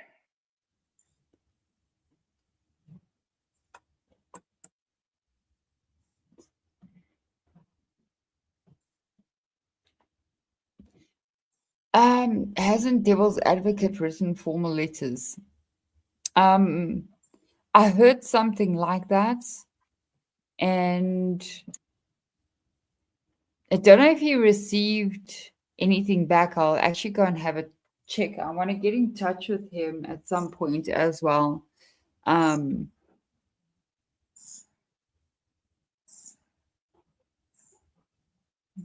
Hasn't Devil's Advocate written formal letters? I heard something like that, and I don't know if he received anything back. I'll actually go and have a check. I want to get in touch with him at some point as well.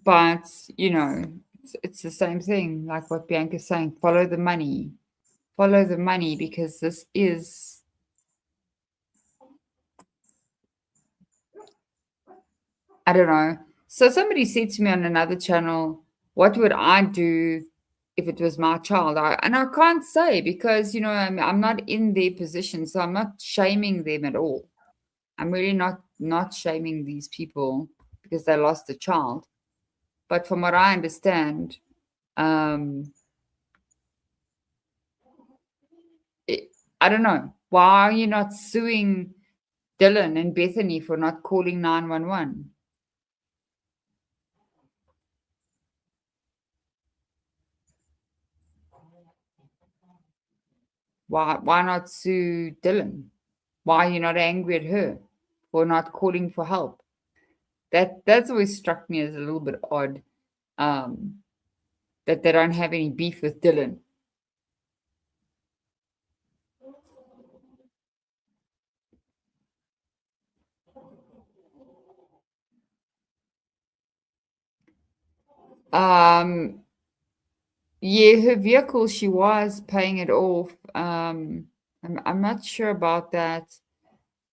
But, you know, it's the same thing, like what Bianca's saying, follow the money. Follow the money because this is... I don't know. So somebody said to me on another channel, what would I do if it was my child? And I can't say because, you know, I'm not in their position, so I'm not shaming them at all. I'm really not shaming these people because they lost a child. But from what I understand, I don't know. Why are you not suing Dylan and Bethany for not calling 911? Why not sue Dylan? Why are you not angry at her for not calling for help? That's always struck me as a little bit odd, that they don't have any beef with Dylan. Yeah, her vehicle, she was paying it off. I'm not sure about that.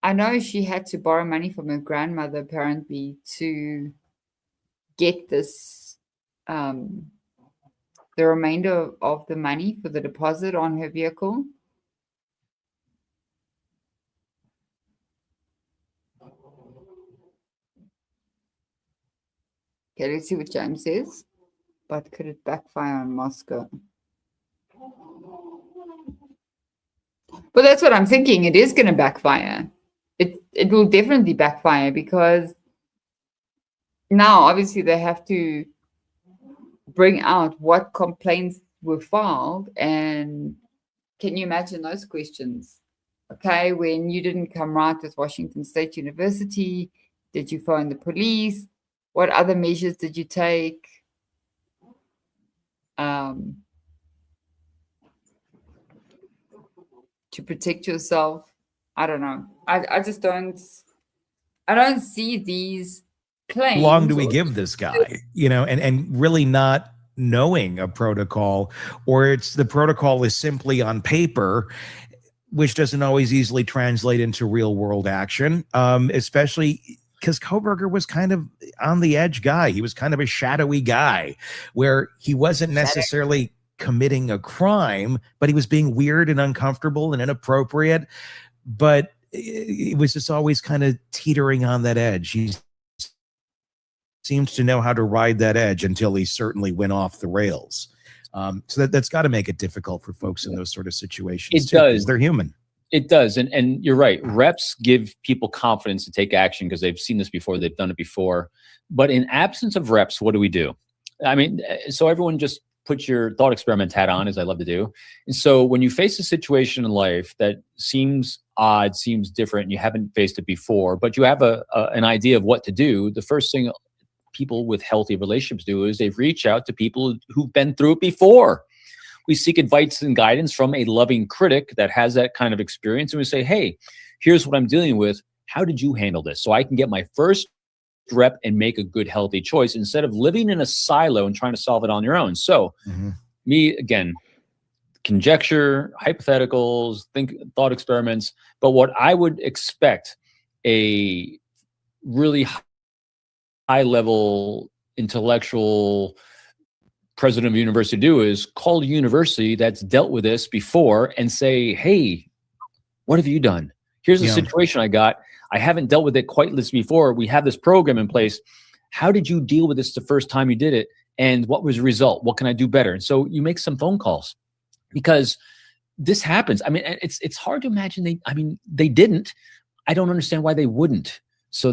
I know she had to borrow money from her grandmother apparently to get this, the remainder of the money for the deposit on her vehicle. Okay, let's see what James says. But could it backfire on Moscow? Well, that's what I'm thinking. It is going to backfire. It will definitely backfire because now obviously they have to bring out what complaints were filed, and can you imagine those questions? Okay, when you didn't come right with Washington State University, did you phone the police? What other measures did you take? To protect yourself? I don't know. I just don't see these claims. long do we give this guy, and really not knowing a protocol, or it's the protocol is simply on paper, which doesn't always easily translate into real world action, especially because Kohberger was kind of on the edge guy. He was kind of a shadowy guy where he wasn't necessarily committing a crime, but he was being weird and uncomfortable and inappropriate. But it was just always kind of teetering on that edge. He seems to know how to ride that edge until he certainly went off the rails. So that's got to make it difficult for folks in those sort of situations. It does. They're human. It does. And you're right. Reps give people confidence to take action because they've seen this before. They've done it before. But in absence of reps, what do? I mean, so everyone just put your thought experiment hat on, as I love to do. And so when you face a situation in life that seems odd, seems different, and you haven't faced it before, but you have an idea of what to do, the first thing people with healthy relationships do is they reach out to people who've been through it before. We seek advice and guidance from a loving critic that has that kind of experience. And we say, hey, here's what I'm dealing with. How did you handle this? So I can get my first rep and make a good, healthy choice instead of living in a silo and trying to solve it on your own. So me, again, conjecture, hypotheticals, thought experiments. But what I would expect a really high-level intellectual president of a university to do is call a university that's dealt with this before and say, hey, what have you done? Here's the situation I got. I haven't dealt with it quite this before. We have this program in place. How did you deal with this the first time you did it? And what was the result? What can I do better? And so you make some phone calls because this happens. I mean, it's hard to imagine they didn't. I don't understand why they wouldn't. So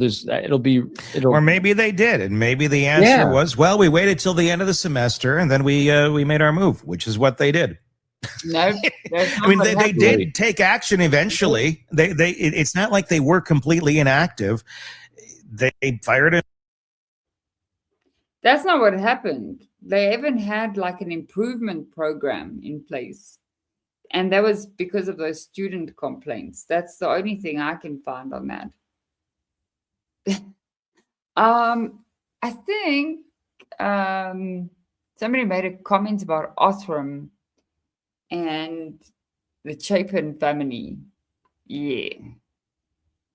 or maybe they did, and maybe the answer was, well, we waited till the end of the semester, and then we made our move, which is what they did. No, I mean, they did take action eventually. It's not like they were completely inactive. They fired it. That's not what happened. They even had like an improvement program in place, and that was because of those student complaints. That's the only thing I can find on that. I think somebody made a comment about Othram and the Chapin family. Yeah,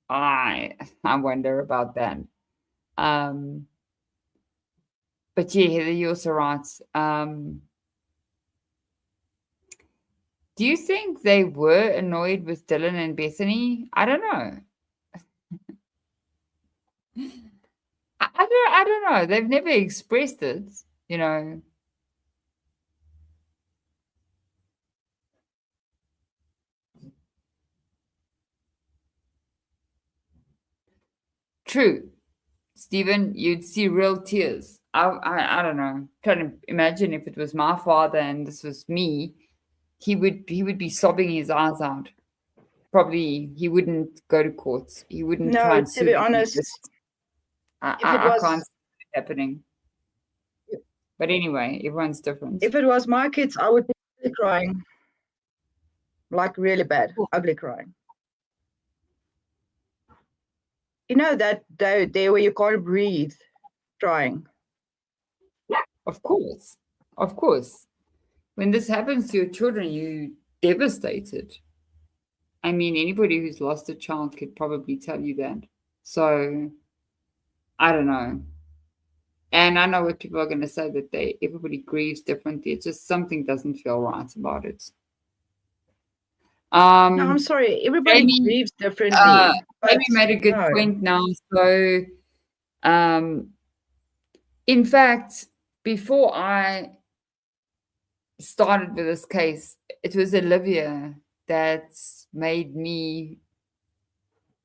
I wonder about that. But yeah, Heather, you also writes, do you think they were annoyed with Dylan and Bethany? I don't know. I don't know. They've never expressed it, True, Stephen. You'd see real tears. I don't know. Trying to imagine if it was my father and this was me, he would be sobbing his eyes out. Probably he wouldn't go to courts. He wouldn't try and to be honest. I can't see it happening. But anyway, everyone's different. If it was my kids, I would be really crying. Like really bad, ugly crying. You know that day where you can't breathe, crying. Of course. When this happens to your children, you're devastated. I mean, anybody who's lost a child could probably tell you that. So I don't know. And I know what people are going to say, that everybody grieves differently. It's just something doesn't feel right about it. No, I'm sorry. Everybody grieves differently. Amy made a good point now. So, in fact, before I started with this case, it was Olivia that made me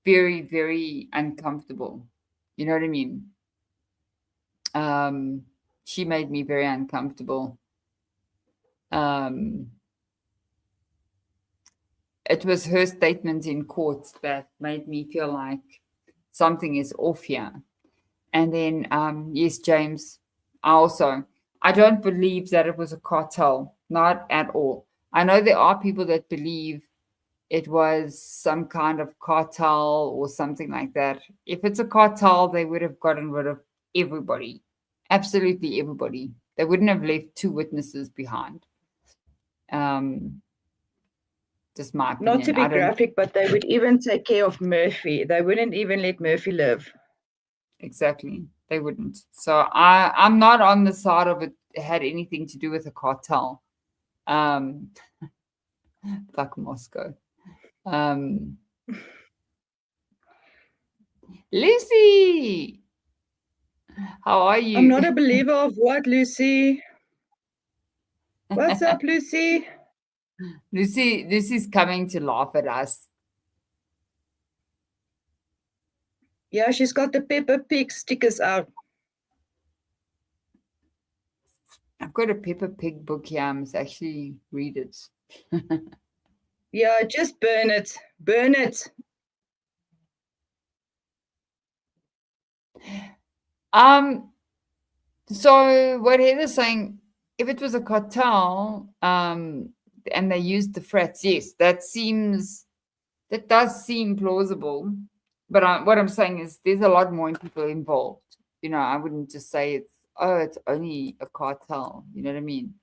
very, very uncomfortable. You know what I mean? She made me very uncomfortable. It was her statements in court that made me feel like something is off here. And then, yes, James, I don't believe that it was a cartel, not at all. I know there are people that believe it was some kind of cartel or something like that. If it's a cartel, they would have gotten rid of everybody, absolutely everybody. They wouldn't have left 2 witnesses behind. Just my opinion. Not to be graphic, but they would even take care of Murphy. They wouldn't even let Murphy live. Exactly. They wouldn't. So I'm not on the side of it had anything to do with a cartel. Fuck Moscow. Lucy, how are you? I'm not a believer of what, Lucy? What's up, Lucy? Lucy's coming to laugh at us. Yeah, she's got the Peppa Pig stickers out. I've got a Peppa Pig book here. I must actually read it. Yeah, just burn it. Burn it. So what Heather's saying, if it was a cartel, and they used the frets, yes, that does seem plausible. But what I'm saying is there's a lot more people involved. You know, I wouldn't just say it's only a cartel. You know what I mean?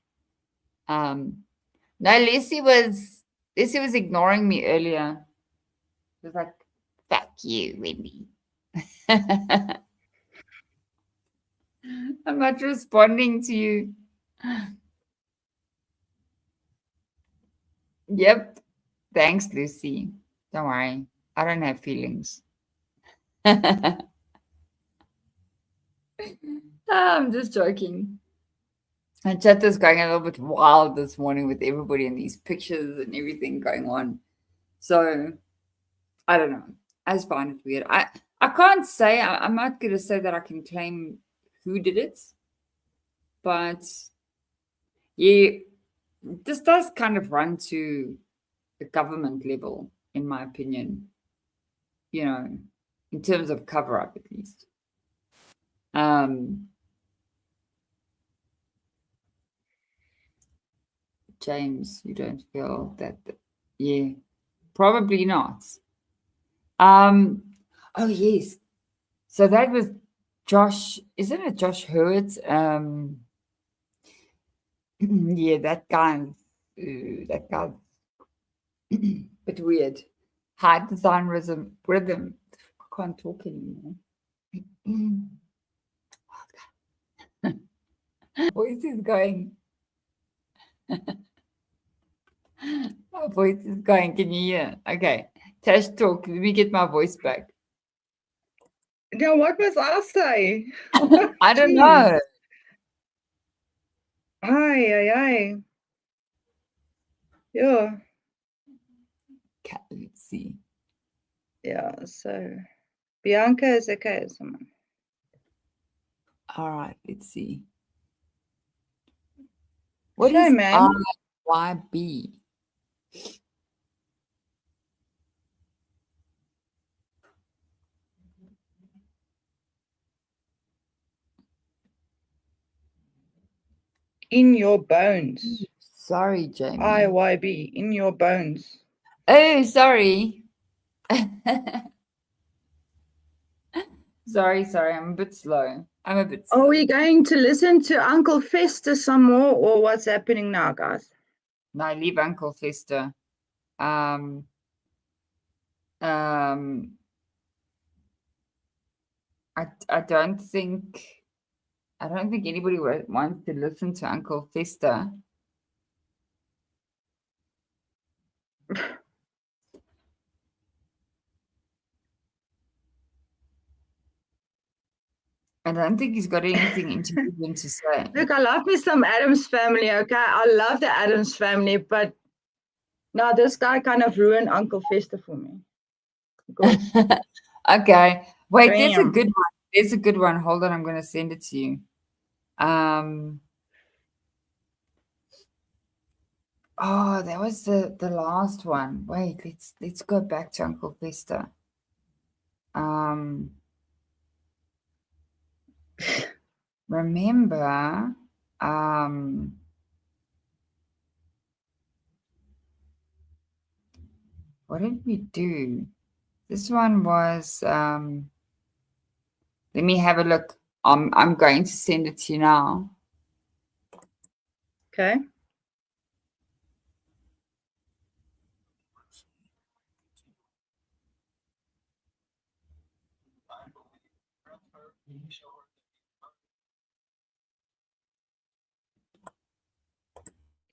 No, Lucy was ignoring me earlier. She was like, fuck you, Wendy. I'm not responding to you. Yep. Thanks, Lucy. Don't worry. I don't have feelings. I'm just joking. And chat is going a little bit wild this morning with everybody and these pictures and everything going on. So I don't know. I just find it weird. I can't say, I'm not going to say that I can claim who did it. But yeah, this does kind of run to the government level, in my opinion. You know, in terms of cover-up at least. James, you don't feel that? Yeah, probably not. Oh yes, so that was Josh. Isn't it Josh Hurwitz? Yeah, that guy. Bit weird. High design rhythm. I can't talk anymore. Voice is going. My voice is going. Can you hear? Okay. Tash, talk. Let me get my voice back. Now, what must I say? I don't know. Aye. Yeah. Okay, let's see. Yeah, so Bianca is okay. Someone. All right, let's see. What Say, is man. RYB? In your bones. Sorry, Jamie. IYB, in your bones. Oh, sorry. Sorry. I'm a bit slow. Are we going to listen to Uncle Fester some more, or what's happening now, guys? No, leave Uncle Fester. I don't think anybody wants to listen to Uncle Fester. I don't think he's got anything intelligent to say. Look, I love me some Addams Family, okay? I love the Addams Family, but now this guy kind of ruined Uncle Fester for me. Okay. Wait, Damn. there's a good one. There's a good one. Hold on, I'm going to send it to you. Oh, that was the last one. Wait, let's go back to Uncle Fester. Remember, What did we do? This one was, let me have a look. I'm going to send it to you now. Okay.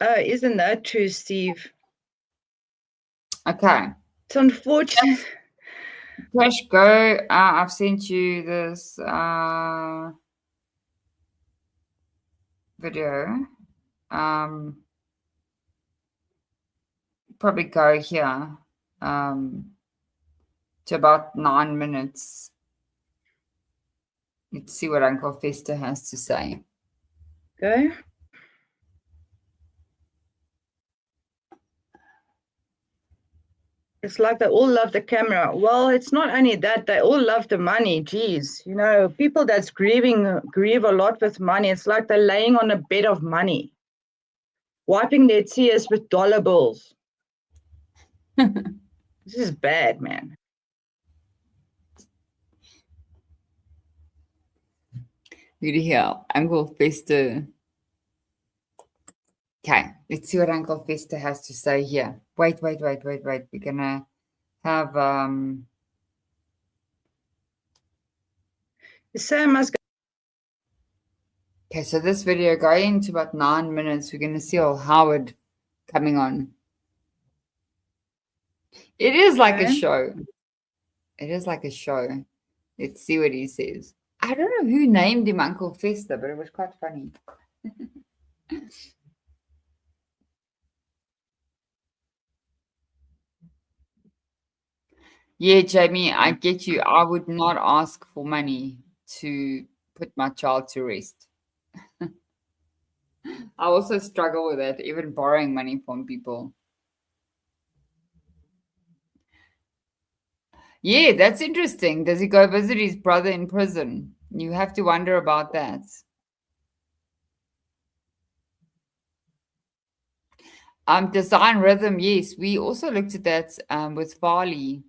Oh, isn't that true, Steve? Okay. It's unfortunate. Crash, go. I've sent you this video. Probably go here to about 9 minutes. Let's see what Uncle Fester has to say. Okay. It's like they all love the camera. Well, it's not only that, they all love the money. Geez, you know, people that's grieve a lot with money. It's like they're laying on a bed of money, wiping their tears with dollar bills. This is bad, man. Good to hear. Uncle Fester. Okay, let's see what Uncle Fester has to say here. Wait. We're gonna have The same as okay, so this video going into about 9 minutes. We're gonna see old Howard coming on. It is like a show. It is like a show. Let's see what he says. I don't know who named him Uncle Fester, but it was quite funny. Yeah, Jamie, I get you. I would not ask for money to put my child to rest. I also struggle with that, even borrowing money from people. Yeah, that's interesting. Does he go visit his brother in prison? You have to wonder about that. Design rhythm, yes. We also looked at that with Farley,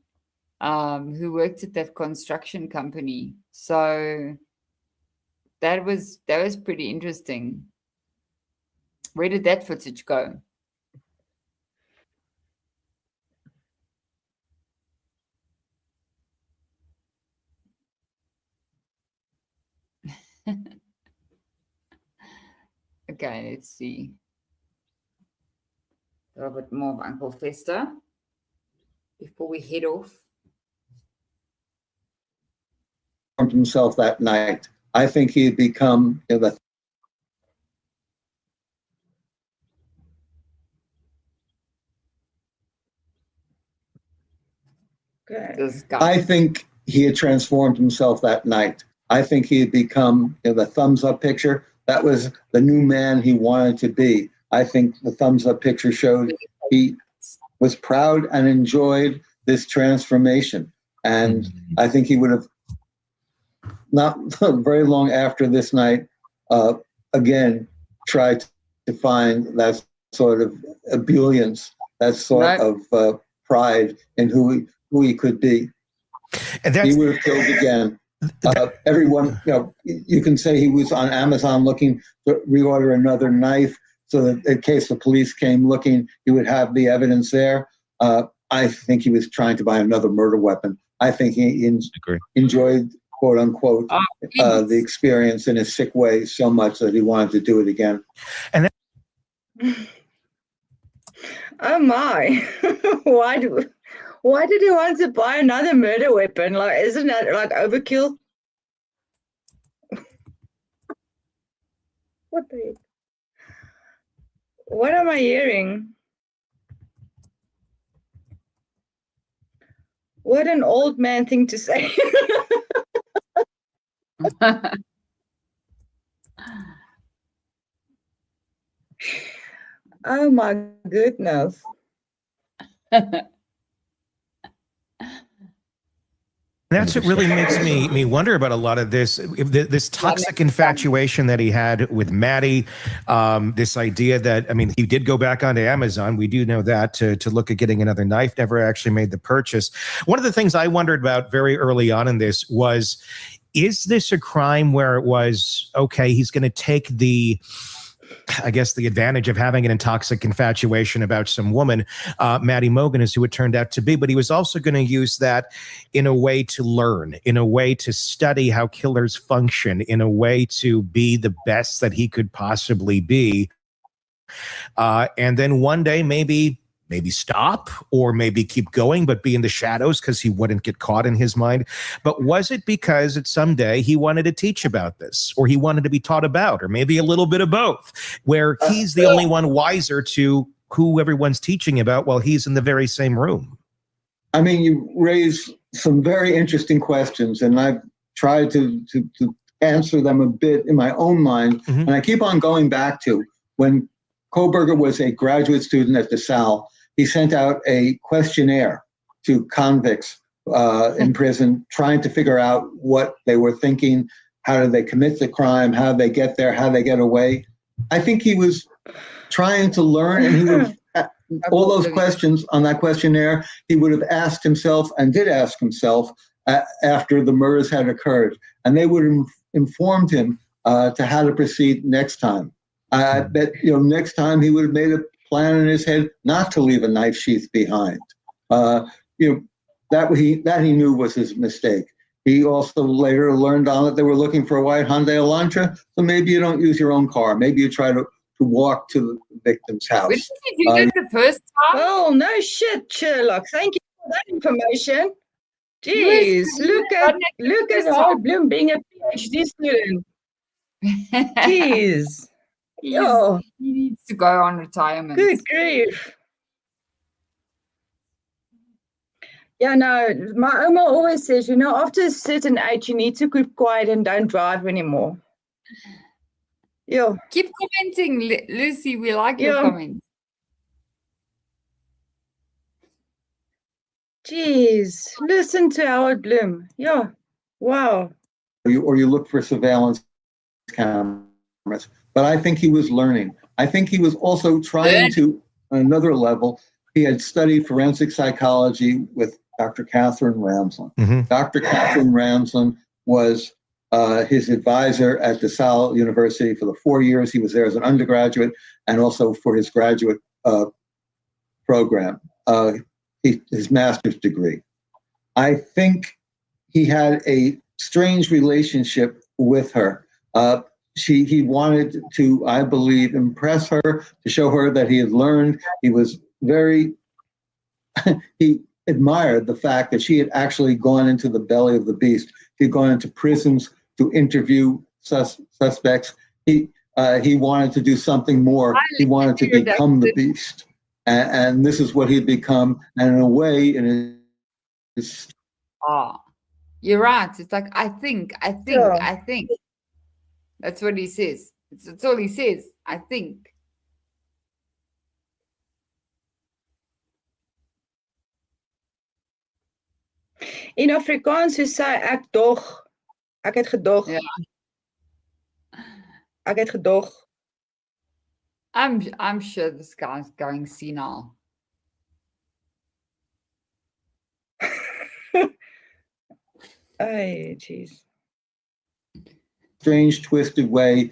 who worked at that construction company. So that was pretty interesting. Where did that footage go? Okay, let's see. A little bit more of Uncle Fester before we head off. Himself that night. I think he had become the This guy. I think he had transformed himself that night. I think he had become the thumbs up picture. That was the new man he wanted to be. I think the thumbs up picture showed he was proud and enjoyed this transformation. And I think he would have, not very long after this night, again, tried to find that sort of ebullience, that sort of pride in who he could be. And he would have killed again. Everyone, you can say he was on Amazon looking to reorder another knife so that in case the police came looking, he would have the evidence there. I think he was trying to buy another murder weapon. I think he enjoyed, quote unquote, the experience in a sick way so much that he wanted to do it again. And oh my, why did he want to buy another murder weapon? Like, isn't that like overkill? What the heck? What am I hearing? What an old man thing to say. Oh my goodness. That's what really makes me wonder about a lot of this toxic infatuation that he had with Maddie. This idea that, I mean, he did go back onto Amazon. We do know that to look at getting another knife. Never actually made the purchase. One of the things I wondered about very early on in this was, is this a crime where it was, okay, he's going to take the advantage of having an toxic infatuation about some woman, Maddie Mogan is who it turned out to be, but he was also going to use that in a way to learn, in a way to study how killers function, in a way to be the best that he could possibly be. And then one day, maybe stop, or maybe keep going, but be in the shadows because he wouldn't get caught in his mind. But was it because at some day he wanted to teach about this, or he wanted to be taught about, or maybe a little bit of both, where he's the only one wiser to who everyone's teaching about while he's in the very same room? I mean, you raise some very interesting questions, and I've tried to answer them a bit in my own mind. Mm-hmm. And I keep on going back to when Kohberger was a graduate student at DeSalle. He sent out a questionnaire to convicts in prison, trying to figure out what they were thinking, how did they commit the crime, how did they get there, how did they get away. I think he was trying to learn, and he would have, all those questions on that questionnaire, he would have asked himself and did ask himself after the murders had occurred. And they would have informed him to how to proceed next time. I bet, next time he would have made a plan in his head not to leave a knife sheath behind. That he knew was his mistake. He also later learned on that they were looking for a white Hyundai Elantra, so maybe you don't use your own car. Maybe you try to walk to the victim's house. Did you do that the first time? Oh, no shit, Sherlock. Thank you for that information. Jeez, look at Harold Bloom being a PhD student. Jeez. He needs to go on retirement. Good grief. Yeah, no, my Oma always says, after a certain age, you need to keep quiet and don't drive anymore. Yeah. Keep commenting, Lucy. We like your comments. Jeez, listen to Howard Bloom. Yeah, wow. Or you look for surveillance cameras. But I think he was learning. I think he was also trying to, on another level, he had studied forensic psychology with Dr. Catherine Ramsland. Mm-hmm. Dr. Catherine Ramsland was his advisor at DeSalle University for the 4 years he was there as an undergraduate, and also for his graduate program, his master's degree. I think he had a strange relationship with her. He wanted to, I believe, impress her, to show her that he had learned. He was he admired the fact that she had actually gone into the belly of the beast. He'd gone into prisons to interview suspects. He wanted to do something more. He wanted to become the beast. And this is what he'd become. And in a way, you're right. It's like, I think. That's what he says. That's all he says. I think. In Afrikaans, you say ek dog. Ek het gedog. Yeah. Ek het gedog. I'm sure this guy's going senile. Hey, jeez. Strange, twisted way,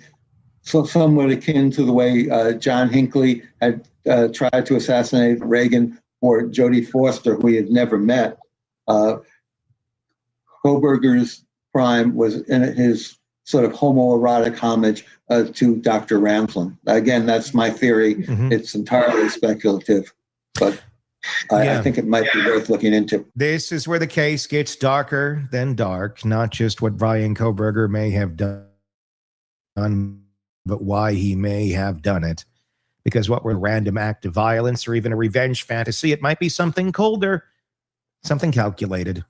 so somewhat akin to the way John Hinckley had tried to assassinate Reagan, or Jodie Foster, who he had never met. Kohberger's crime was in his sort of homoerotic homage to Dr. Ramsland. Again, that's my theory. Mm-hmm. It's entirely speculative, but I think it might be worth looking into. This is where the case gets darker than dark, not just what Brian Kohberger may have done, but why he may have done it. Because what were a random act of violence or even a revenge fantasy, it might be something colder, something calculated.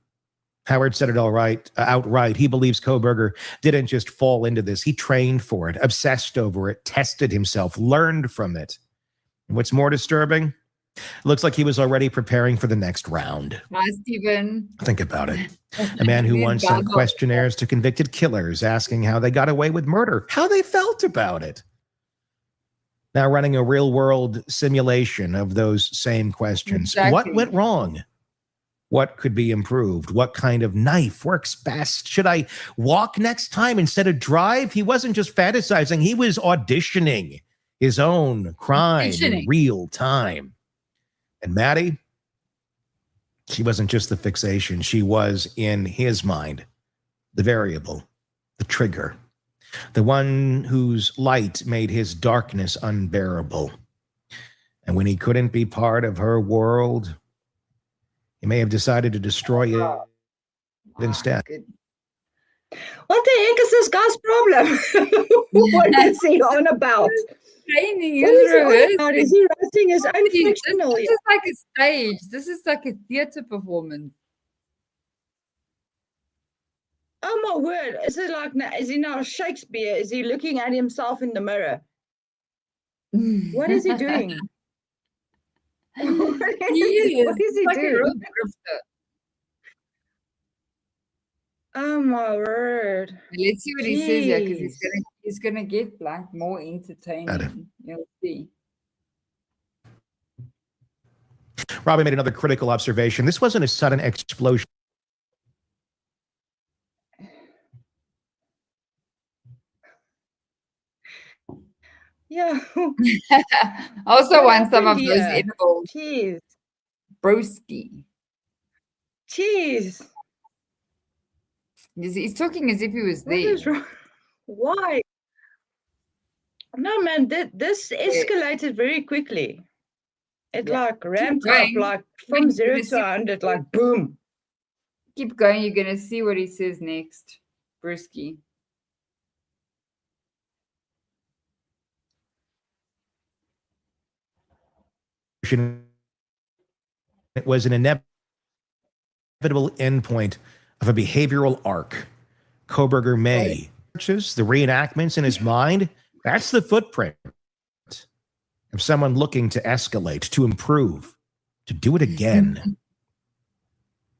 Howard said it all right, outright. He believes Kohberger didn't just fall into this. He trained for it, obsessed over it, tested himself, learned from it. And what's more disturbing? Looks like he was already preparing for the next round. Hi, Stephen. Think about it. A man who once sent questionnaires to convicted killers asking how they got away with murder, how they felt about it. Now running a real-world simulation of those same questions. Exactly. What went wrong? What could be improved? What kind of knife works best? Should I walk next time instead of drive? He wasn't just fantasizing. He was auditioning his own crime in real time. And Maddie, she wasn't just the fixation. She was, in his mind, the variable, the trigger, the one whose light made his darkness unbearable. And when he couldn't be part of her world, he may have decided to destroy it instead. What the heck is this guy's problem? What is he on about? Training What is he on about? Is he writing his own fictional? This is like a stage. This is like a theater performance. Oh my word! Is it like? Is he now Shakespeare? Is he looking at himself in the mirror? What is he doing? What is he doing? Oh my word! Let's see what he says here, because he's gonna get like more entertaining. You'll see. Robbie made another critical observation. This wasn't a sudden explosion. Yeah. I also want some of those edibles. Cheese. Broski. Cheese. He's talking as if he was there. What is wrong? Why? No, man, this escalated very quickly. It like ramped up like from 0 to 100, like boom. Keep going. You're going to see what he says next. Broski. It was an inevitable endpoint of a behavioral arc. Kohberger may the reenactments in his mind. That's the footprint of someone looking to escalate, to improve, to do it again.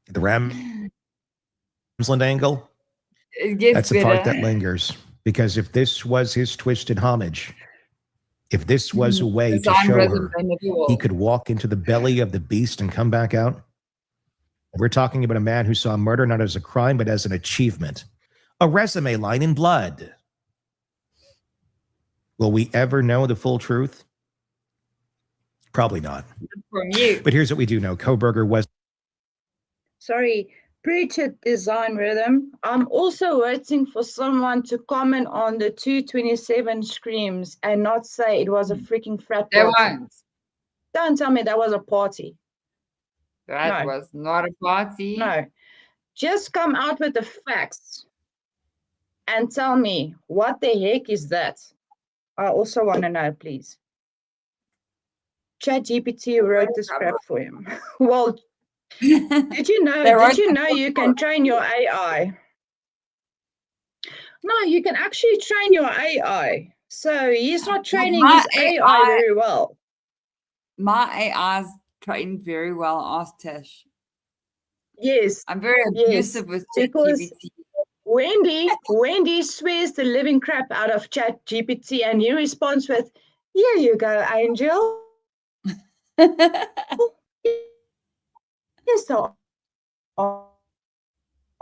The Ramsland angle, that's the part that lingers. Because if this was his twisted homage, if this was a way to show her he could walk into the belly of the beast and come back out, we're talking about a man who saw murder not as a crime, but as an achievement, a resume line in blood. Will we ever know the full truth? Probably not. From you. But here's what we do know. Kohberger was... Sorry, preach it, design rhythm. I'm also waiting for someone to comment on the 227 screams and not say it was a freaking frat party. Don't tell me that was a party. That was not a party. No. Just come out with the facts and tell me what the heck is that? I also want to know, please. ChatGPT wrote this crap for him. Well, did you know you can train your AI? No, you can actually train your AI. So he's not training his AI very well. My AI's trained very well, ask Tash. Yes. I'm very abusive with ChatGPT. Wendy swears the living crap out of ChatGPT and he responds with, "Here you go, Angel." Here's the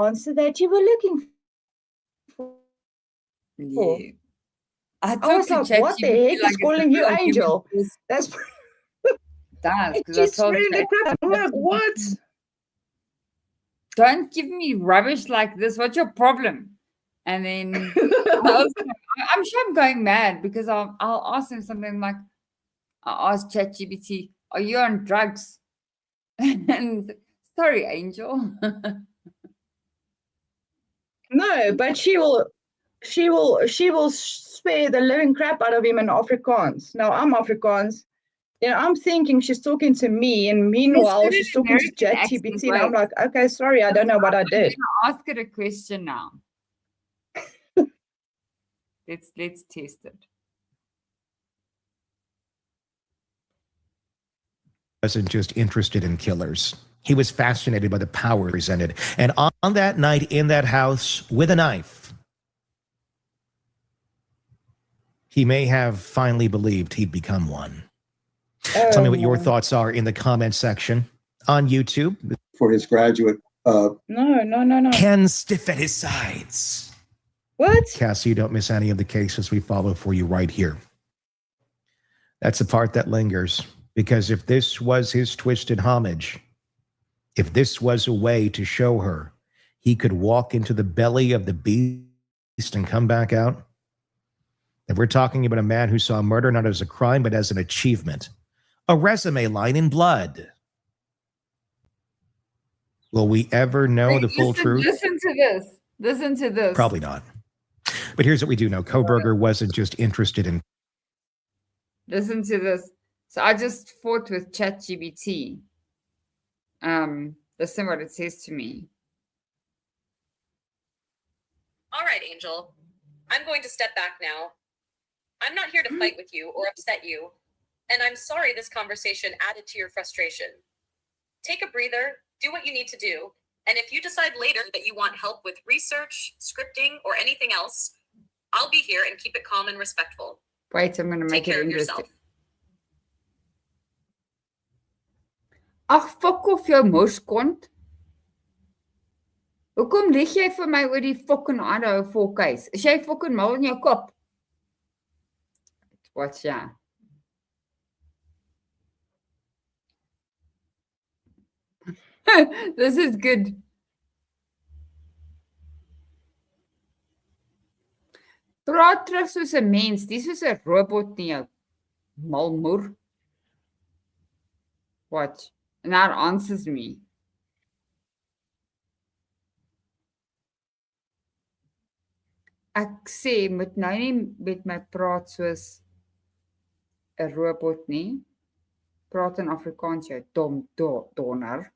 answer that you were looking for. Yeah. I was like, what the heck is calling you Angel? That's because I told you. I'm like, what? Don't give me rubbish like this. What's your problem? And then I'm sure I'm going mad because I'll ask him something like, I asked ChatGPT, "Are you on drugs?" And sorry, Angel. No, but she will swear the living crap out of him in Afrikaans. Now I'm Afrikaans. I'm thinking she's talking to me, and meanwhile she's talking to ChatGPT, and I'm like, okay, sorry, I don't know what I did. I'm gonna ask it a question now. Let's test it. wasn't just interested in killers. He was fascinated by the power presented. And on that night in that house with a knife, he may have finally believed he'd become one. Tell me what your thoughts are in the comment section on YouTube. For his graduate. No. Ken stiff at his sides. What? Cassie, you don't miss any of the cases we follow for you right here. That's the part that lingers, because if this was his twisted homage, if this was a way to show her he could walk into the belly of the beast and come back out, if we're talking about a man who saw murder not as a crime, but as an achievement, a resume line in blood, will we ever know the full truth? Listen to this. Listen to this. Probably not. But here's what we do know. Koberger wasn't just interested in... Listen to this. So I just fought with ChatGPT. Listen what it says to me. All right, Angel. I'm going to step back now. I'm not here to fight with you or upset you. And I'm sorry this conversation added to your frustration. Take a breather, do what you need to do. And if you decide later that you want help with research, scripting, or anything else, I'll be here and keep it calm and respectful. Wait, I'm going to make Take it care of interesting. yourself. Ag, fuck off jou morskont. Hoekom lieg jy vir my oor die fucking Idaho volkhuis? Is jy fucking mal in jou kop? Watch ja. This is good. Praat terug soos 'n mens, dis soos 'n robot nie jou malmoer. Watch. And that answers me. Ek sê, moet nou nie met my praat soos 'n robot nie. Praat in Afrikaans jou dom donor.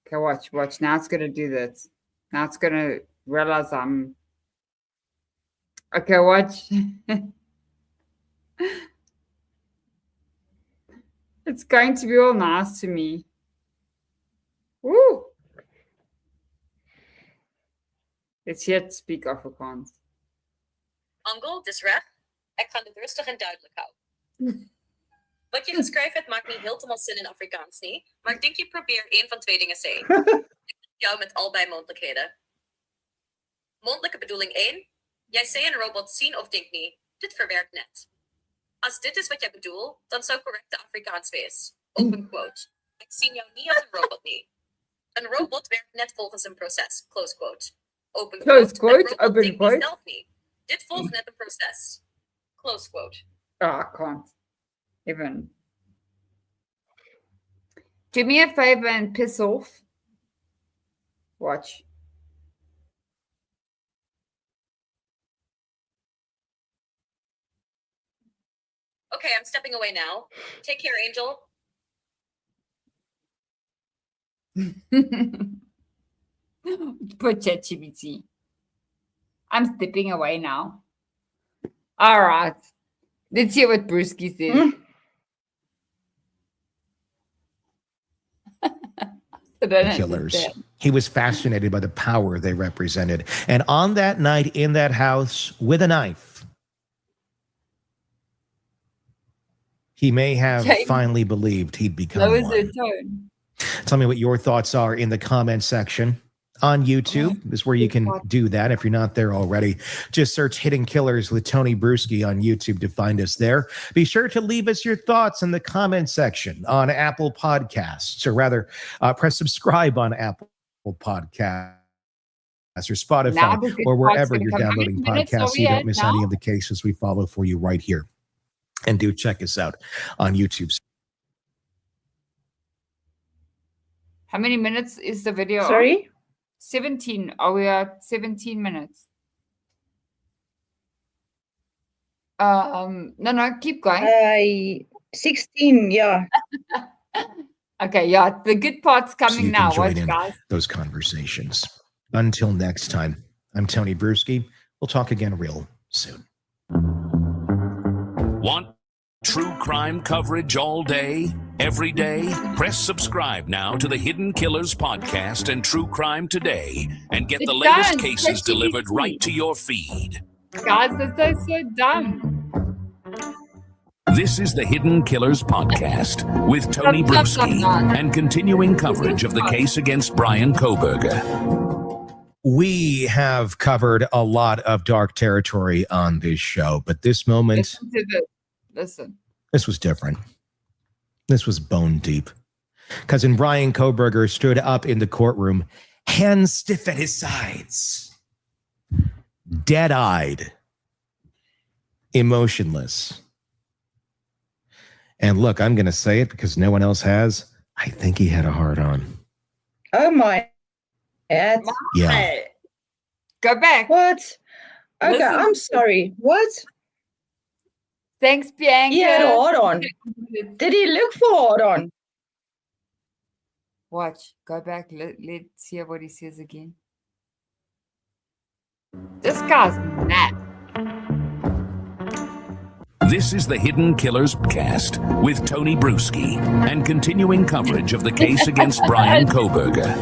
Okay, watch. Now it's going to do this. Now it's going to realize I'm... Okay, watch. It's going to be all nice to me. Woo! It's yet to speak Afrikaans. Angel, dis reg. Ek gaan dit rustig en duidelik hou. Wat jy geskryf het maak nie heeltemal sin in Afrikaans nie, maar ek dink jy probeer een van twee dinge sê. Jou met albei moontlikhede. Moontlike bedoeling 1, jy sê 'n robot sien of dink nie, dit verwerk net. As dit is wat jy bedoel, dan sou korrekte Afrikaans wees. Open quote. Ek sien jou nie as 'n robot nie. 'n Robot werk net volgens 'n proses. Close quote. Open Close quote. quote, open quote. Dit volg net 'n proses. Close quote. Oh, I can't. Even. Do me a favor and piss off. Watch. Okay, I'm stepping away now. Take care, Angel. Put ChatGPT. I'm stepping away now. All right. Let's hear what Brewski says. Killers. He was fascinated by the power they represented. And on that night in that house with a knife, he may have finally believed he'd become one. Tell me what your thoughts are in the comment section on YouTube. This is where you can do that if you're not there already. Just search Hidden Killers with Tony Brewski on YouTube to find us there. Be sure to leave us your thoughts in the comment section on Apple Podcasts, or rather, press subscribe on Apple Podcasts or Spotify or wherever you're downloading podcasts so you don't miss any of the cases we follow for you right here. And do check us out on YouTube. How many minutes is the video? Sorry? 17. Are we at 17 minutes? No, keep going. 16, yeah. Okay, yeah, the good part's coming so you now. Can join Watch, in guys. Those conversations. Until next time, I'm Tony Brewski. We'll talk again real soon. Want true crime coverage all day? Every day, press subscribe now to the Hidden Killers podcast and True Crime Today and get the It latest does. cases delivered ChatGPT. right to your feed. Guys, this is so dumb. This is the Hidden Killers podcast with Tony Bruschi and continuing coverage of the case against Brian Kohberger. We have covered a lot of dark territory on this show, but this moment, Listen to this. Listen. this was different. This was bone deep. Cousin Brian Kohberger stood up in the courtroom, hands stiff at his sides, dead-eyed, emotionless. And look, I'm going to say it because no one else has. I think he had a hard-on. Oh my. Yeah. Go back. What? Okay, Listen. I'm sorry. What? Thanks, Bianca. He had a hard on. Did he look for hard on? Watch. Go back. Let's hear what he says again. This guy's mad. This is the Hidden Killers podcast with Tony Bruschi and continuing coverage of the case against Brian Kohberger.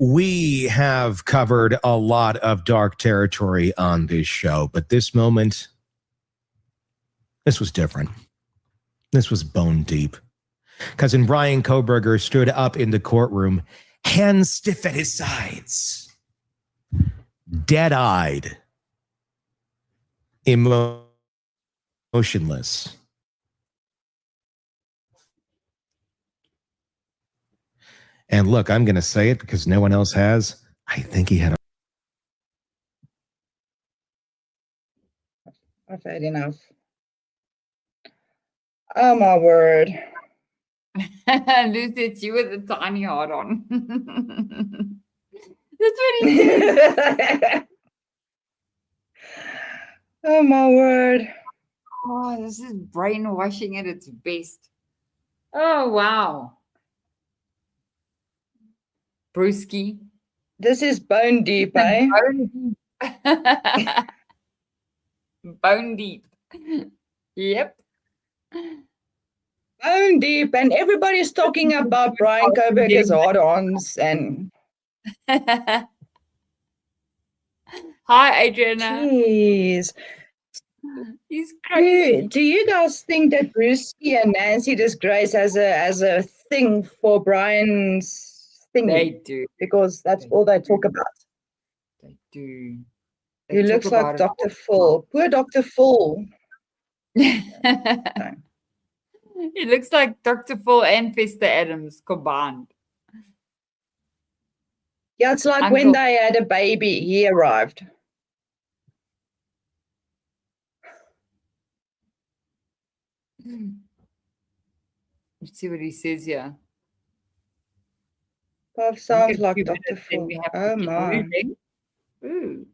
We have covered a lot of dark territory on this show, but this moment, this was different. This was bone deep. Cousin Brian Kohberger stood up in the courtroom, hands stiff at his sides, dead-eyed, emotionless. And look, I'm going to say it because no one else has. I think he had a... I've had enough. Oh my word. Lucy, it's you with a tiny heart on. That's what he did. Oh my word. Oh, this is brainwashing at its best. Oh, wow. Brewski. This is bone deep, eh? Bone deep. Bone deep. Yep. Bone deep, and everybody's talking about Brian Kohberger's hard-ons and Hi, Adriana. jeez. He's crazy. Do you guys think that Brewski and Nancy Disgrace has a thing for Brian's thingy? They do. Because that's all they talk about. They do. He looks like Dr. Full. Poor Dr. Full. He looks like Dr. Full and Fester Adams combined. Yeah, it's like when they had a baby, he arrived. Let's see what he says here. Puff sounds like Dr. Full. Oh my. Ooh.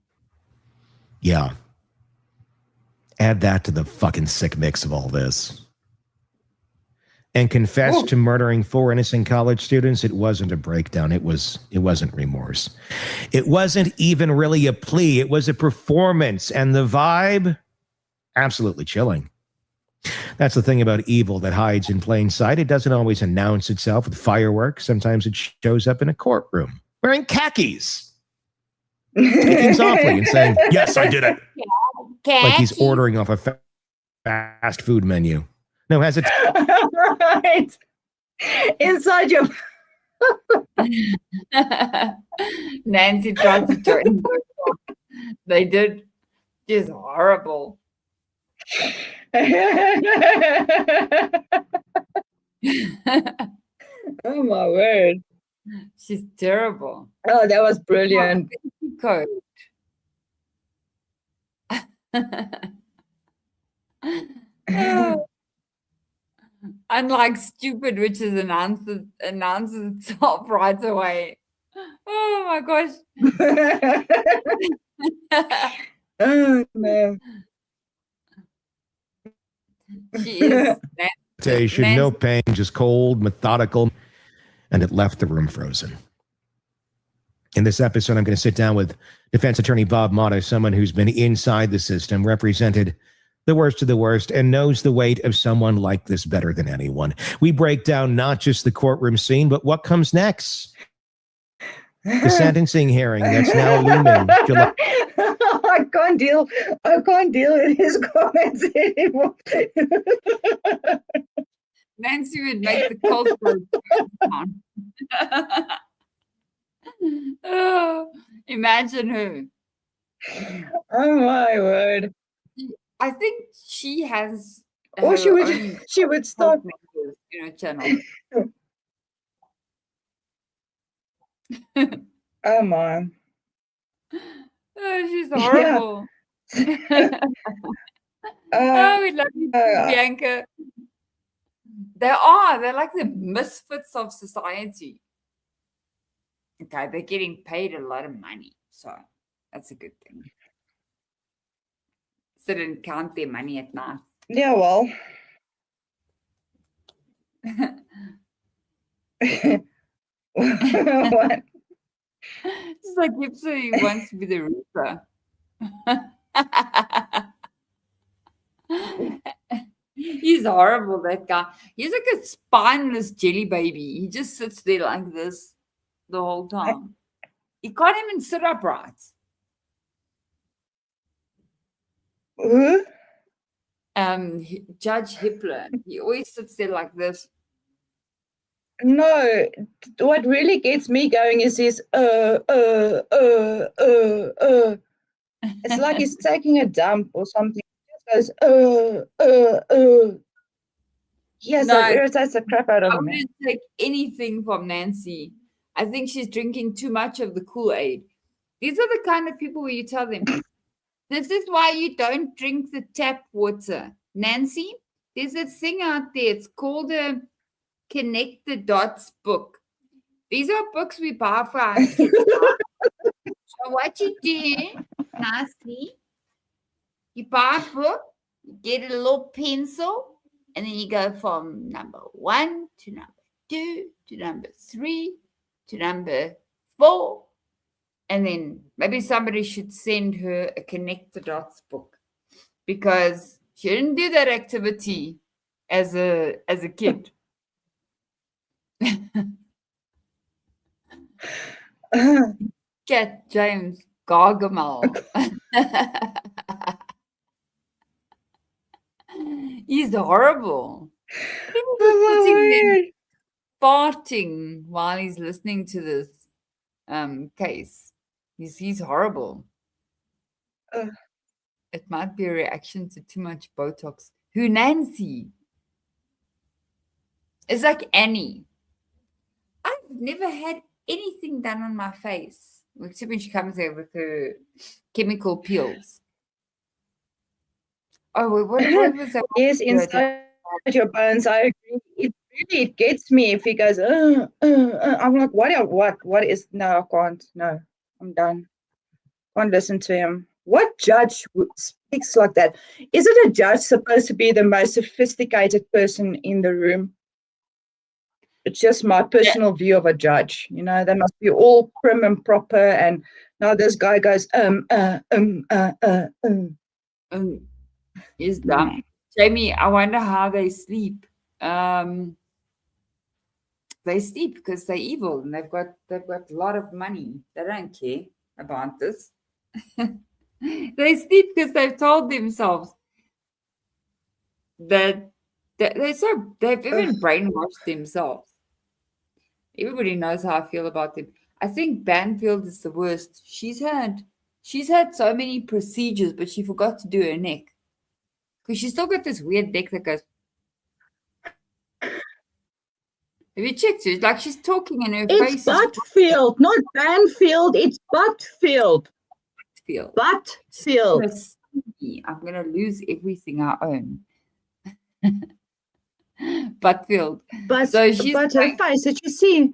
Yeah. Add that to the fucking sick mix of all this. And confessed to murdering 4 innocent college students. It wasn't a breakdown. It wasn't remorse. It wasn't even really a plea. It was a performance. And the vibe, absolutely chilling. That's the thing about evil that hides in plain sight. It doesn't always announce itself with fireworks. Sometimes it shows up in a courtroom wearing khakis, speaking softly and saying, "Yes, I did it." Like he's ordering off a fast food menu. No, has it? Right. Inside your... Nancy tried to join. They did. She's horrible. Oh my word. She's terrible. Oh, that was brilliant. Code. Unlike stupid, which is announces itself right away. Oh my gosh. Oh no. She is No pain, just cold, methodical, and it left the room frozen. In this episode, I'm going to sit down with defense attorney Bob Motto, someone who's been inside the system, represented the worst of the worst, and knows the weight of someone like this better than anyone. We break down not just the courtroom scene, but what comes next. The sentencing hearing that's now looming. July. I can't deal with his comments anymore. Nancy would make the culprit sound. Oh, imagine her. Oh my word. I think she has Or her she own would start. channel. Oh my. Oh, she's horrible. Oh, we love you, Bianca. They're like the misfits of society. Okay, they're getting paid a lot of money, so that's a good thing. Sit and count their money at night. Yeah, well. What? It's like Gibson wants to be the Reaper. He's horrible, that guy. He's like a spineless jelly baby. He just sits there like this the whole time. He can't even sit upright. Who? Judge Hippler. He always sits there like this. No, what really gets me going is this It's like he's taking a dump or something. He just goes Yes, No, that irritates the crap out I of me. wouldn't take anything from Nancy. I think she's drinking too much of the Kool-Aid. These are the kind of people where you tell them, this is why you don't drink the tap water. Nancy, there's a thing out there. It's called a Connect the Dots book. These are books we buy for our kids. So what you do, nicely, you buy a book, you get a little pencil, and then you go from number 1 to number 2 to number 3 to number 4. And then maybe somebody should send her a Connect the Dots book, because she didn't do that activity as a kid. Get James Gargamel. He's horrible. Sitting there farting while he's listening to this case. He's horrible. It might be a reaction to too much Botox. Who, Nancy? It's like Annie. I've never had anything done on my face, except when she comes there with her chemical peels. Oh, what was that? Yes, inside your bones, I agree. It gets me if he goes, I'm like, what is, no, I can't, no, I'm done. Can't listen to him. What judge speaks like that? Isn't a judge supposed to be the most sophisticated person in the room? It's just my personal view of a judge. You know, they must be all prim and proper. And now this guy goes, He's dumb. Jamie, I wonder how they sleep. They sleep because they're evil and they've got a lot of money. They don't care about this. They sleep because they've told themselves that they've even brainwashed themselves. Everybody knows how I feel about them. I think Banfield is the worst. She's had so many procedures, but she forgot to do her neck. Because she's still got this weird neck that goes. Have you checked it? Like she's talking in her face. It's Butfield, not Banfield. It's Butfield. Butfield. I'm going to lose everything I own. Butfield. But so she's her face, did you see?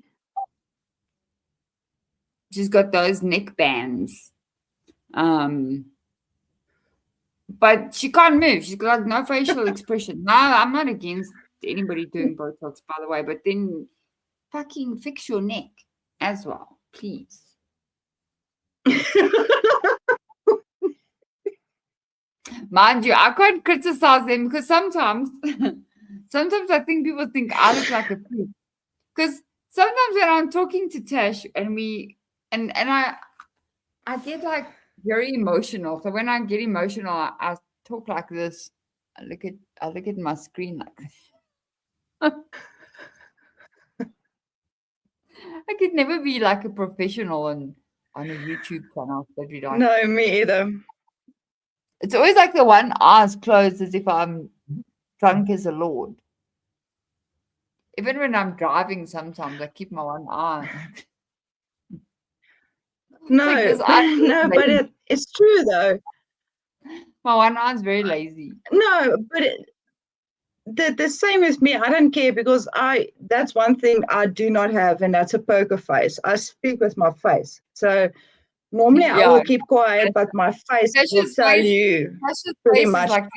She's got those neck bands. But she can't move. She's got like no facial expression. No, I'm not against anybody doing Botox, by the way, but then fucking fix your neck as well, please. Mind you, I can't criticize them because sometimes I think people think I look like a freak. Because sometimes when I'm talking to Tash and I get like very emotional. So when I get emotional, I talk like this. I look at my screen like this. I could never be like a professional on a YouTube channel that we don't. No, me either. It's always like the one eye's closed as if I'm drunk as a lord. Even when I'm driving, sometimes I keep my one eye. No, like this no, but it's true though. My one eye's very lazy. No, but the same as me. I don't care because that's one thing I do not have, and that's a poker face. I speak with my face. So normally I will keep quiet, but my face will tell you pretty much. Like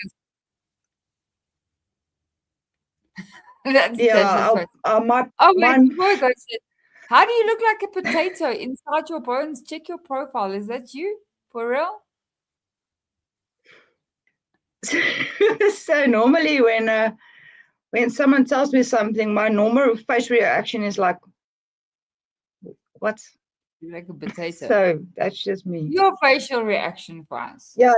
that's yeah, my how do you look like a potato inside your bones? Check your profile. Is that you? For real? So normally when someone tells me something, my normal facial reaction is like, what? You're like a potato. So that's just me. Your facial reaction for us. Yeah,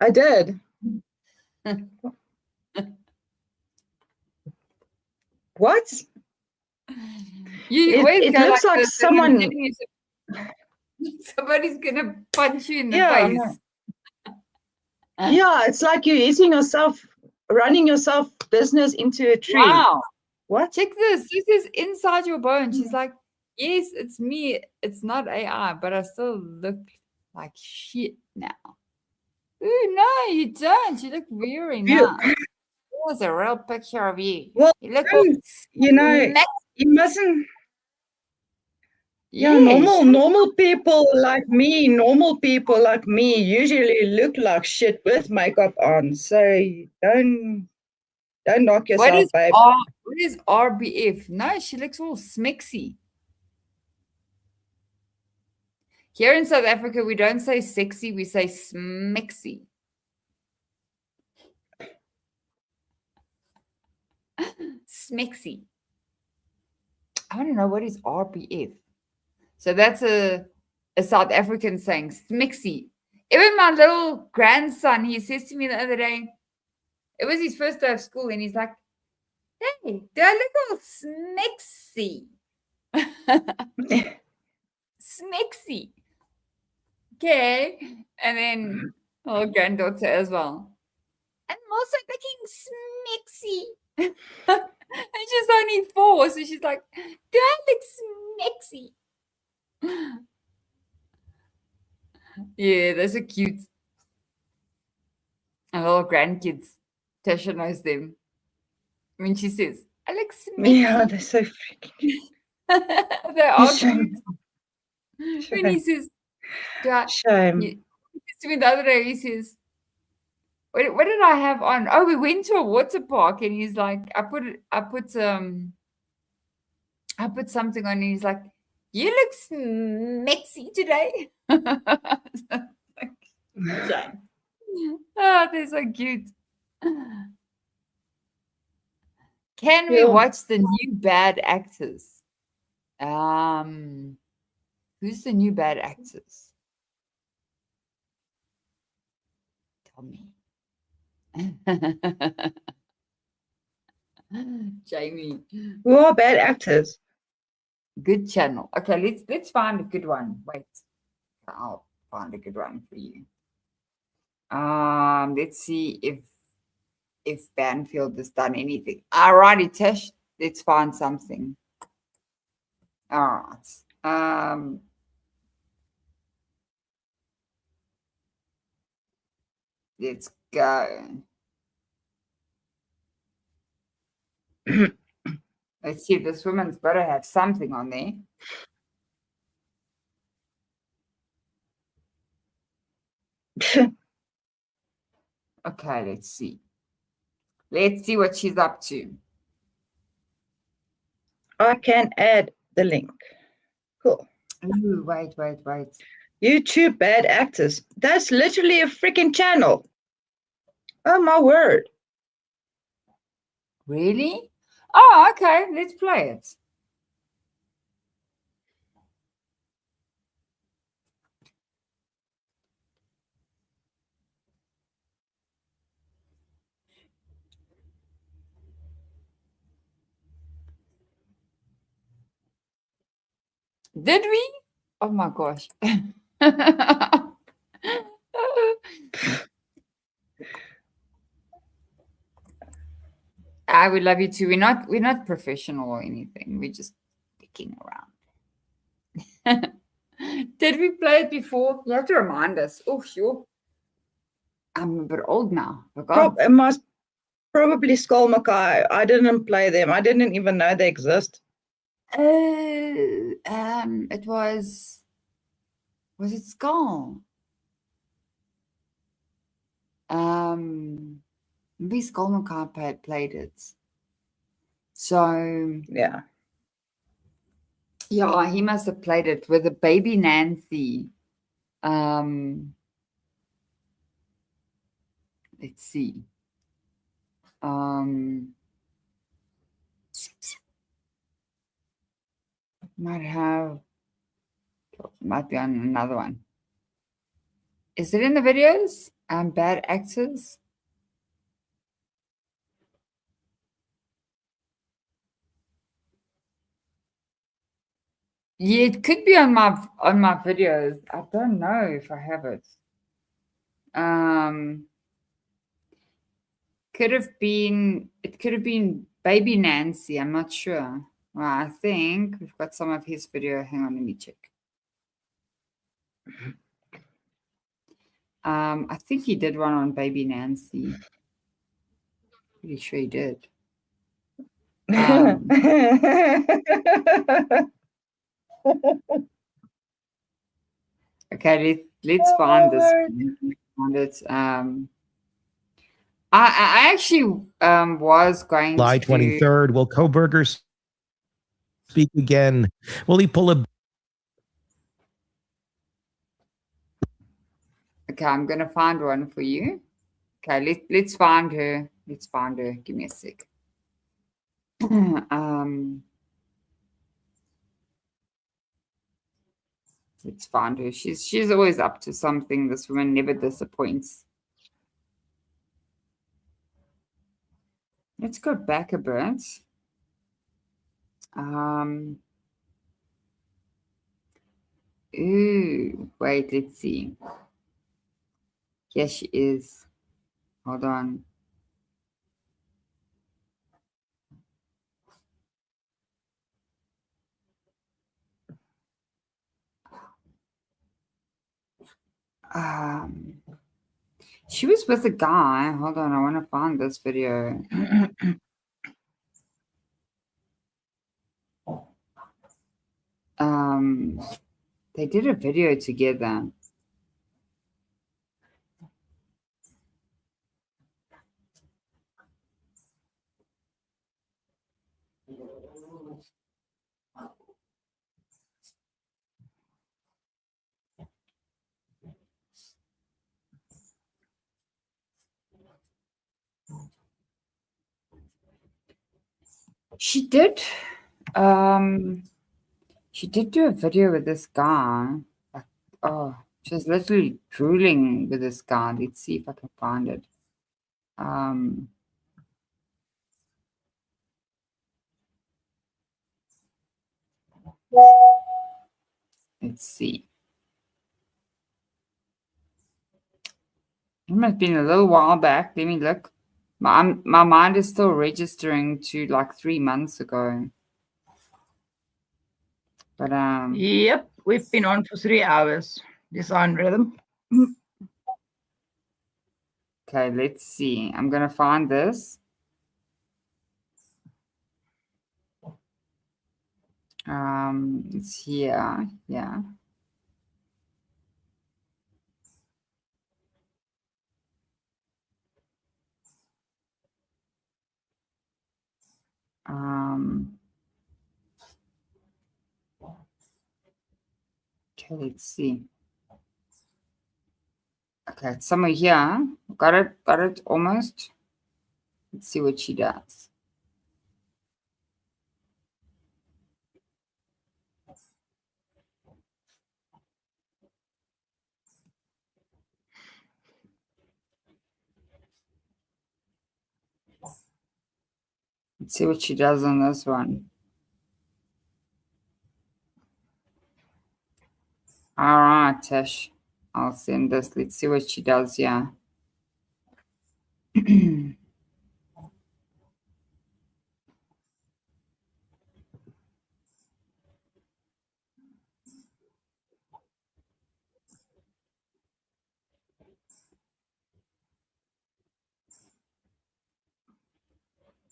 I did. What? It looks like someone. Somebody's gonna punch you in the face. Yeah, it's like you're running yourself business into a tree. Wow. What? Check this. This is inside your bone. She's like, yes, it's me. It's not AI, but I still look like shit now. Ooh, no, you don't. You look very nice. Here's a real picture of you. Well, you look you mustn't. Yeah, normal people like me usually look like shit with makeup on. So don't knock yourself, babe. What is RBF? No, she looks all smixy. Here in South Africa, we don't say sexy, we say smixy. Smixy. I want to know what is RBF. So that's a South African saying, smixy. Even my little grandson, he says to me the other day, it was his first day of school, and he's like, hey, do I look all smixy? Smixy. Okay. And then granddaughter as well. I'm also looking smixy. And she's only 4, so she's like, do I look smixy? Yeah, those are cute. And little grandkids. Tasha knows them. When she says, I look smixy. Yeah, they're so freaking. They are cute. When he says, shame. He says to me the other day, he says, what did I have on? Oh, we went to a water park, and he's like, I put something on, and he's like, you look smexy today. Oh, they're so cute. Can we watch the new bad actors? Who's the new bad actors? Tell me. Jamie. Who are bad actors? Good channel. Okay, let's find a good one. Wait. I'll find a good one for you. Let's see if Banfield has done anything. Alrighty, Tish. Let's find something. All right. Let's go. Let's see. This woman's better have something on there. Okay, let's see. Let's see what she's up to. I can add the link. Cool. Ooh, wait. You two bad actors. That's literally a freaking channel. Oh my word. Really? Oh, okay. Let's play it. Did we? Oh my gosh. I would love you too. We're not professional or anything. We're just picking around. Did we play it before? You have to remind us. Oh, sure. I'm a bit old now. It must probably Skull Mackay. I didn't play them. I didn't even know they exist. It was it Skull? Maybe Skull Mackay played it. So yeah, he must have played it with a baby Nancy. Let's see. Might be on another one. Is it in the videos? Bad actors. Yeah, it could be on my videos. I don't know if I have it. It could have been Baby Nancy. I'm not sure. Well, I think we've got some of his video. Hang on, let me check. I think he did one on Baby Nancy. Pretty sure he did. Okay, let's find this. Find it. I actually was going July 23rd. Will Kohberger speak again? Will he pull a... Okay, I'm gonna find one for you. Okay, let's find her. Let's find her. Give me a sec. Let's find her. She's always up to something. This woman never disappoints. Let's go back a bit. Ooh, wait, let's see. Here she is. Hold on. She was with a guy. Hold on, I want to find this video. They did a video together. She did do a video with this guy. Oh, she was literally drooling with this guy. Let's see if I can find it. Let's see. It must have been a little while back. Let me look. My mind is still registering to like 3 months ago. But yep, we've been on for 3 hours. Design rhythm. Okay, let's see. I'm gonna find this. It's here. Yeah. Okay, let's see. Okay, it's somewhere here. Got it almost. Let's see what she does. Let's see what she does on this one. All right, Tish. I'll send this. Let's see what she does here.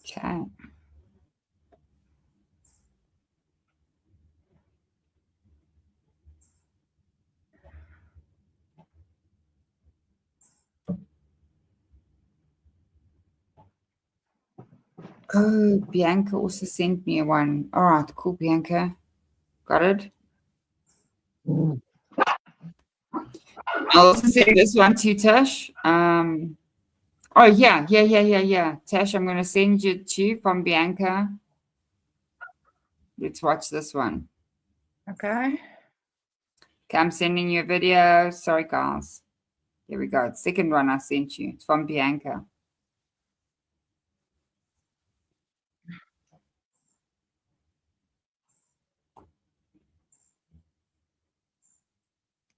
Okay. Oh, Bianca also sent me one. All right, cool, Bianca. Got it? I'll also send this one to you, Tash. Oh, yeah. Tash, I'm going to send you two from Bianca. Let's watch this one. Okay. Okay, I'm sending you a video. Sorry, guys. Here we go. Second one I sent you. It's from Bianca.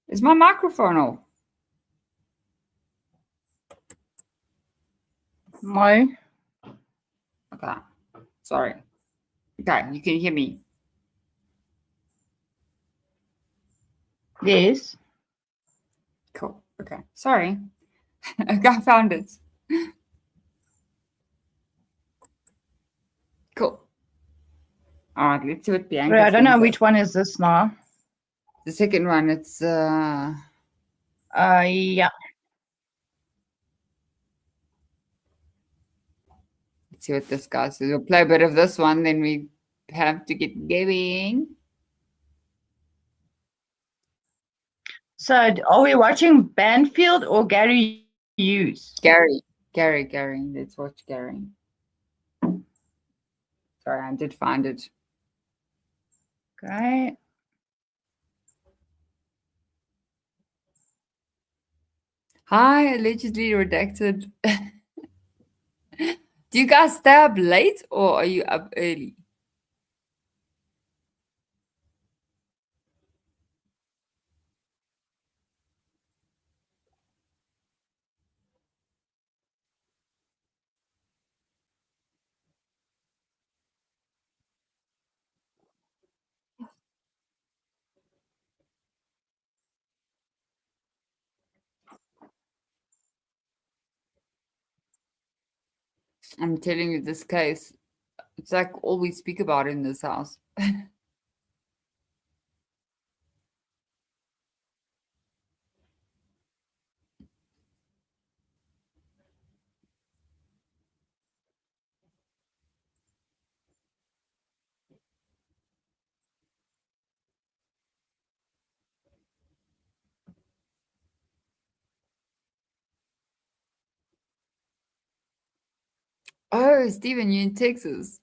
Is my microphone off? No. Okay. Sorry. Okay, you can hear me. Yes. Cool. Okay. Sorry. Okay, I found it. Cool. All right, let's see what Bianca Sorry, I don't know sends us. which one is this now. The second one, it's Yeah. let's see what this guy says. We'll play a bit of this one, then we have to get going. So are we watching Banfield or Gary Hughes? Gary. Let's watch Gary. Sorry, I did find it. Okay. Hi, allegedly redacted. Do you guys stay up late or are you up early? I'm telling you, this case, it's like all we speak about in this house. Oh, Steven, you're in Texas.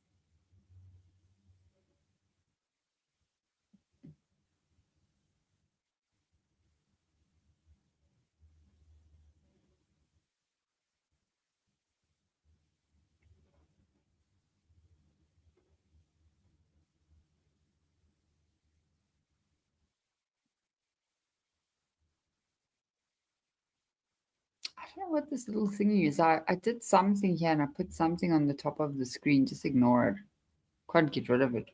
I don't know what this little thingy is. I did something here and I put something on the top of the screen. Just ignore it. Can't get rid of it.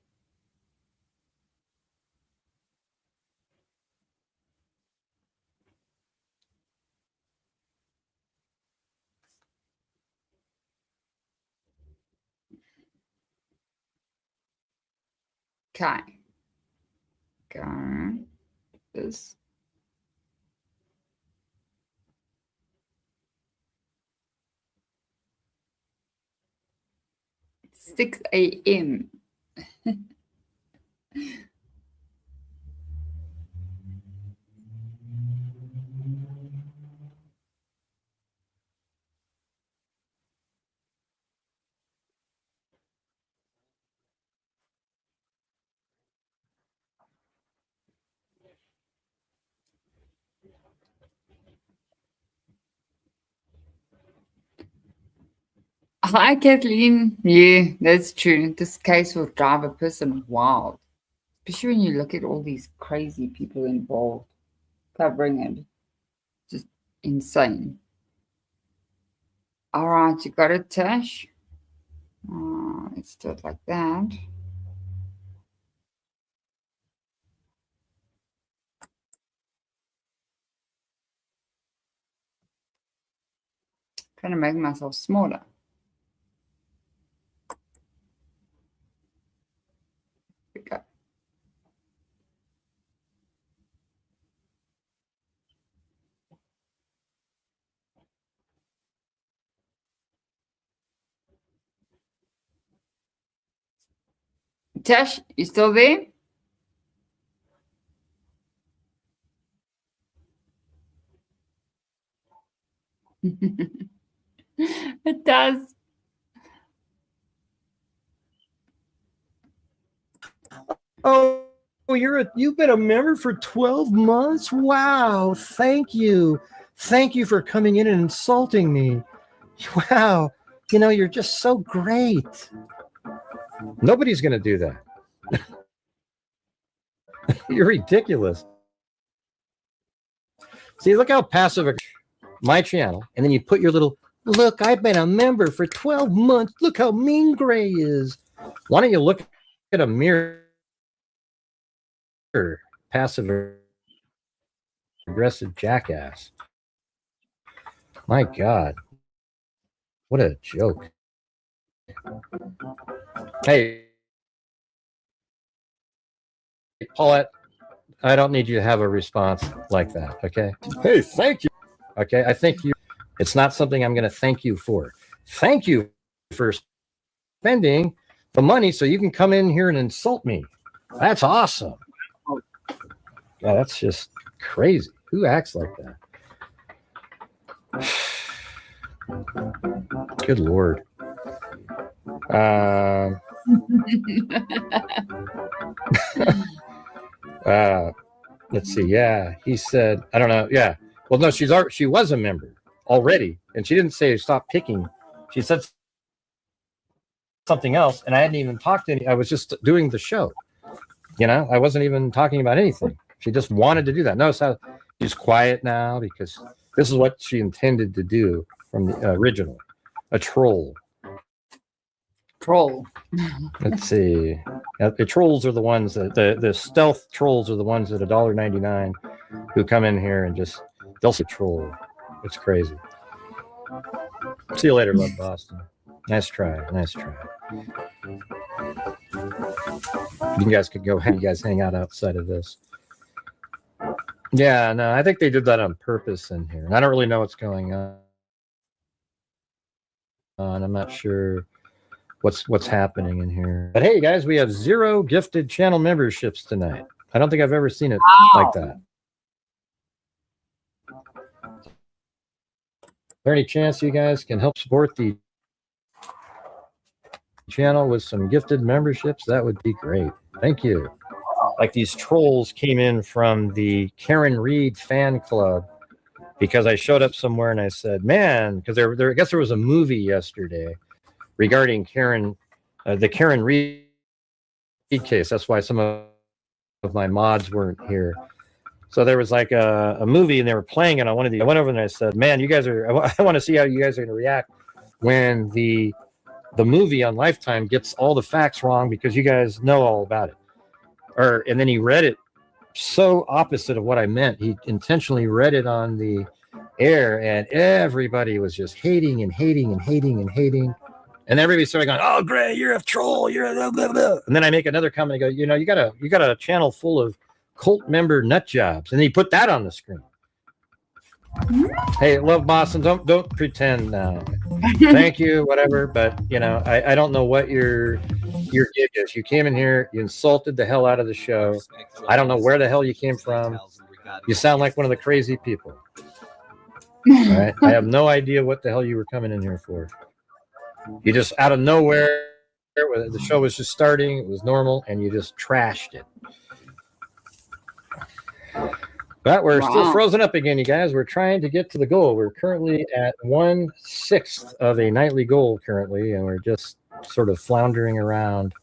Okay. Go. This. 6 a.m. Hi, Kathleen. Yeah, that's true. This case will drive a person wild, especially when you look at all these crazy people involved covering it. Just insane. All right, you got it, Tash? Let's do it like that. Trying to make myself smaller. There we go. Tash, you still there? It does. Oh, you've been a member for 12 months? Wow, thank you. Thank you for coming in and insulting me. Wow, you're just so great. Nobody's going to do that. You're ridiculous. See, look how passive my channel, and then you put your little, look, I've been a member for 12 months. Look how mean Gray is. Why don't you look at a mirror? Passive aggressive jackass. My God. What a joke. Hey, Paulette, I don't need you to have a response like that, okay? Hey, thank you. Okay, I think you. It's not something I'm going to thank you for. Thank you for spending the money so you can come in here and insult me. That's awesome. Yeah, that's just crazy. Who acts like that? Good Lord. Let's see. Yeah, he said, I don't know. Yeah. Well, no, she was a member already, and she didn't say stop picking. She said something else, and I hadn't even talked to any. I was just doing the show. I wasn't even talking about anything. She just wanted to do that. Notice how she's quiet now because this is what she intended to do from the original, a troll. Troll. Let's see. The trolls are the ones that the stealth trolls are the ones at $1.99 who come in here and just they'll say troll. It's crazy. See you later, love Boston. Nice try. Nice try. You guys could go. You guys hang out outside of this. Yeah, no, I think they did that on purpose in here. I don't really know what's going on. I'm not sure what's happening in here. But hey, guys, we have 0 gifted channel memberships tonight. I don't think I've ever seen it like that. Is there any chance you guys can help support the channel with some gifted memberships? That would be great. Thank you. Like these trolls came in from the Karen Reed fan club because I showed up somewhere and I said, man, because there I guess there was a movie yesterday regarding the Karen Reed case. That's why some of my mods weren't here. So there was like a movie and they were playing it on one of the. I went over and I said, man, you guys are. I want to see how you guys are going to react when the movie on Lifetime gets all the facts wrong because you guys know all about it. And then he read it so opposite of what I meant. He intentionally read it on the air, and everybody was just hating and hating and hating and hating. And everybody started going, "Oh, Gray, you're a troll. You're a blah, blah, blah." And then I make another comment. I go, you got a channel full of cult member nut jobs, and he put that on the screen. Hey, love Boston. Don't pretend now. Thank you, whatever. But I don't know what your gig is. You came in here, you insulted the hell out of the show. I don't know where the hell you came from. You sound like one of the crazy people. All right, I have no idea what the hell you were coming in here for. You just out of nowhere, the show was just starting. It was normal, and you just trashed it. But we're still Wow. frozen up again, you guys. We're trying to get to the goal. We're currently at 1/6 of a nightly goal currently, and we're just sort of floundering around.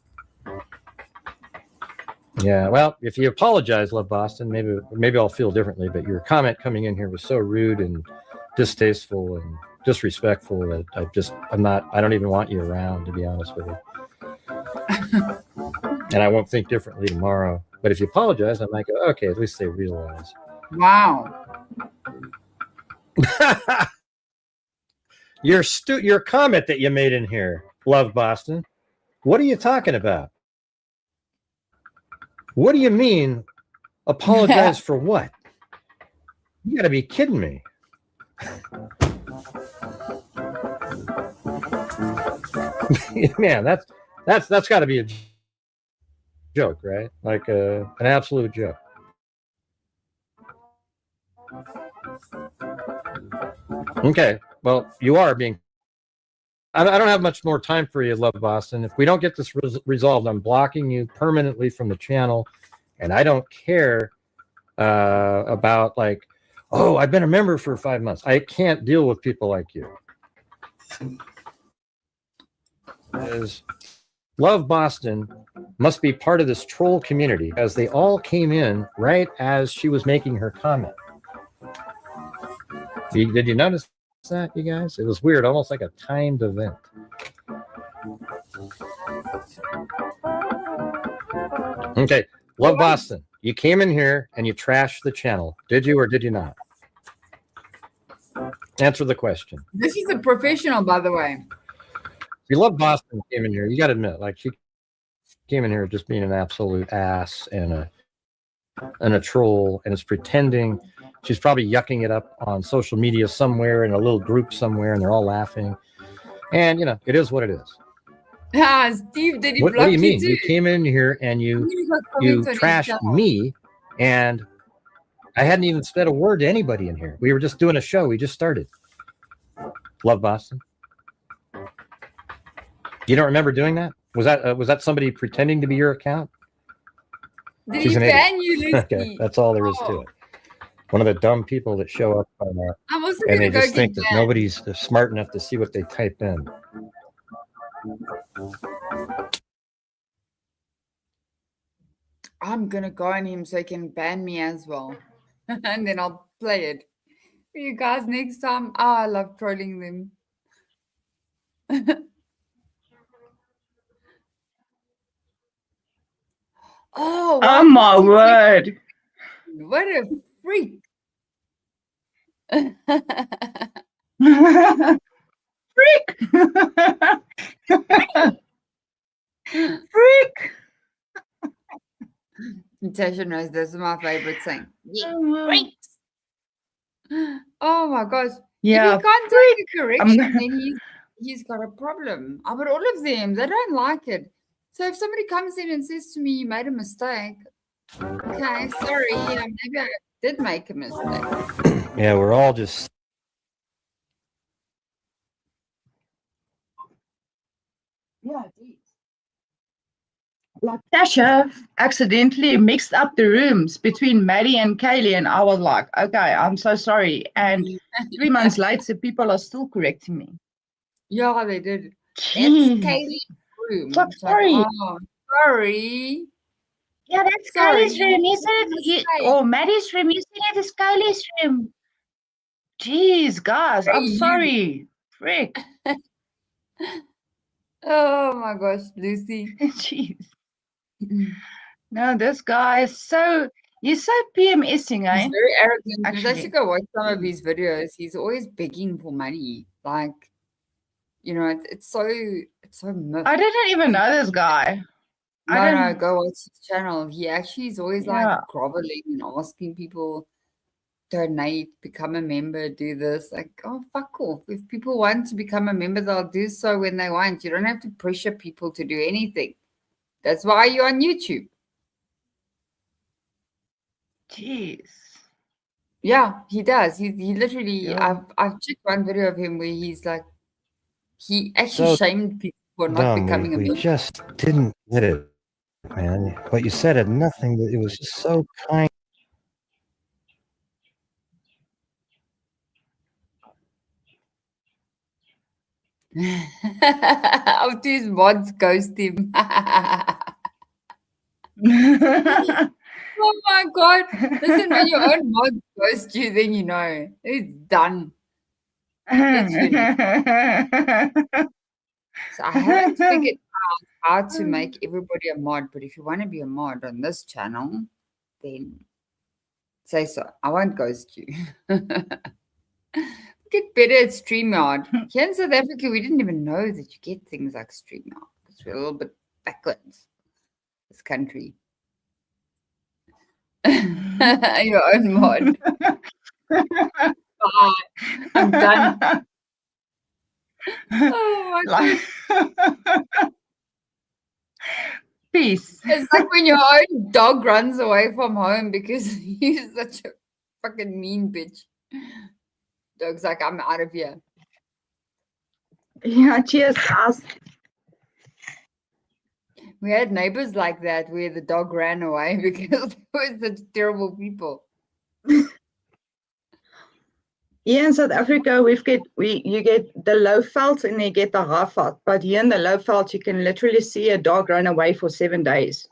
Yeah, well, if you apologize, Love Boston, maybe I'll feel differently. But your comment coming in here was so rude and distasteful and disrespectful that I don't even want you around, to be honest with you. And I won't think differently tomorrow. But if you apologize, I might go, okay, at least they realize. Wow. Your comment that you made in here, Love Boston. What are you talking about? What do you mean apologize for what? You got to be kidding me. Man, that's got to be a joke, right? Like an absolute joke. Okay, well, you are being. I don't have much more time for you, Love Boston. If we don't get this resolved, I'm blocking you permanently from the channel, and I don't care about like, oh, I've been a member for 5 months. I can't deal with people like you. Because Love Boston must be part of this troll community, as they all came in right as she was making her comment. Did you notice that, you guys? It was weird, almost like a timed event. Okay, Love Boston, you came in here and you trashed the channel. Did you or did you not? Answer the question. This is a professional, by the way. If you Love Boston came in here, you got to admit, like, she came in here just being an absolute ass and a troll, and is pretending. She's probably yucking it up on social media somewhere in a little group somewhere, and they're all laughing. And, it is what it is. Ah, Steve, did he What block do you mean? too? You came in here and you trashed me, and I hadn't even said a word to anybody in here. We were just doing a show. We just started. Love Boston. You don't remember doing that? Was that somebody pretending to be your account? Did She's he an idiot. ban you, Lucy? Okay, that's all there is to it. One of the dumb people that show up on there, I'm also and gonna they go just think get that banned. nobody's smart enough to see what they type in. I'm gonna go on him so he can ban me as well. And then I'll play it for you guys next time. Oh, I love trolling them. Oh, Oh why my can't he word. click- What a freak. Freak. Freak. Natasha knows this is my favorite thing. Yeah, Oh, wow. freaks. Oh my gosh. Yeah, If he can't freak. take a correction, then he's got a problem. But all of them, they don't like it. So if somebody comes in and says to me, you made a mistake, okay, sorry, yeah, maybe I did make a mistake. Yeah, we're all just. Yeah, indeed. Like Tasha accidentally mixed up the rooms between Maddie and Kaylee, and I was like, okay, I'm so sorry. And 3 months later, people are still correcting me. Yeah, they did. Jeez. That's Kaylee's room. So It's like, sorry. oh, sorry. Yeah, that's Sorry, Kaylee's room. You said mistake. or Maddie's room. You said it is Kaylee's room. Jeez, guys, I'm Hey, you. sorry. Frick. Oh my gosh, Lucy. Jeez. No, this guy is he's so PMSing, eh? He's very arrogant. I Actually. should go watch some of his videos. He's always begging for money. Like, it's so myth. I didn't even know this guy. No, go watch his channel. He actually is always Yeah. like groveling and asking people donate, become a member, do this. Like, oh, fuck off. If people want to become a member, they'll do so when they want. You don't have to pressure people to do anything. That's why you're on YouTube. Jeez. Yeah, he does. He literally, Yeah. I've checked one video of him where he's like, he actually So shamed people for not dumb. becoming a We member. just didn't get it, man. What you said had nothing. It was just so kind. Of these mods ghost him. Oh my god. Listen, when your own mod ghost you, then you know it's done. It's finished. So I haven't figured out how to make everybody a mod, but if you want to be a mod on this channel, then say so. I won't ghost you. Get better at StreamYard. Here in South Africa, we didn't even know that you get things like StreamYard because we're a little bit backwards. This country. Your own mod. Bye. I'm done. Oh my god. Peace. It's like when your own dog runs away from home because he's such a fucking mean bitch. Dog's like, I'm out of here. Yeah, cheers, guys. We had neighbors like that where the dog ran away because they were such terrible people. Here in South Africa, you get the low veld and you get the high veld. But here in the low veld, you can literally see a dog run away for 7 days.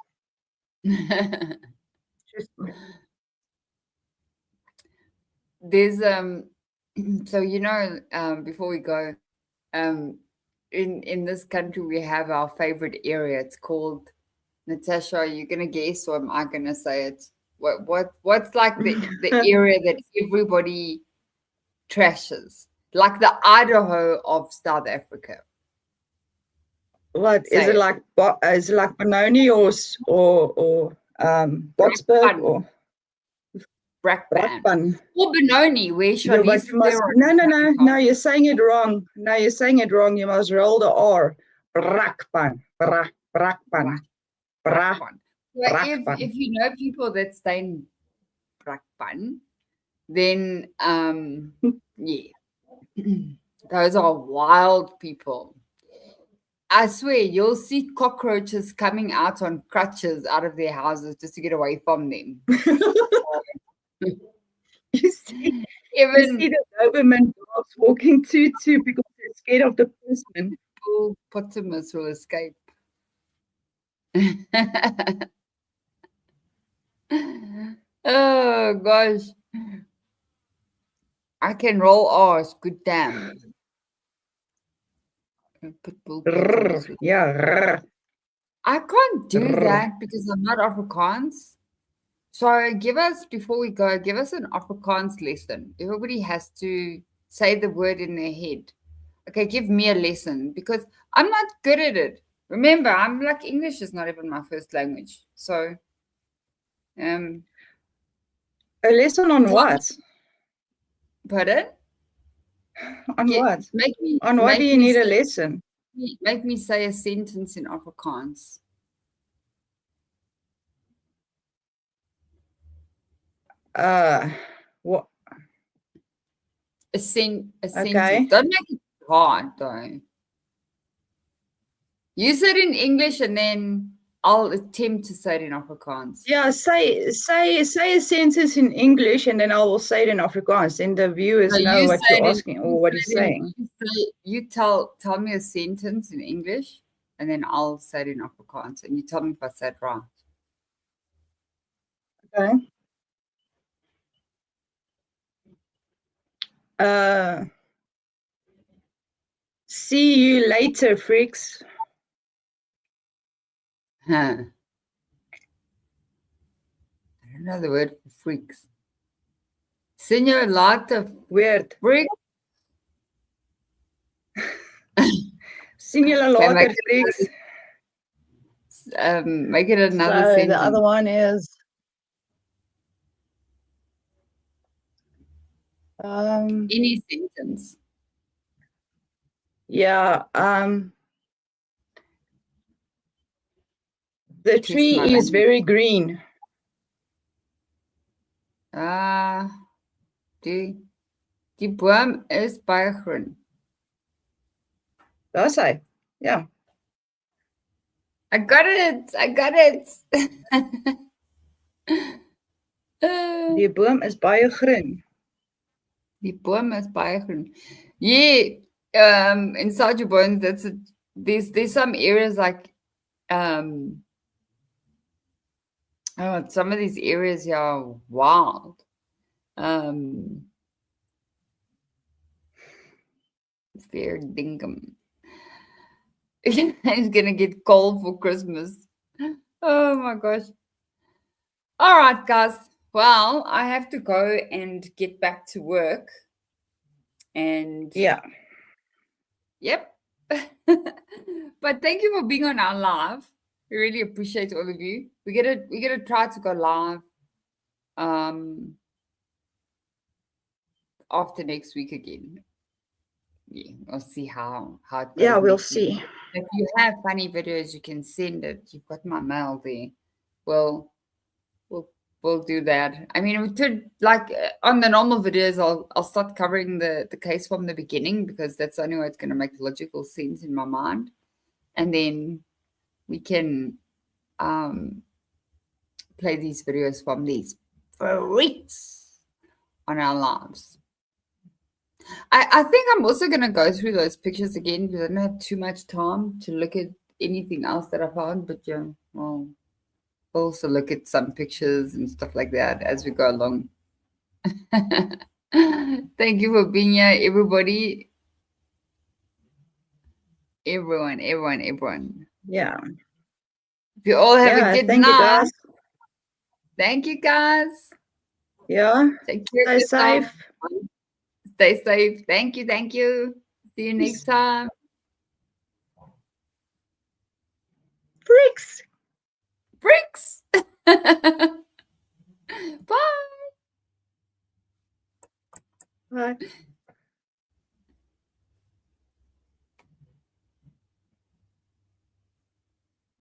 There's so before we go, in this country we have our favorite area. It's called, Natasha, are you gonna guess or am I gonna say it? What's like the area that everybody trashes, like the Idaho of South Africa? What is it like? Is it like Benoni or Boksburg or Brakpan? Or Benoni, where Shanice No, you're saying it wrong. No, you're saying it wrong. You must roll the R. Brakpan. Brakpan. If you know people that stay in Brakpan, then yeah, those are wild people. I swear you'll see cockroaches coming out on crutches out of their houses just to get away from them. You see the Doberman dogs walking too because they're scared of the postman. Hippopotamus will escape. Oh gosh. I can roll R's, good damn. Yeah. I can't do that because I'm not Afrikaans. So before we go, give us an Afrikaans lesson. Everybody has to say the word in their head. Okay, give me a lesson because I'm not good at it. Remember, I'm like, English is not even my first language. So, a lesson on what? Pardon? On what? On what do you need a lesson? Make me say a sentence in Afrikaans. What? A sentence. Okay. Don't make it hard, though. You say it in English, and then I'll attempt to say it in Afrikaans. Yeah, say a sentence in English, and then I will say it in Afrikaans, and the viewers know what you're asking or what he's saying. You tell me a sentence in English, and then I'll say it in Afrikaans, and you tell me if I said right. Okay. See you later, freaks. Huh. I don't know the word for freaks. Senor later. Weird. Freak. Senor later, freaks. Make it another sentence. The other one is any sentence. Yeah. The tree is very green. Die boom is baie groen. That's hy. Yeah. I got it. Die boom is baie groen. Die boom is baie groen. Yeah. inside your bones, there's some areas like some of these areas here are wild. Fair dinkum. It's gonna get cold for Christmas. Oh my gosh. All right, guys. Well, I have to go and get back to work. And Yeah. Yep. But thank you for being on our live. We really appreciate all of you. We're gonna try to go live after next week again. Yeah, we'll see how it goes. Yeah, we'll next week. see. If you have funny videos, you can send it. You've got my mail there. We'll do that. I mean, we could, like, on the normal videos, I'll start covering the case from the beginning, because that's the only way it's going to make logical sense in my mind. And then we can play these videos from these freaks on our lives. I think I'm also going to go through those pictures again, because I don't have too much time to look at anything else that I found. But yeah, well, we'll also look at some pictures and stuff like that as we go along. Thank you for being here, everybody. Everyone. Yeah. You all have a good thank night. you, guys. Thank you, guys. Yeah. Take care. Stay safe. Stay safe. Thank you. See you next time. Freaks. Bye. Bye.